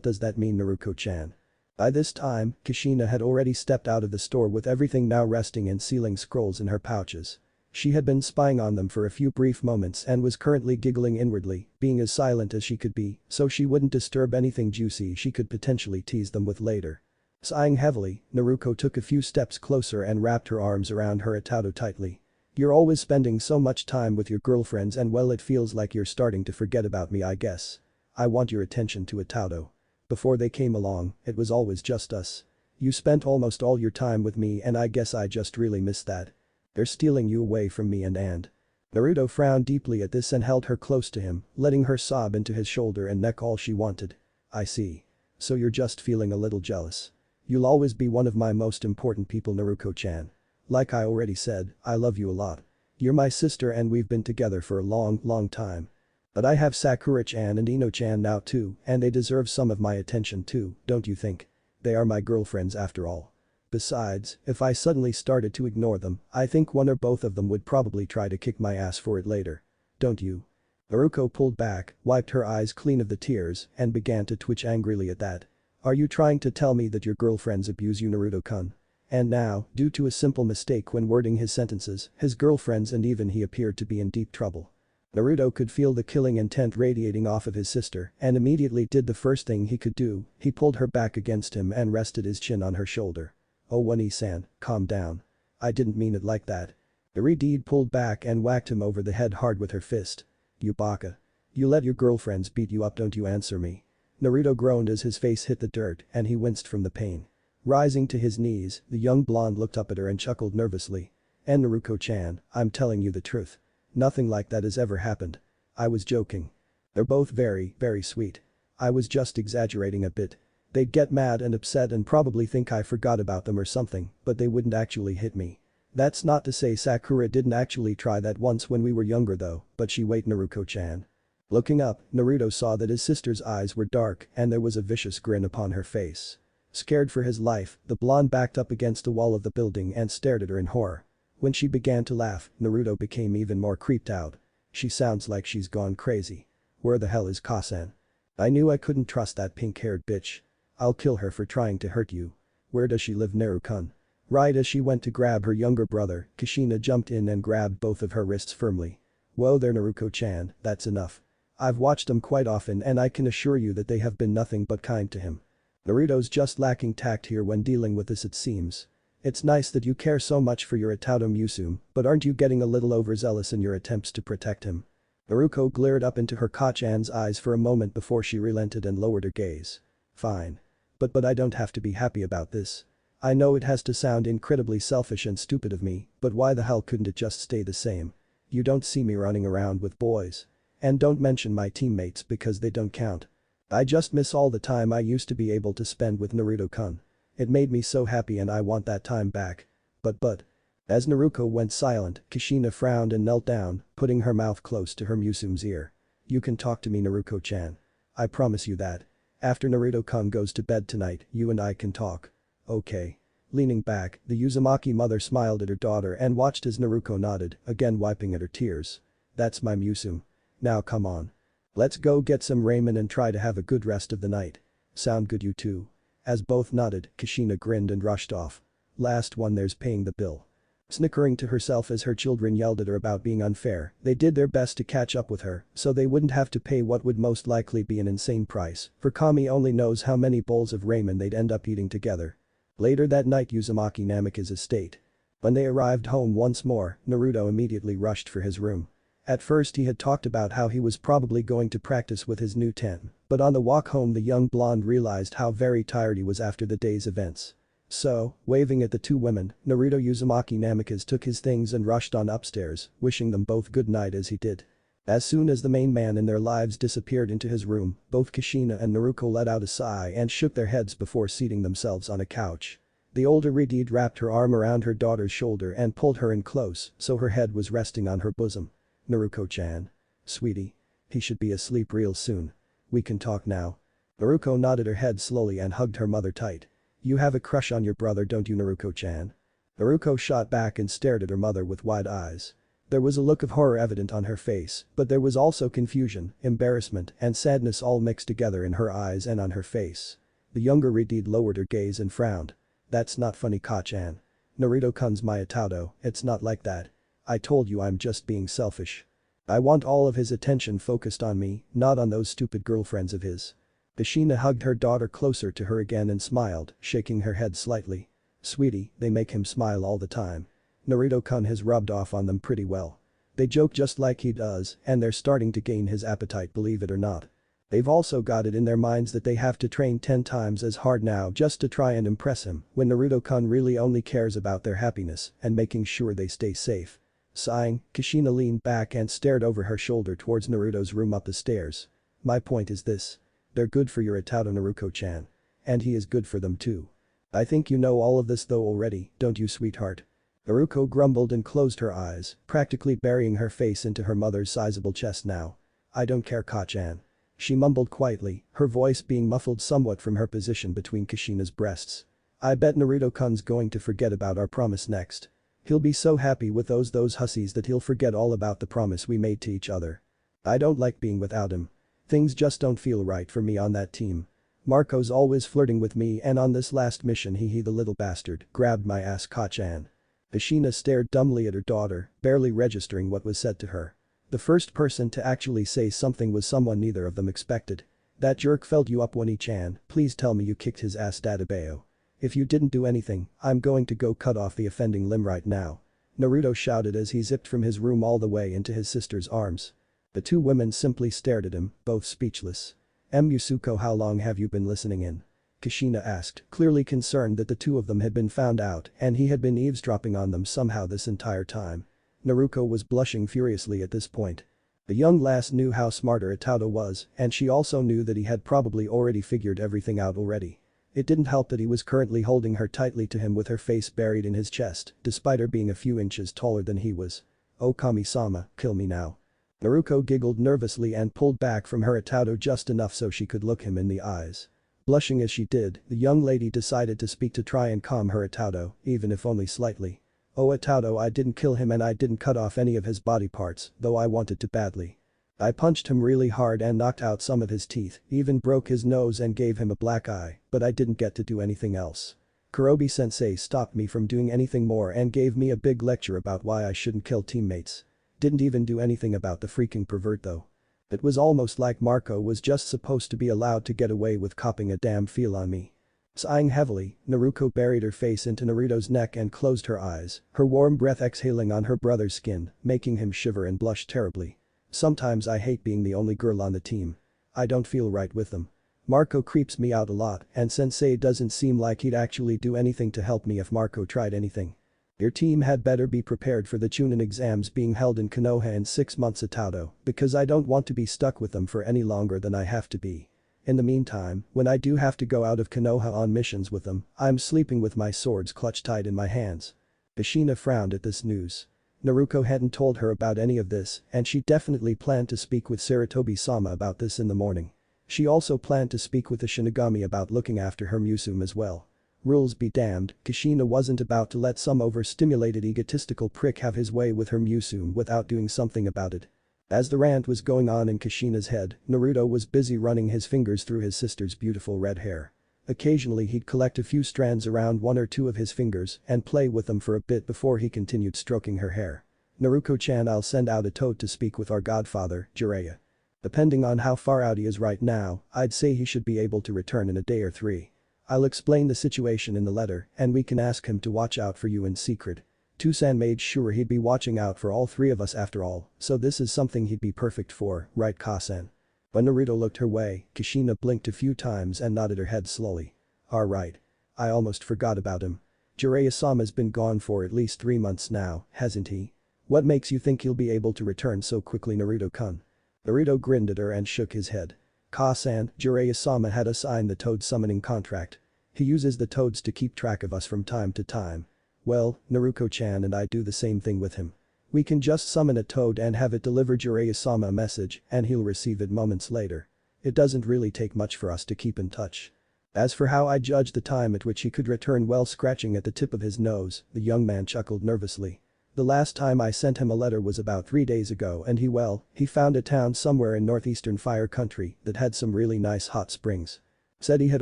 does that mean, Naruko-chan?" By this time, Kushina had already stepped out of the store with everything now resting in sealing scrolls in her pouches. She had been spying on them for a few brief moments and was currently giggling inwardly, being as silent as she could be, so she wouldn't disturb anything juicy she could potentially tease them with later. Sighing heavily, Naruko took a few steps closer and wrapped her arms around her Itato tightly. "You're always spending so much time with your girlfriends and well, it feels like you're starting to forget about me, I guess. I want your attention to Itato. Before they came along, it was always just us. You spent almost all your time with me and I guess I just really miss that. They're stealing you away from me and." Naruto frowned deeply at this and held her close to him, letting her sob into his shoulder and neck all she wanted. "I see. So you're just feeling a little jealous. You'll always be one of my most important people, Naruko-chan. Like I already said, I love you a lot. You're my sister and we've been together for a long time. But I have Sakura-chan and Ino-chan now too, and they deserve some of my attention too, don't you think? They are my girlfriends after all. Besides, if I suddenly started to ignore them, I think one or both of them would probably try to kick my ass for it later. Don't you?" Naruko pulled back, wiped her eyes clean of the tears, and began to twitch angrily at that. Are you trying to tell me that your girlfriends abuse you, Naruto-kun? And now, due to a simple mistake when wording his sentences, his girlfriends and even he appeared to be in deep trouble. Naruto could feel the killing intent radiating off of his sister and immediately did the first thing he could do, he pulled her back against him and rested his chin on her shoulder. "Oh Wani-san, calm down. I didn't mean it like that." Naruto pulled back and whacked him over the head hard with her fist. "You baka. You let your girlfriends beat you up, don't you answer me." Naruto groaned as his face hit the dirt and he winced from the pain. Rising to his knees, the young blonde looked up at her and chuckled nervously. "And Naruto-chan, I'm telling you the truth. Nothing like that has ever happened. I was joking. They're both very, very sweet. I was just exaggerating a bit. They'd get mad and upset and probably think I forgot about them or something, but they wouldn't actually hit me. That's not to say Sakura didn't actually try that once when we were younger though, but she wait Naruto-chan." Looking up, Naruto saw that his sister's eyes were dark and there was a vicious grin upon her face. Scared for his life, the blonde backed up against the wall of the building and stared at her in horror. When she began to laugh, Naruto became even more creeped out. "She sounds like she's gone crazy. Where the hell is Kasan? I knew I couldn't trust that pink-haired bitch. I'll kill her for trying to hurt you. Where does she live, Naruto-kun?" Right as she went to grab her younger brother, Kushina jumped in and grabbed both of her wrists firmly. "Whoa there Naruto-chan, that's enough. I've watched them quite often and I can assure you that they have been nothing but kind to him. Naruto's just lacking tact here when dealing with this, it seems. It's nice that you care so much for your Itato Musume, but aren't you getting a little overzealous in your attempts to protect him?" Naruto glared up into her Kachan's eyes for a moment before she relented and lowered her gaze. "Fine. But I don't have to be happy about this. I know it has to sound incredibly selfish and stupid of me, but why the hell couldn't it just stay the same? You don't see me running around with boys. And don't mention my teammates because they don't count. I just miss all the time I used to be able to spend with Naruto-kun. It made me so happy and I want that time back. But. As Naruto went silent, Kushina frowned and knelt down, putting her mouth close to her Musume's ear. "You can talk to me, Naruto-chan. I promise you that. After Naruto-kun goes to bed tonight, you and I can talk. Okay?" Leaning back, the Uzumaki mother smiled at her daughter and watched as Naruto nodded, again wiping at her tears. "That's my Musume. Now come on. Let's go get some ramen and try to have a good rest of the night. Sound good, you two?" As both nodded, Kushina grinned and rushed off. "Last one there's paying the bill." Snickering to herself as her children yelled at her about being unfair, they did their best to catch up with her so they wouldn't have to pay what would most likely be an insane price, for Kami only knows how many bowls of ramen they'd end up eating together. Later that night, Uzumaki Namika's estate. When they arrived home once more, Naruto immediately rushed for his room. At first he had talked about how he was probably going to practice with his new ten, but on the walk home the young blonde realized how very tired he was after the day's events. So, waving at the two women, Naruto Uzumaki Namikaze took his things and rushed on upstairs, wishing them both good night as he did. As soon as the main man in their lives disappeared into his room, both Kushina and Naruto let out a sigh and shook their heads before seating themselves on a couch. The older Ridid wrapped her arm around her daughter's shoulder and pulled her in close so her head was resting on her bosom. "Naruto-chan. Sweetie. He should be asleep real soon. We can talk now." Naruto nodded her head slowly and hugged her mother tight. "You have a crush on your brother, don't you, Naruto-chan?" Naruto shot back and stared at her mother with wide eyes. There was a look of horror evident on her face, but there was also confusion, embarrassment, and sadness all mixed together in her eyes and on her face. The younger Ridid lowered her gaze and frowned. "That's not funny, Ka-chan. Naruto-kun's my Itato, it's not like that. I told you I'm just being selfish. I want all of his attention focused on me, not on those stupid girlfriends of his." Kushina hugged her daughter closer to her again and smiled, shaking her head slightly. "Sweetie, they make him smile all the time. Naruto-kun has rubbed off on them pretty well. They joke just like he does and they're starting to gain his appetite, believe it or not. They've also got it in their minds that they have to train 10 times as hard now just to try and impress him when Naruto-kun really only cares about their happiness and making sure they stay safe." Sighing, Kushina leaned back and stared over her shoulder towards Naruto's room up the stairs. "My point is this. They're good for your Itato, Naruto-chan. And he is good for them too. I think you know all of this though already, don't you, sweetheart?" Naruto grumbled and closed her eyes, practically burying her face into her mother's sizable chest now. "I don't care, Ka-chan." She mumbled quietly, her voice being muffled somewhat from her position between Kushina's breasts. "I bet Naruto-kun's going to forget about our promise next. He'll be so happy with those hussies that he'll forget all about the promise we made to each other. I don't like being without him. Things just don't feel right for me on that team. Marco's always flirting with me and on this last mission he the little bastard grabbed my ass Ka-chan. Ashina stared dumbly at her daughter, barely registering what was said to her. The first person to actually say something was someone neither of them expected. That jerk felt you up Wani-chan, please tell me you kicked his ass Dadabayo. If you didn't do anything, I'm going to go cut off the offending limb right now. Naruto shouted as he zipped from his room all the way into his sister's arms. The two women simply stared at him, both speechless. Yusuko, how long have you been listening in? Kushina asked, clearly concerned that the two of them had been found out and he had been eavesdropping on them somehow this entire time. Naruto was blushing furiously at this point. The young lass knew how smarter Itado was and she also knew that he had probably already figured everything out already. It didn't help that he was currently holding her tightly to him with her face buried in his chest, despite her being a few inches taller than he was. Oh Kami-sama, kill me now. Naruto giggled nervously and pulled back from her Itado just enough so she could look him in the eyes. Blushing as she did, the young lady decided to speak to try and calm her Itado, even if only slightly. Oh Itado, I didn't kill him and I didn't cut off any of his body parts, though I wanted to badly. I punched him really hard and knocked out some of his teeth, even broke his nose and gave him a black eye, but I didn't get to do anything else. Kurobi-sensei stopped me from doing anything more and gave me a big lecture about why I shouldn't kill teammates. Didn't even do anything about the freaking pervert though. It was almost like Marco was just supposed to be allowed to get away with copping a damn feel on me. Sighing heavily, Naruto buried her face into Naruto's neck and closed her eyes, her warm breath exhaling on her brother's skin, making him shiver and blush terribly. Sometimes I hate being the only girl on the team. I don't feel right with them. Marco creeps me out a lot and sensei doesn't seem like he'd actually do anything to help me if Marco tried anything. Your team had better be prepared for the Chunin exams being held in Konoha in 6 months Itado, because I don't want to be stuck with them for any longer than I have to be. In the meantime, when I do have to go out of Konoha on missions with them, I'm sleeping with my swords clutched tight in my hands. Ashina frowned at this news. Naruto hadn't told her about any of this and she definitely planned to speak with Sarutobi-sama about this in the morning. She also planned to speak with the Shinigami about looking after her Musume as well. Rules be damned, Kushina wasn't about to let some overstimulated egotistical prick have his way with her Musume without doing something about it. As the rant was going on in Kushina's head, Naruto was busy running his fingers through his sister's beautiful red hair. Occasionally he'd collect a few strands around one or two of his fingers and play with them for a bit before he continued stroking her hair. Naruto-chan, I'll send out a toad to speak with our godfather, Jiraiya. Depending on how far out he is right now, I'd say he should be able to return in a day or 3. I'll explain the situation in the letter and we can ask him to watch out for you in secret. Tusan made sure he'd be watching out for all 3 of us after all, so this is something he'd be perfect for, right Ka-san? When Naruto looked her way, Kushina blinked a few times and nodded her head slowly. Alright. I almost forgot about him. Jiraiya-sama's been gone for at least 3 months now, hasn't he? What makes you think he'll be able to return so quickly, Naruto-kun? Naruto grinned at her and shook his head. Ka-san, Jiraiya-sama had us sign the toad summoning contract. He uses the toads to keep track of us from time to time. Well, Naruto-chan and I do the same thing with him. We can just summon a toad and have it deliver Jiraiya-sama a message and he'll receive it moments later. It doesn't really take much for us to keep in touch. As for how I judge the time at which he could return while scratching at the tip of his nose, the young man chuckled nervously. The last time I sent him a letter was about 3 days ago and he found a town somewhere in northeastern Fire Country that had some really nice hot springs. Said he had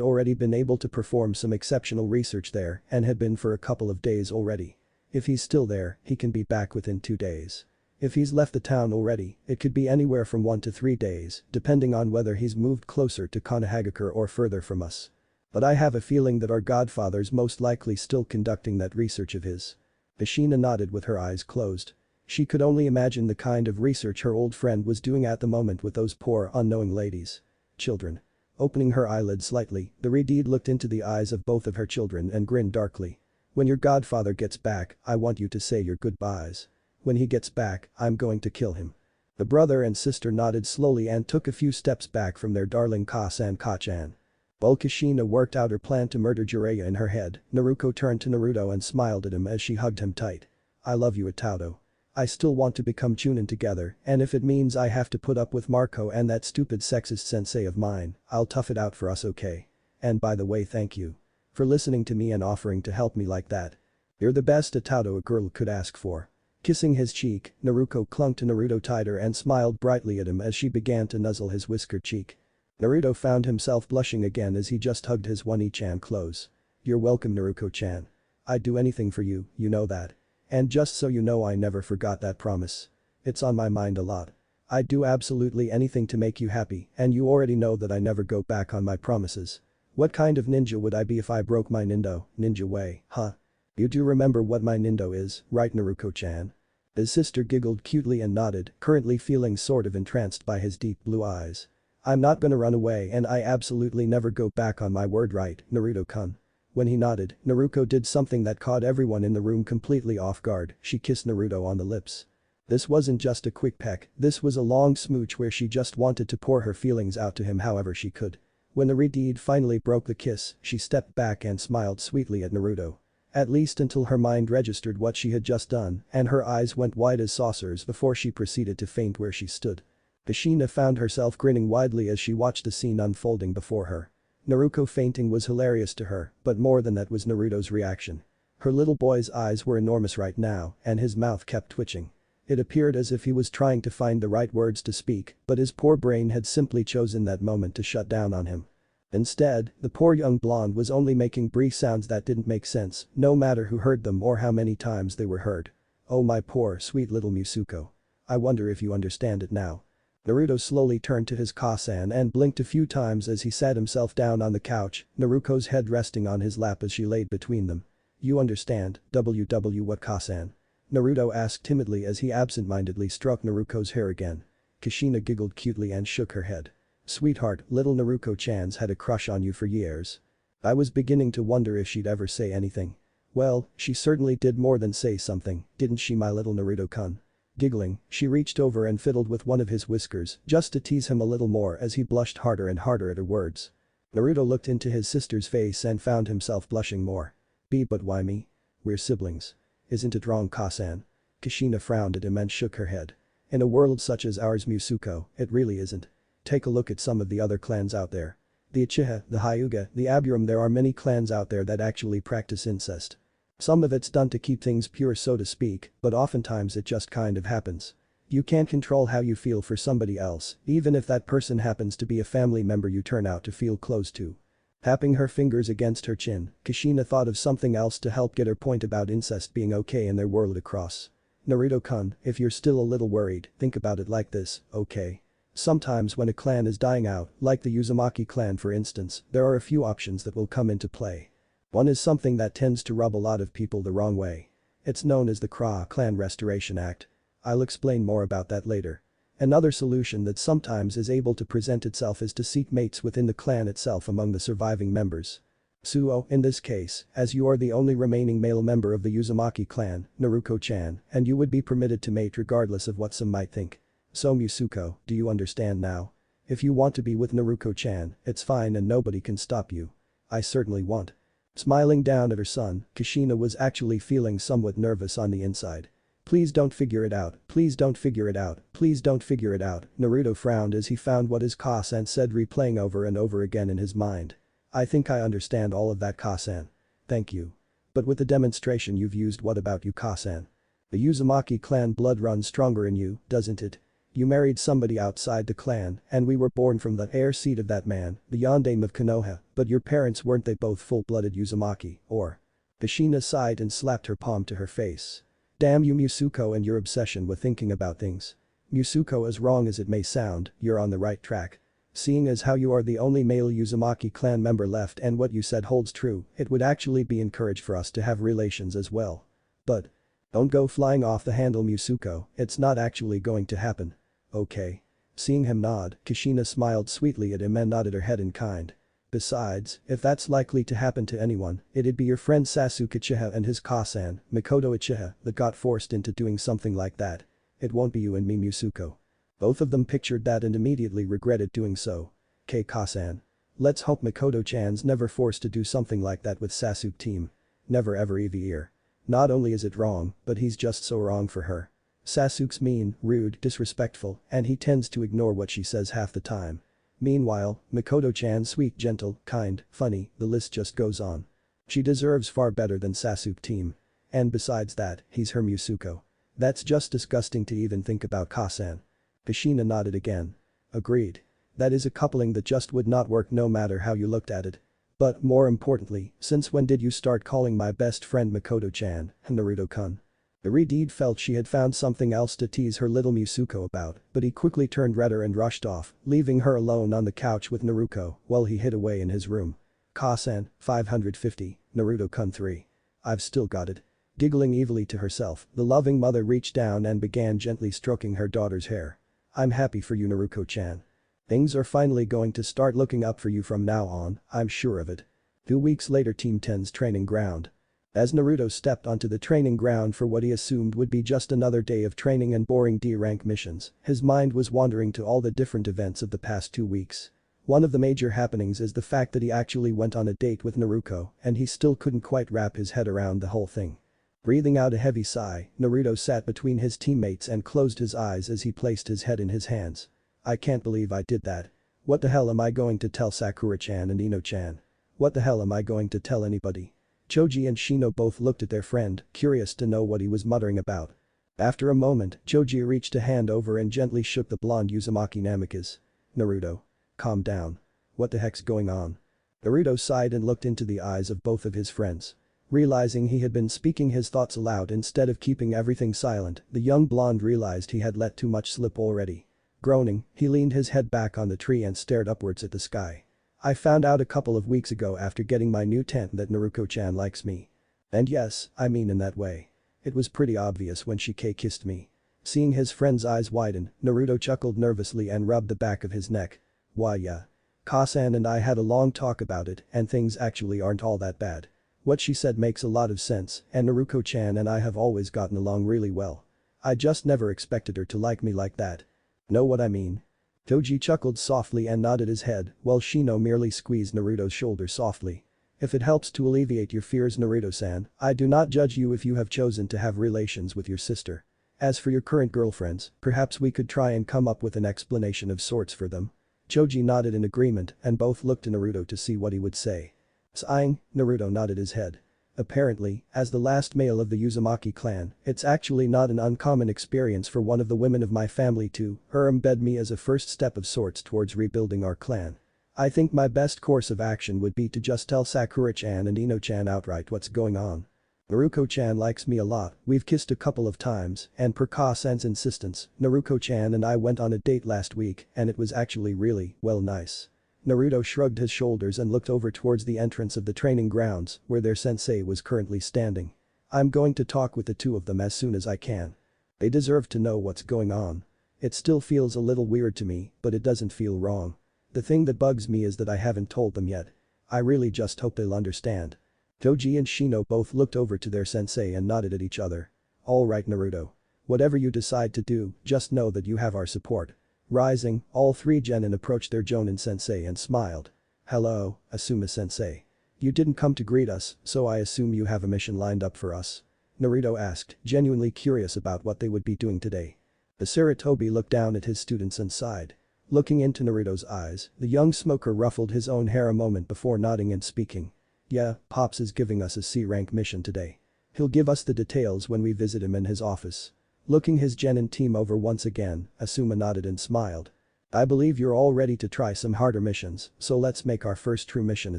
already been able to perform some exceptional research there and had been for a couple of days already. If he's still there, he can be back within 2 days. If he's left the town already, it could be anywhere from 1 to 3 days, depending on whether he's moved closer to Konohagakure or further from us. But I have a feeling that our godfather's most likely still conducting that research of his. Ashina nodded with her eyes closed. She could only imagine the kind of research her old friend was doing at the moment with those poor unknowing ladies. Children. Opening her eyelids slightly, the Redeed looked into the eyes of both of her children and grinned darkly. When your godfather gets back, I want you to say your goodbyes. When he gets back, I'm going to kill him. The brother and sister nodded slowly and took a few steps back from their darling Ka-san Ka-chan. While Kushina worked out her plan to murder Jiraiya in her head, Naruto turned to Naruto and smiled at him as she hugged him tight. I love you Itado. I still want to become Chunin together and if it means I have to put up with Marco and that stupid sexist sensei of mine, I'll tough it out for us, okay? And by the way, thank you. For listening to me and offering to help me like that. You're the best Itado a girl could ask for. Kissing his cheek, Naruto clung to Naruto tighter and smiled brightly at him as she began to nuzzle his whiskered cheek. Naruto found himself blushing again as he just hugged his One-chan close. You're welcome, Naruto-chan. I'd do anything for you, you know that. And just so you know, I never forgot that promise. It's on my mind a lot. I'd do absolutely anything to make you happy, and you already know that I never go back on my promises. What kind of ninja would I be if I broke my ninja way, huh? You do remember what my nindo is, right, Naruto-chan? His sister giggled cutely and nodded, currently feeling sort of entranced by his deep blue eyes. I'm not gonna run away, and I absolutely never go back on my word, right, Naruto-kun? When he nodded, Naruto did something that caught everyone in the room completely off guard. She kissed Naruto on the lips. This wasn't just a quick peck, this was a long smooch where she just wanted to pour her feelings out to him however she could. When the deed finally broke the kiss, she stepped back and smiled sweetly at Naruto. At least until her mind registered what she had just done, and her eyes went wide as saucers before she proceeded to faint where she stood. Kushina found herself grinning widely as she watched the scene unfolding before her. Naruto fainting was hilarious to her, but more than that was Naruto's reaction. Her little boy's eyes were enormous right now, and his mouth kept twitching. It appeared as if he was trying to find the right words to speak, but his poor brain had simply chosen that moment to shut down on him. Instead, the poor young blonde was only making brief sounds that didn't make sense, no matter who heard them or how many times they were heard. Oh my poor sweet little Musuko. I wonder if you understand it now. Naruto slowly turned to his Kasan and blinked a few times as he sat himself down on the couch, Naruto's head resting on his lap as she laid between them. You understand, what Kasan? Naruto asked timidly as he absent-mindedly stroked Naruto's hair again. Kushina giggled cutely and shook her head. Sweetheart, little Naruto-chan's had a crush on you for years. I was beginning to wonder if she'd ever say anything. Well, she certainly did more than say something, didn't she, my little Naruto-kun? Giggling, she reached over and fiddled with one of his whiskers just to tease him a little more as he blushed harder and harder at her words. Naruto looked into his sister's face and found himself blushing more. But why me? We're siblings. Isn't it wrong, Kasan? Kushina frowned at him and shook her head. In a world such as ours, Musuko, it really isn't. Take a look at some of the other clans out there. The Uchiha, the Hyuga, the Aburum, there are many clans out there that actually practice incest. Some of it's done to keep things pure, so to speak, but oftentimes it just kind of happens. You can't control how you feel for somebody else, even if that person happens to be a family member you turn out to feel close to. Tapping her fingers against her chin, Kushina thought of something else to help get her point about incest being okay in their world across. Naruto-kun, if you're still a little worried, think about it like this, okay? Sometimes when a clan is dying out, like the Uzumaki clan for instance, there are a few options that will come into play. One is something that tends to rub a lot of people the wrong way. It's known as the Kra Clan Restoration Act. I'll explain more about that later. Another solution that sometimes is able to present itself is to seek mates within the clan itself among the surviving members. Suo, in this case, as you are the only remaining male member of the Uzumaki clan, Naruto-chan, and you would be permitted to mate regardless of what some might think. So Musuko, do you understand now? If you want to be with Naruto-chan, it's fine and nobody can stop you. I certainly want. Smiling down at her son, Kushina was actually feeling somewhat nervous on the inside. Please don't figure it out, please don't figure it out, please don't figure it out, Naruto frowned as he found what his Kasan said replaying over and over again in his mind. I think I understand all of that, Kasan. Thank you. But with the demonstration you've used, what about you, Kasan? The Uzumaki clan blood runs stronger in you, doesn't it? You married somebody outside the clan, and we were born from the heir seed of that man, the Yondaime of Konoha, but your parents weren't they both full-blooded Uzumaki, or? Kushina sighed and slapped her palm to her face. Damn you, Musuko, and your obsession with thinking about things. Musuko, as wrong as it may sound, you're on the right track. Seeing as how you are the only male Uzumaki clan member left and what you said holds true, it would actually be encouraged for us to have relations as well. But don't go flying off the handle, Musuko, it's not actually going to happen. Okay. Seeing him nod, Kushina smiled sweetly at him and nodded her head in kind. Besides, if that's likely to happen to anyone, it'd be your friend Sasuke Uchiha and his Kasan, Mikoto Uchiha, that got forced into doing something like that. It won't be you and me, Musuko. Both of them pictured that and immediately regretted doing so. Kasan. Let's hope Mikoto-chan's never forced to do something like that with Sasuke team. Never ever ever. Not only is it wrong, but he's just so wrong for her. Sasuke's mean, rude, disrespectful, and he tends to ignore what she says half the time. Meanwhile, Mikoto-chan's sweet, gentle, kind, funny, the list just goes on. She deserves far better than Sasuke team. And besides that, he's her Musuko. That's just disgusting to even think about, Kasan. Kushina nodded again. Agreed. That is a coupling that just would not work no matter how you looked at it. But, more importantly, since when did you start calling my best friend Makoto-chan, Naruto-kun? Irideed felt she had found something else to tease her little Musuko about, but he quickly turned redder and rushed off, leaving her alone on the couch with Naruto while he hid away in his room. Kasen, 550, Naruto-kun 3. I've still got it. Giggling evilly to herself, the loving mother reached down and began gently stroking her daughter's hair. I'm happy for you, Naruto-chan. Things are finally going to start looking up for you from now on, I'm sure of it. 2 weeks later, Team 10's training ground. As Naruto stepped onto the training ground for what he assumed would be just another day of training and boring D-rank missions, his mind was wandering to all the different events of the past 2 weeks. One of the major happenings is the fact that he actually went on a date with Naruto, and he still couldn't quite wrap his head around the whole thing. Breathing out a heavy sigh, Naruto sat between his teammates and closed his eyes as he placed his head in his hands. I can't believe I did that. What the hell am I going to tell Sakura-chan and Ino-chan? What the hell am I going to tell anybody? Choji and Shino both looked at their friend, curious to know what he was muttering about. After a moment, Choji reached a hand over and gently shook the blonde Uzumaki Namikaze. Naruto. Calm down. What the heck's going on? Naruto sighed and looked into the eyes of both of his friends. Realizing he had been speaking his thoughts aloud instead of keeping everything silent, the young blonde realized he had let too much slip already. Groaning, he leaned his head back on the tree and stared upwards at the sky. I found out a couple of weeks ago after getting my new tent that Naruto-chan likes me. And yes, I mean in that way. It was pretty obvious when she kissed me. Seeing his friend's eyes widen, Naruto chuckled nervously and rubbed the back of his neck. Why yeah. Kasan and I had a long talk about it and things actually aren't all that bad. What she said makes a lot of sense and Naruto-chan and I have always gotten along really well. I just never expected her to like me like that. Know what I mean? Toji chuckled softly and nodded his head while Shino merely squeezed Naruto's shoulder softly. If it helps to alleviate your fears, Naruto-san, I do not judge you if you have chosen to have relations with your sister. As for your current girlfriends, perhaps we could try and come up with an explanation of sorts for them. Choji nodded in agreement and both looked to Naruto to see what he would say. Sighing, Naruto nodded his head. Apparently, as the last male of the Uzumaki clan, it's actually not an uncommon experience for one of the women of my family to embed me as a first step of sorts towards rebuilding our clan. I think my best course of action would be to just tell Sakura-chan and Ino-chan outright what's going on. Naruto-chan likes me a lot, we've kissed a couple of times, and per Ka-san's insistence, Naruto-chan and I went on a date last week and it was actually really, well, nice. Naruto shrugged his shoulders and looked over towards the entrance of the training grounds where their sensei was currently standing. I'm going to talk with the two of them as soon as I can. They deserve to know what's going on. It still feels a little weird to me, but it doesn't feel wrong. The thing that bugs me is that I haven't told them yet. I really just hope they'll understand. Toji and Shino both looked over to their sensei and nodded at each other. Alright, Naruto. Whatever you decide to do, just know that you have our support. Rising, all three genin approached their Jonin sensei and smiled. Hello, Asuma sensei. You didn't come to greet us, so I assume you have a mission lined up for us? Naruto asked, genuinely curious about what they would be doing today. Sarutobi looked down at his students and sighed. Looking into Naruto's eyes, the young smoker ruffled his own hair a moment before nodding and speaking. Yeah, Pops is giving us a C-rank mission today. He'll give us the details when we visit him in his office. Looking his genin team over once again, Asuma nodded and smiled. I believe you're all ready to try some harder missions, so let's make our first true mission a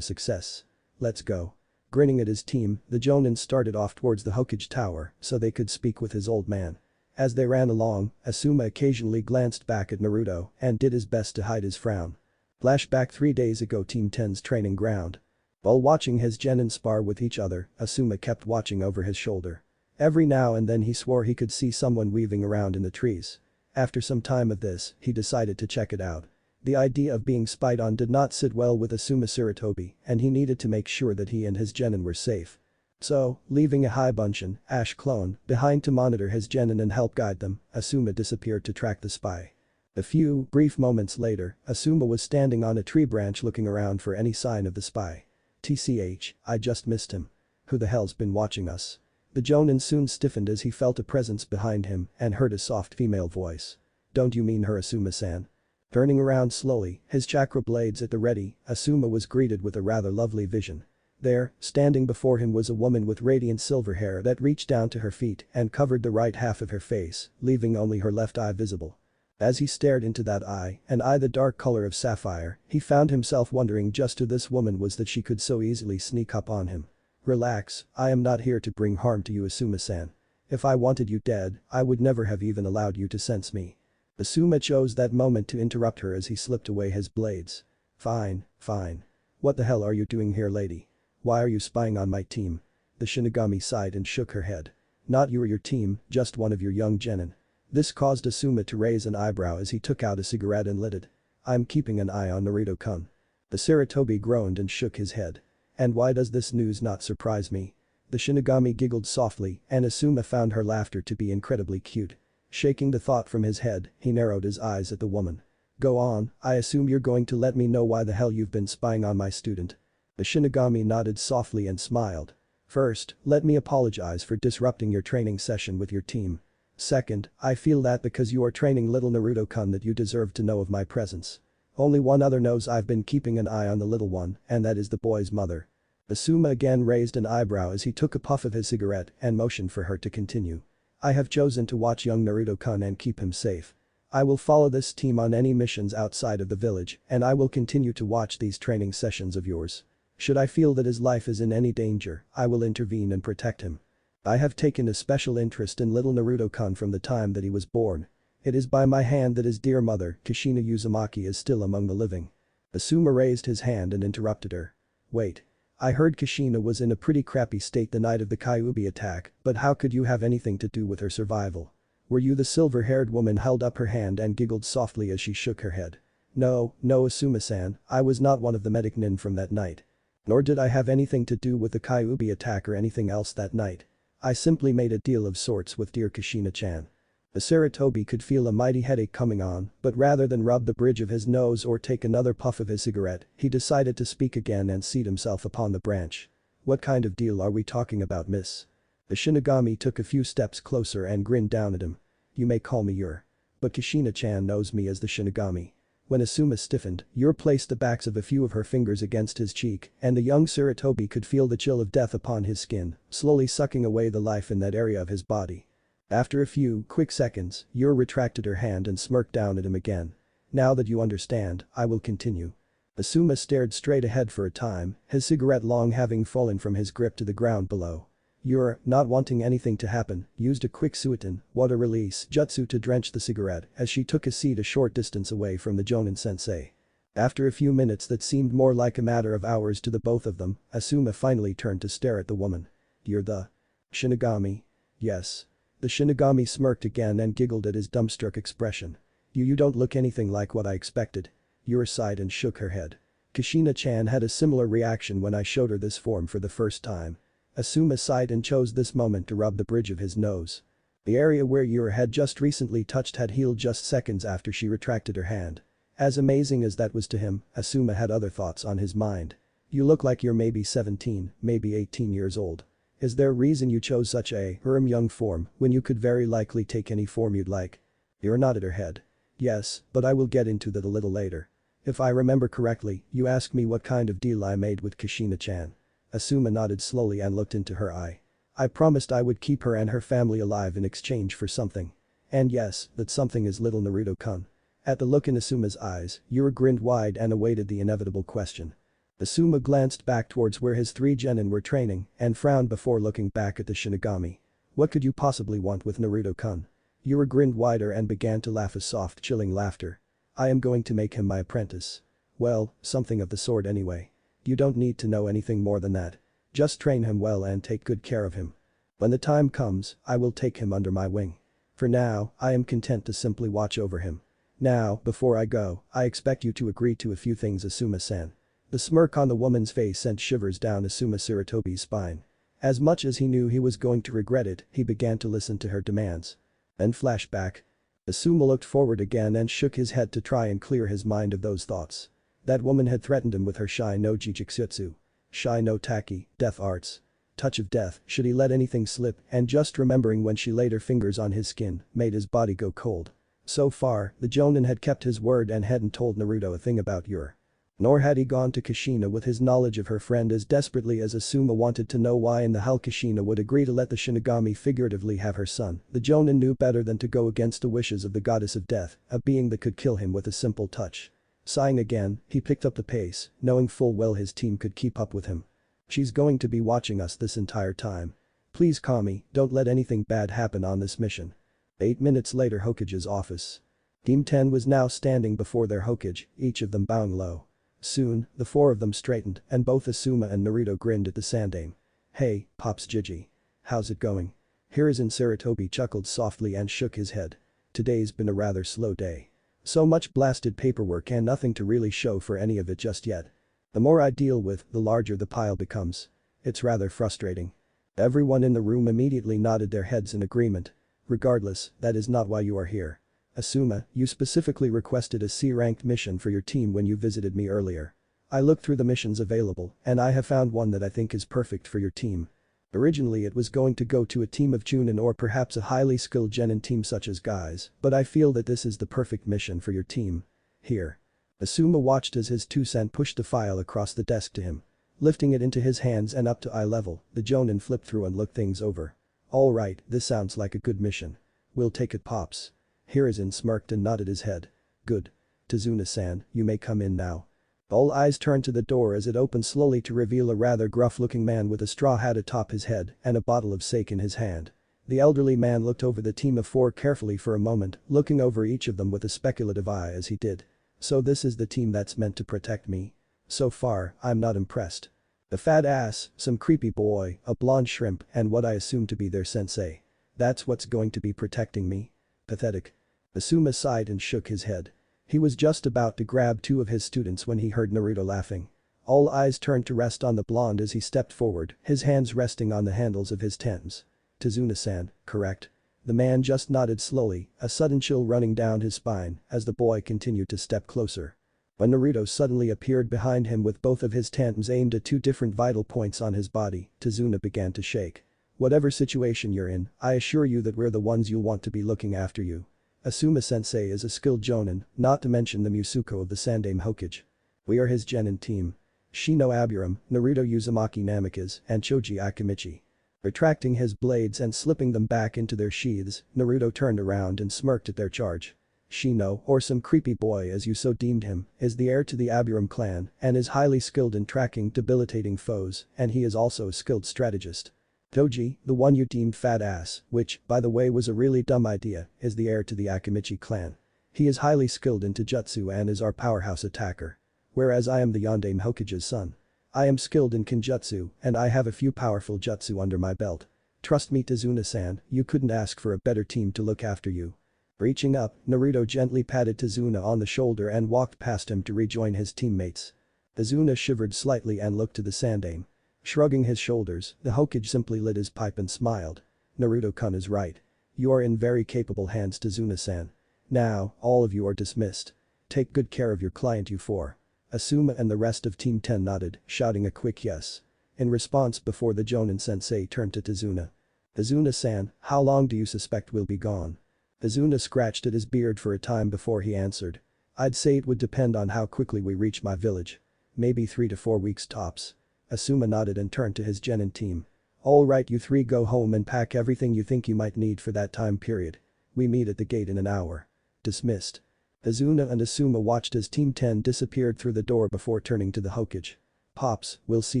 success. Let's go. Grinning at his team, the Jonin started off towards the Hokage Tower so they could speak with his old man. As they ran along, Asuma occasionally glanced back at Naruto and did his best to hide his frown. Flashback 3 days ago, Team 10's training ground. While watching his genin spar with each other, Asuma kept watching over his shoulder. Every now and then he swore he could see someone weaving around in the trees. After some time of this, he decided to check it out. The idea of being spied on did not sit well with Asuma Sarutobi and he needed to make sure that he and his genin were safe. So, leaving a Haibunshin, Ash clone, behind to monitor his genin and help guide them, Asuma disappeared to track the spy. A few brief moments later, Asuma was standing on a tree branch looking around for any sign of the spy. TCH, I just missed him. Who the hell's been watching us? The Jonin soon stiffened as he felt a presence behind him and heard a soft female voice. Don't you mean her, Asuma-san? Turning around slowly, his chakra blades at the ready, Asuma was greeted with a rather lovely vision. There, standing before him was a woman with radiant silver hair that reached down to her feet and covered the right half of her face, leaving only her left eye visible. As he stared into that eye, an eye the dark color of sapphire, he found himself wondering just who this woman was that she could so easily sneak up on him. Relax, I am not here to bring harm to you, Asuma-san. If I wanted you dead, I would never have even allowed you to sense me. Asuma chose that moment to interrupt her as he slipped away his blades. Fine, fine. What the hell are you doing here, lady? Why are you spying on my team? The Shinigami sighed and shook her head. Not you or your team, just one of your young genin. This caused Asuma to raise an eyebrow as he took out a cigarette and lit it. I'm keeping an eye on Naruto-kun. The Sarutobi groaned and shook his head. And why does this news not surprise me? The Shinigami giggled softly and Asuma found her laughter to be incredibly cute. Shaking the thought from his head, he narrowed his eyes at the woman. Go on, I assume you're going to let me know why the hell you've been spying on my student. The Shinigami nodded softly and smiled. First, let me apologize for disrupting your training session with your team. Second, I feel that because you are training little Naruto-kun that you deserve to know of my presence. Only one other knows I've been keeping an eye on the little one, and that is the boy's mother. Asuma again raised an eyebrow as he took a puff of his cigarette and motioned for her to continue. I have chosen to watch young Naruto-kun and keep him safe. I will follow this team on any missions outside of the village and I will continue to watch these training sessions of yours. Should I feel that his life is in any danger, I will intervene and protect him. I have taken a special interest in little Naruto-kun from the time that he was born. It is by my hand that his dear mother, Kushina Uzumaki, is still among the living. Asuma raised his hand and interrupted her. Wait. I heard Kushina was in a pretty crappy state the night of the Kyuubi attack, but how could you have anything to do with her survival? Were you the silver-haired woman? Held up her hand and giggled softly as she shook her head. No, Asuma-san, I was not one of the medic nin from that night. Nor did I have anything to do with the Kyuubi attack or anything else that night. I simply made a deal of sorts with dear Kushina-chan. The Sarutobi could feel a mighty headache coming on, but rather than rub the bridge of his nose or take another puff of his cigarette, he decided to speak again and seat himself upon the branch. What kind of deal are we talking about, miss? The Shinigami took a few steps closer and grinned down at him. You may call me Ur. But Kushina-chan knows me as the Shinigami. When Asuma stiffened, Ur placed the backs of a few of her fingers against his cheek and the young Sarutobi could feel the chill of death upon his skin, slowly sucking away the life in that area of his body. After a few quick seconds, Ur retracted her hand and smirked down at him again. Now that you understand, I will continue. Asuma stared straight ahead for a time, his cigarette long having fallen from his grip to the ground below. Ur, not wanting anything to happen, used a quick Suiton, water release jutsu to drench the cigarette as she took a seat a short distance away from the Jonin sensei. After a few minutes that seemed more like a matter of hours to the both of them, Asuma finally turned to stare at the woman. You're the Shinigami? Yes. The Shinigami smirked again and giggled at his dumbstruck expression. You don't look anything like what I expected. Ur sighed and shook her head. Kushina-chan had a similar reaction when I showed her this form for the first time. Asuma sighed and chose this moment to rub the bridge of his nose. The area where Ur had just recently touched had healed just seconds after she retracted her hand. As amazing as that was to him, Asuma had other thoughts on his mind. You look like you're maybe 17, maybe 18 years old. Is there a reason you chose such a young form when you could very likely take any form you'd like? Ur nodded her head. Yes, but I will get into that a little later. If I remember correctly, you asked me what kind of deal I made with Kushina-chan. Asuma nodded slowly and looked into her eye. I promised I would keep her and her family alive in exchange for something. And yes, that something is little Naruto-kun. At the look in Asuma's eyes, Ur grinned wide and awaited the inevitable question. Asuma glanced back towards where his three genin were training and frowned before looking back at the Shinigami. What could you possibly want with Naruto-kun? Ur grinned wider and began to laugh a soft, chilling laughter. I am going to make him my apprentice. Well, something of the sort anyway. You don't need to know anything more than that. Just train him well and take good care of him. When the time comes, I will take him under my wing. For now, I am content to simply watch over him. Now, before I go, I expect you to agree to a few things, Asuma-san. The smirk on the woman's face sent shivers down Asuma Sarutobi's spine. As much as he knew he was going to regret it, he began to listen to her demands. Then flashback. Asuma looked forward again and shook his head to try and clear his mind of those thoughts. That woman had threatened him with her Shai no Jijutsu. Shai no Taki, death arts. Touch of death, should he let anything slip, and just remembering when she laid her fingers on his skin, made his body go cold. So far, the Jonin had kept his word and hadn't told Naruto a thing about Ur. Nor had he gone to Kushina with his knowledge of her friend as desperately as Asuma wanted to know why in the hell Kushina would agree to let the Shinigami figuratively have her son. The Jonin knew better than to go against the wishes of the goddess of death, a being that could kill him with a simple touch. Sighing again, he picked up the pace, knowing full well his team could keep up with him. She's going to be watching us this entire time. Please Kami, don't let anything bad happen on this mission. 8 minutes later, Hokage's office. Team 10 was now standing before their Hokage, each of them bowing low. Soon, the four of them straightened and both Asuma and Naruto grinned at the Sandame. Hey, Pops Gigi. How's it going? Hiruzen Sarutobi chuckled softly and shook his head. Today's been a rather slow day. So much blasted paperwork and nothing to really show for any of it just yet. The more I deal with, the larger the pile becomes. It's rather frustrating. Everyone in the room immediately nodded their heads in agreement. Regardless, that is not why you are here. Asuma, you specifically requested a C-ranked mission for your team when you visited me earlier. I looked through the missions available, and I have found one that I think is perfect for your team. Originally it was going to go to a team of Chunin or perhaps a highly skilled Genin team such as guys, but I feel that this is the perfect mission for your team. Here. Asuma watched as his Tusen pushed the file across the desk to him. Lifting it into his hands and up to eye level, the Jonin flipped through and looked things over. Alright, this sounds like a good mission. We'll take it, Pops. Hiruzen smirked and nodded his head. Good. Tazuna-san, you may come in now. All eyes turned to the door as it opened slowly to reveal a rather gruff-looking man with a straw hat atop his head and a bottle of sake in his hand. The elderly man looked over the team of four carefully for a moment, looking over each of them with a speculative eye as he did. So this is the team that's meant to protect me? So far, I'm not impressed. A fat ass, some creepy boy, a blonde shrimp, and what I assume to be their sensei. That's what's going to be protecting me? Pathetic. Asuma sighed and shook his head. He was just about to grab two of his students when he heard Naruto laughing. All eyes turned to rest on the blonde as he stepped forward, his hands resting on the handles of his tens. Tazuna-san, correct? The man just nodded slowly, a sudden chill running down his spine as the boy continued to step closer. When Naruto suddenly appeared behind him with both of his tandems aimed at two different vital points on his body, Tazuna began to shake. Whatever situation you're in, I assure you that we're the ones you'll want to be looking after you. Asuma-sensei is a skilled jonin, not to mention the Musuko of the Sandame Hokage. We are his genin team. Shino Aburam, Naruto Uzumaki Namikaze, and Choji Akimichi. Retracting his blades and slipping them back into their sheaths, Naruto turned around and smirked at their charge. Shino, or some creepy boy as you so deemed him, is the heir to the Aburam clan and is highly skilled in tracking debilitating foes, and he is also a skilled strategist. Toji, the one you deemed fat ass, which, by the way was a really dumb idea, is the heir to the Akimichi clan. He is highly skilled in Taijutsu and is our powerhouse attacker. Whereas I am the Yondaime Hokage's son. I am skilled in Kenjutsu, and I have a few powerful jutsu under my belt. Trust me Tazuna-san, you couldn't ask for a better team to look after you. Reaching up, Naruto gently patted Tazuna on the shoulder and walked past him to rejoin his teammates. Tazuna shivered slightly and looked to the Sandame. Shrugging his shoulders, the Hokage simply lit his pipe and smiled. Naruto-kun is right. You are in very capable hands Tazuna-san. Now, all of you are dismissed. Take good care of your client you four. Asuma and the rest of Team 10 nodded, shouting a quick yes. In response before the Jonin sensei turned to Tazuna. Tazuna-san, how long do you suspect we'll be gone? Tazuna scratched at his beard for a time before he answered. I'd say it would depend on how quickly we reach my village. Maybe 3 to 4 weeks tops. Asuma nodded and turned to his genin team. Alright you three go home and pack everything you think you might need for that time period. We meet at the gate in an hour. Dismissed. Tazuna and Asuma watched as Team 10 disappeared through the door before turning to the Hokage. Pops, we'll see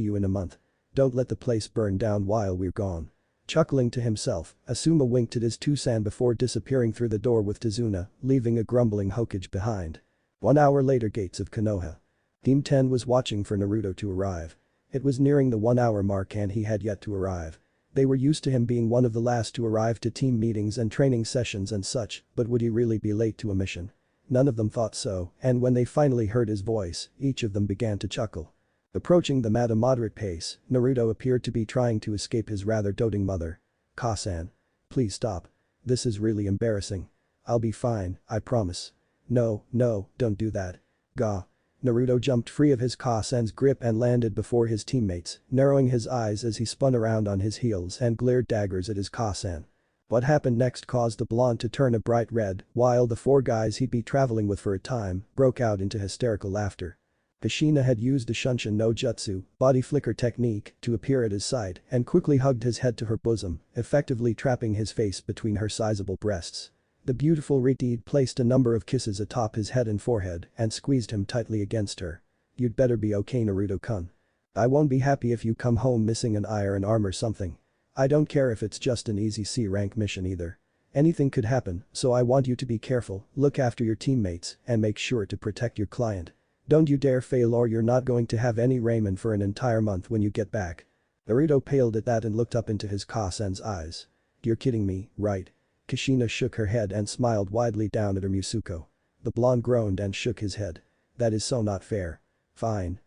you in a month. Don't let the place burn down while we're gone. Chuckling to himself, Asuma winked at his Tusan before disappearing through the door with Tazuna, leaving a grumbling Hokage behind. 1 hour later, gates of Konoha. Team 10 was watching for Naruto to arrive. It was nearing the 1 hour mark and he had yet to arrive. They were used to him being one of the last to arrive to team meetings and training sessions and such, but would he really be late to a mission? None of them thought so, and when they finally heard his voice, each of them began to chuckle. Approaching them at a moderate pace, Naruto appeared to be trying to escape his rather doting mother. Ka-san. Please stop. This is really embarrassing. I'll be fine, I promise. No, don't do that. Ga. Naruto jumped free of his Ka-san's grip and landed before his teammates, narrowing his eyes as he spun around on his heels and glared daggers at his Ka-san. What happened next caused the blonde to turn a bright red, while the 4 guys he'd be traveling with for a time broke out into hysterical laughter. Kushina had used a Shunshin no Jutsu, body flicker technique, to appear at his side and quickly hugged his head to her bosom, effectively trapping his face between her sizable breasts. The beautiful Ritiid placed a number of kisses atop his head and forehead and squeezed him tightly against her. "You'd better be okay, Naruto-kun. I won't be happy if you come home missing an eye or an arm or something. I don't care if it's just an easy C-rank mission either. Anything could happen, so I want you to be careful, look after your teammates, and make sure to protect your client. Don't you dare fail or you're not going to have any ramen for an entire month when you get back." Naruto paled at that and looked up into his Kasen's eyes. "You're kidding me, right?" Kushina shook her head and smiled widely down at her Musuko. The blonde groaned and shook his head. "That is so not fair." Fine.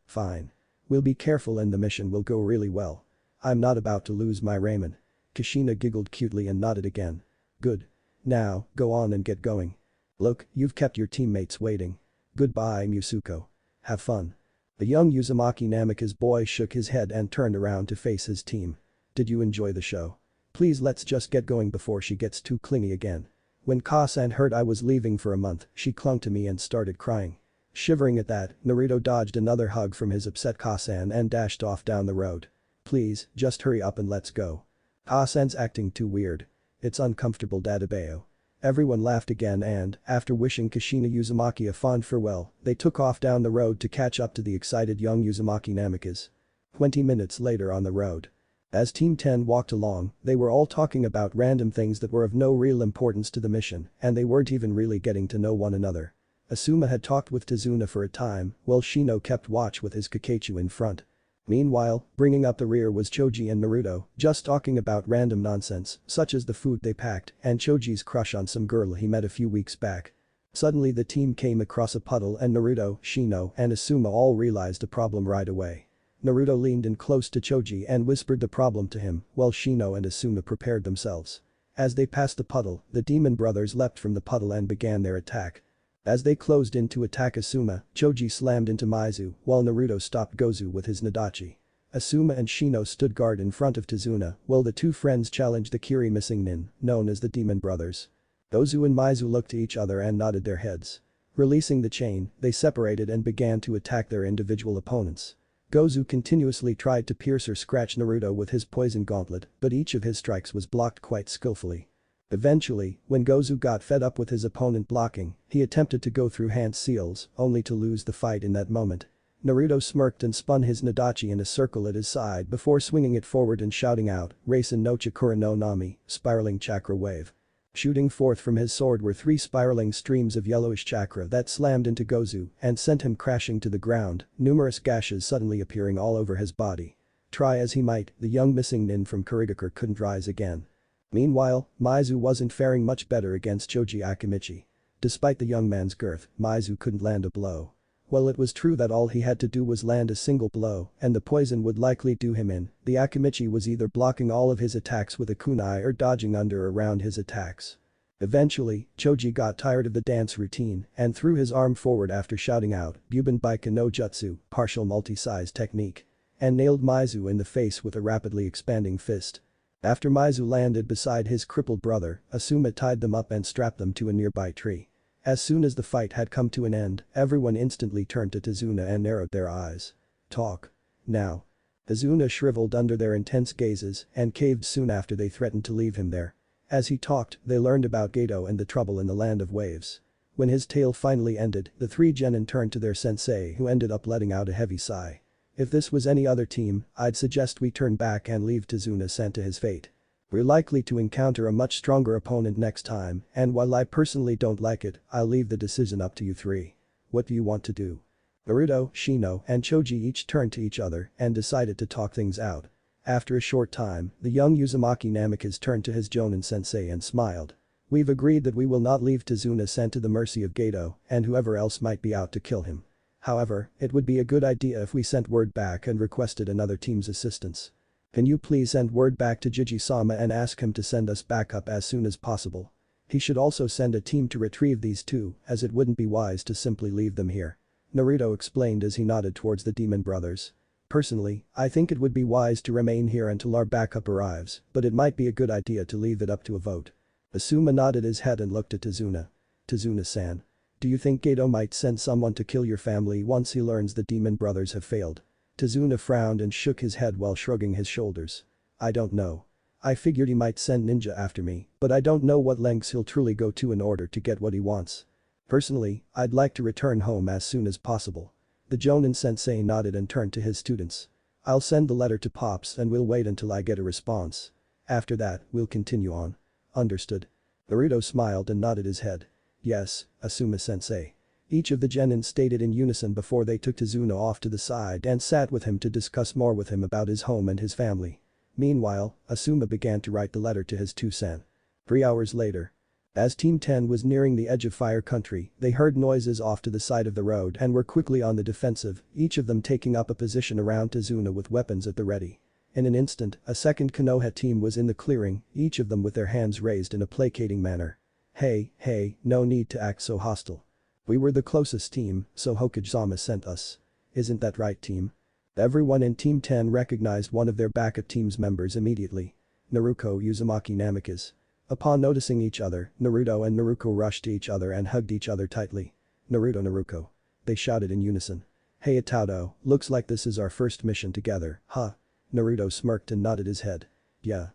We'll be careful and the mission will go really well. I'm not about to lose my ramen." Kushina giggled cutely and nodded again. "Good. Now, go on and get going. Look, you've kept your teammates waiting. Goodbye, Musuko. Have fun." The young Uzumaki Namikaze boy shook his head and turned around to face his team. "Did you enjoy the show? Please let's just get going before she gets too clingy again." When Kasen heard I was leaving for a month, she clung to me and started crying. Shivering at that, Naruto dodged another hug from his upset Kasen and dashed off down the road. "Please, just hurry up and let's go. Kasen's acting too weird. It's uncomfortable, Dadabeo." Everyone laughed again and, after wishing Kushina Uzumaki a fond farewell, they took off down the road to catch up to the excited young Uzumaki Namikaze. 20 minutes later on the road. As Team 10 walked along, they were all talking about random things that were of no real importance to the mission, and they weren't even really getting to know one another. Asuma had talked with Tazuna for a time, while Shino kept watch with his Kakachu in front. Meanwhile, bringing up the rear was Choji and Naruto, just talking about random nonsense, such as the food they packed and Choji's crush on some girl he met a few weeks back. Suddenly the team came across a puddle and Naruto, Shino, and Asuma all realized the problem right away. Naruto leaned in close to Choji and whispered the problem to him, while Shino and Asuma prepared themselves. As they passed the puddle, the demon brothers leapt from the puddle and began their attack. As they closed in to attack Asuma, Choji slammed into Maizu, while Naruto stopped Gozu with his Nadachi. Asuma and Shino stood guard in front of Tazuna, while the two friends challenged the Kiri missing nin, known as the Demon Brothers. Gozu and Maizu looked to each other and nodded their heads. Releasing the chain, they separated and began to attack their individual opponents. Gozu continuously tried to pierce or scratch Naruto with his poison gauntlet, but each of his strikes was blocked quite skillfully. Eventually, when Gozu got fed up with his opponent blocking, he attempted to go through hand seals, only to lose the fight in that moment. Naruto smirked and spun his Nadachi in a circle at his side before swinging it forward and shouting out, "Reisen no Chakura no Nami, spiraling chakra wave." Shooting forth from his sword were 3 spiraling streams of yellowish chakra that slammed into Gozu and sent him crashing to the ground, numerous gashes suddenly appearing all over his body. Try as he might, the young missing nin from Kurigakure couldn't rise again. Meanwhile, Maizu wasn't faring much better against Choji Akimichi. Despite the young man's girth, Maizu couldn't land a blow. Well, it was true that all he had to do was land a single blow and the poison would likely do him in, the Akimichi was either blocking all of his attacks with a kunai or dodging under or around his attacks. Eventually, Choji got tired of the dance routine and threw his arm forward after shouting out, "Buben Baika no Jutsu, partial multi-size technique," and nailed Maizu in the face with a rapidly expanding fist. After Maizu landed beside his crippled brother, Asuma tied them up and strapped them to a nearby tree. As soon as the fight had come to an end, everyone instantly turned to Tazuna and narrowed their eyes. "Talk. Now." Tazuna shriveled under their intense gazes and caved soon after they threatened to leave him there. As he talked, they learned about Geto and the trouble in the land of waves. When his tale finally ended, the 3 genin turned to their sensei who ended up letting out a heavy sigh. "If this was any other team, I'd suggest we turn back and leave Tazuna-san to his fate. We're likely to encounter a much stronger opponent next time, and while I personally don't like it, I'll leave the decision up to you 3. What do you want to do?" Naruto, Shino, and Choji each turned to each other and decided to talk things out. After a short time, the young Uzumaki Namikaze turned to his Jonin sensei and smiled. "We've agreed that we will not leave Tazuna-san to the mercy of Geto and whoever else might be out to kill him. However, it would be a good idea if we sent word back and requested another team's assistance. Can you please send word back to Jiji-sama and ask him to send us backup as soon as possible? He should also send a team to retrieve these 2, as it wouldn't be wise to simply leave them here." Naruto explained as he nodded towards the demon brothers. "Personally, I think it would be wise to remain here until our backup arrives, but it might be a good idea to leave it up to a vote." Asuma nodded his head and looked at Tazuna. "Tazuna-san. Do you think Gato might send someone to kill your family once he learns the demon brothers have failed? Tazuna frowned and shook his head while shrugging his shoulders. I don't know. I figured he might send ninja after me, but I don't know what lengths he'll truly go to in order to get what he wants. Personally, I'd like to return home as soon as possible. The Jonin sensei nodded and turned to his students. I'll send the letter to Pops and we'll wait until I get a response. After that, we'll continue on. Understood. Naruto smiled and nodded his head. Yes, Asuma-sensei. Each of the genin stated in unison before they took Tazuna off to the side and sat with him to discuss more with him about his home and his family. Meanwhile, Asuma began to write the letter to his two-san. 3 hours later. As Team 10 was nearing the edge of Fire Country, they heard noises off to the side of the road and were quickly on the defensive, each of them taking up a position around Tazuna with weapons at the ready. In an instant, a second Konoha team was in the clearing, each of them with their hands raised in a placating manner. Hey, no need to act so hostile. We were the closest team, so Hokage-sama sent us. Isn't that right, team? Everyone in Team 10 recognized one of their backup team's members immediately. Naruto Uzumaki Namikaze. Upon noticing each other, Naruto and Naruko rushed to each other and hugged each other tightly. Naruto. They shouted in unison. Hey Itado, looks like this is our first mission together, huh? Naruto smirked and nodded his head. Yeah.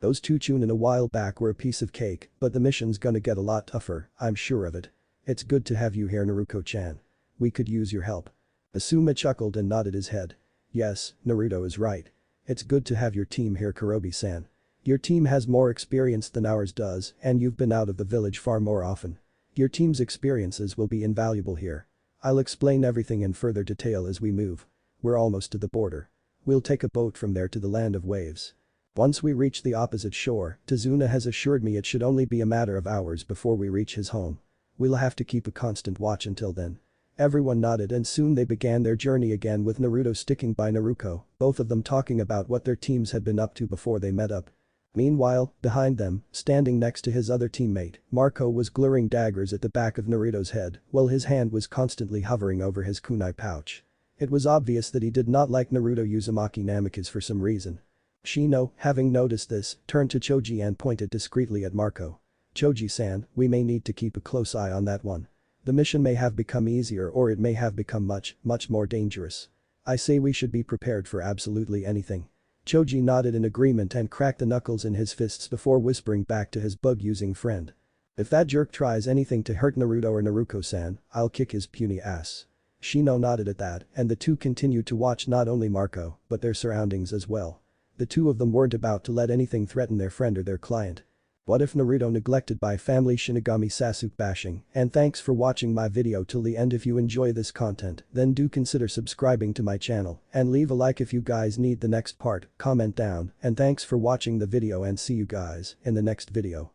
Those two Chunin a while back were a piece of cake, but the mission's gonna get a lot tougher, I'm sure of it. It's good to have you here, Naruko-chan. We could use your help. Asuma chuckled and nodded his head. Yes, Naruto is right. It's good to have your team here, Kurobi-san. Your team has more experience than ours does, and you've been out of the village far more often. Your team's experiences will be invaluable here. I'll explain everything in further detail as we move. We're almost to the border. We'll take a boat from there to the land of waves. Once we reach the opposite shore, Tazuna has assured me it should only be a matter of hours before we reach his home. We'll have to keep a constant watch until then. Everyone nodded and soon they began their journey again with Naruto sticking by Naruko, both of them talking about what their teams had been up to before they met up. Meanwhile, behind them, standing next to his other teammate, Marco was gluing daggers at the back of Naruto's head while his hand was constantly hovering over his kunai pouch. It was obvious that he did not like Naruto Uzumaki Namikaze for some reason. Shino, having noticed this, turned to Choji and pointed discreetly at Marco. Choji-san, we may need to keep a close eye on that one. The mission may have become easier or it may have become much more dangerous. I say we should be prepared for absolutely anything. Choji nodded in agreement and cracked the knuckles in his fists before whispering back to his bug-using friend. If that jerk tries anything to hurt Naruto or Naruko-san, I'll kick his puny ass. Shino nodded at that and the two continued to watch not only Marco, but their surroundings as well. The two of them weren't about to let anything threaten their friend or their client. What if Naruto neglected by family Shinigami Sasuke bashing? And thanks for watching my video till the end. If you enjoy this content, then do consider subscribing to my channel and leave a like if you guys need the next part, comment down, and thanks for watching the video and see you guys in the next video.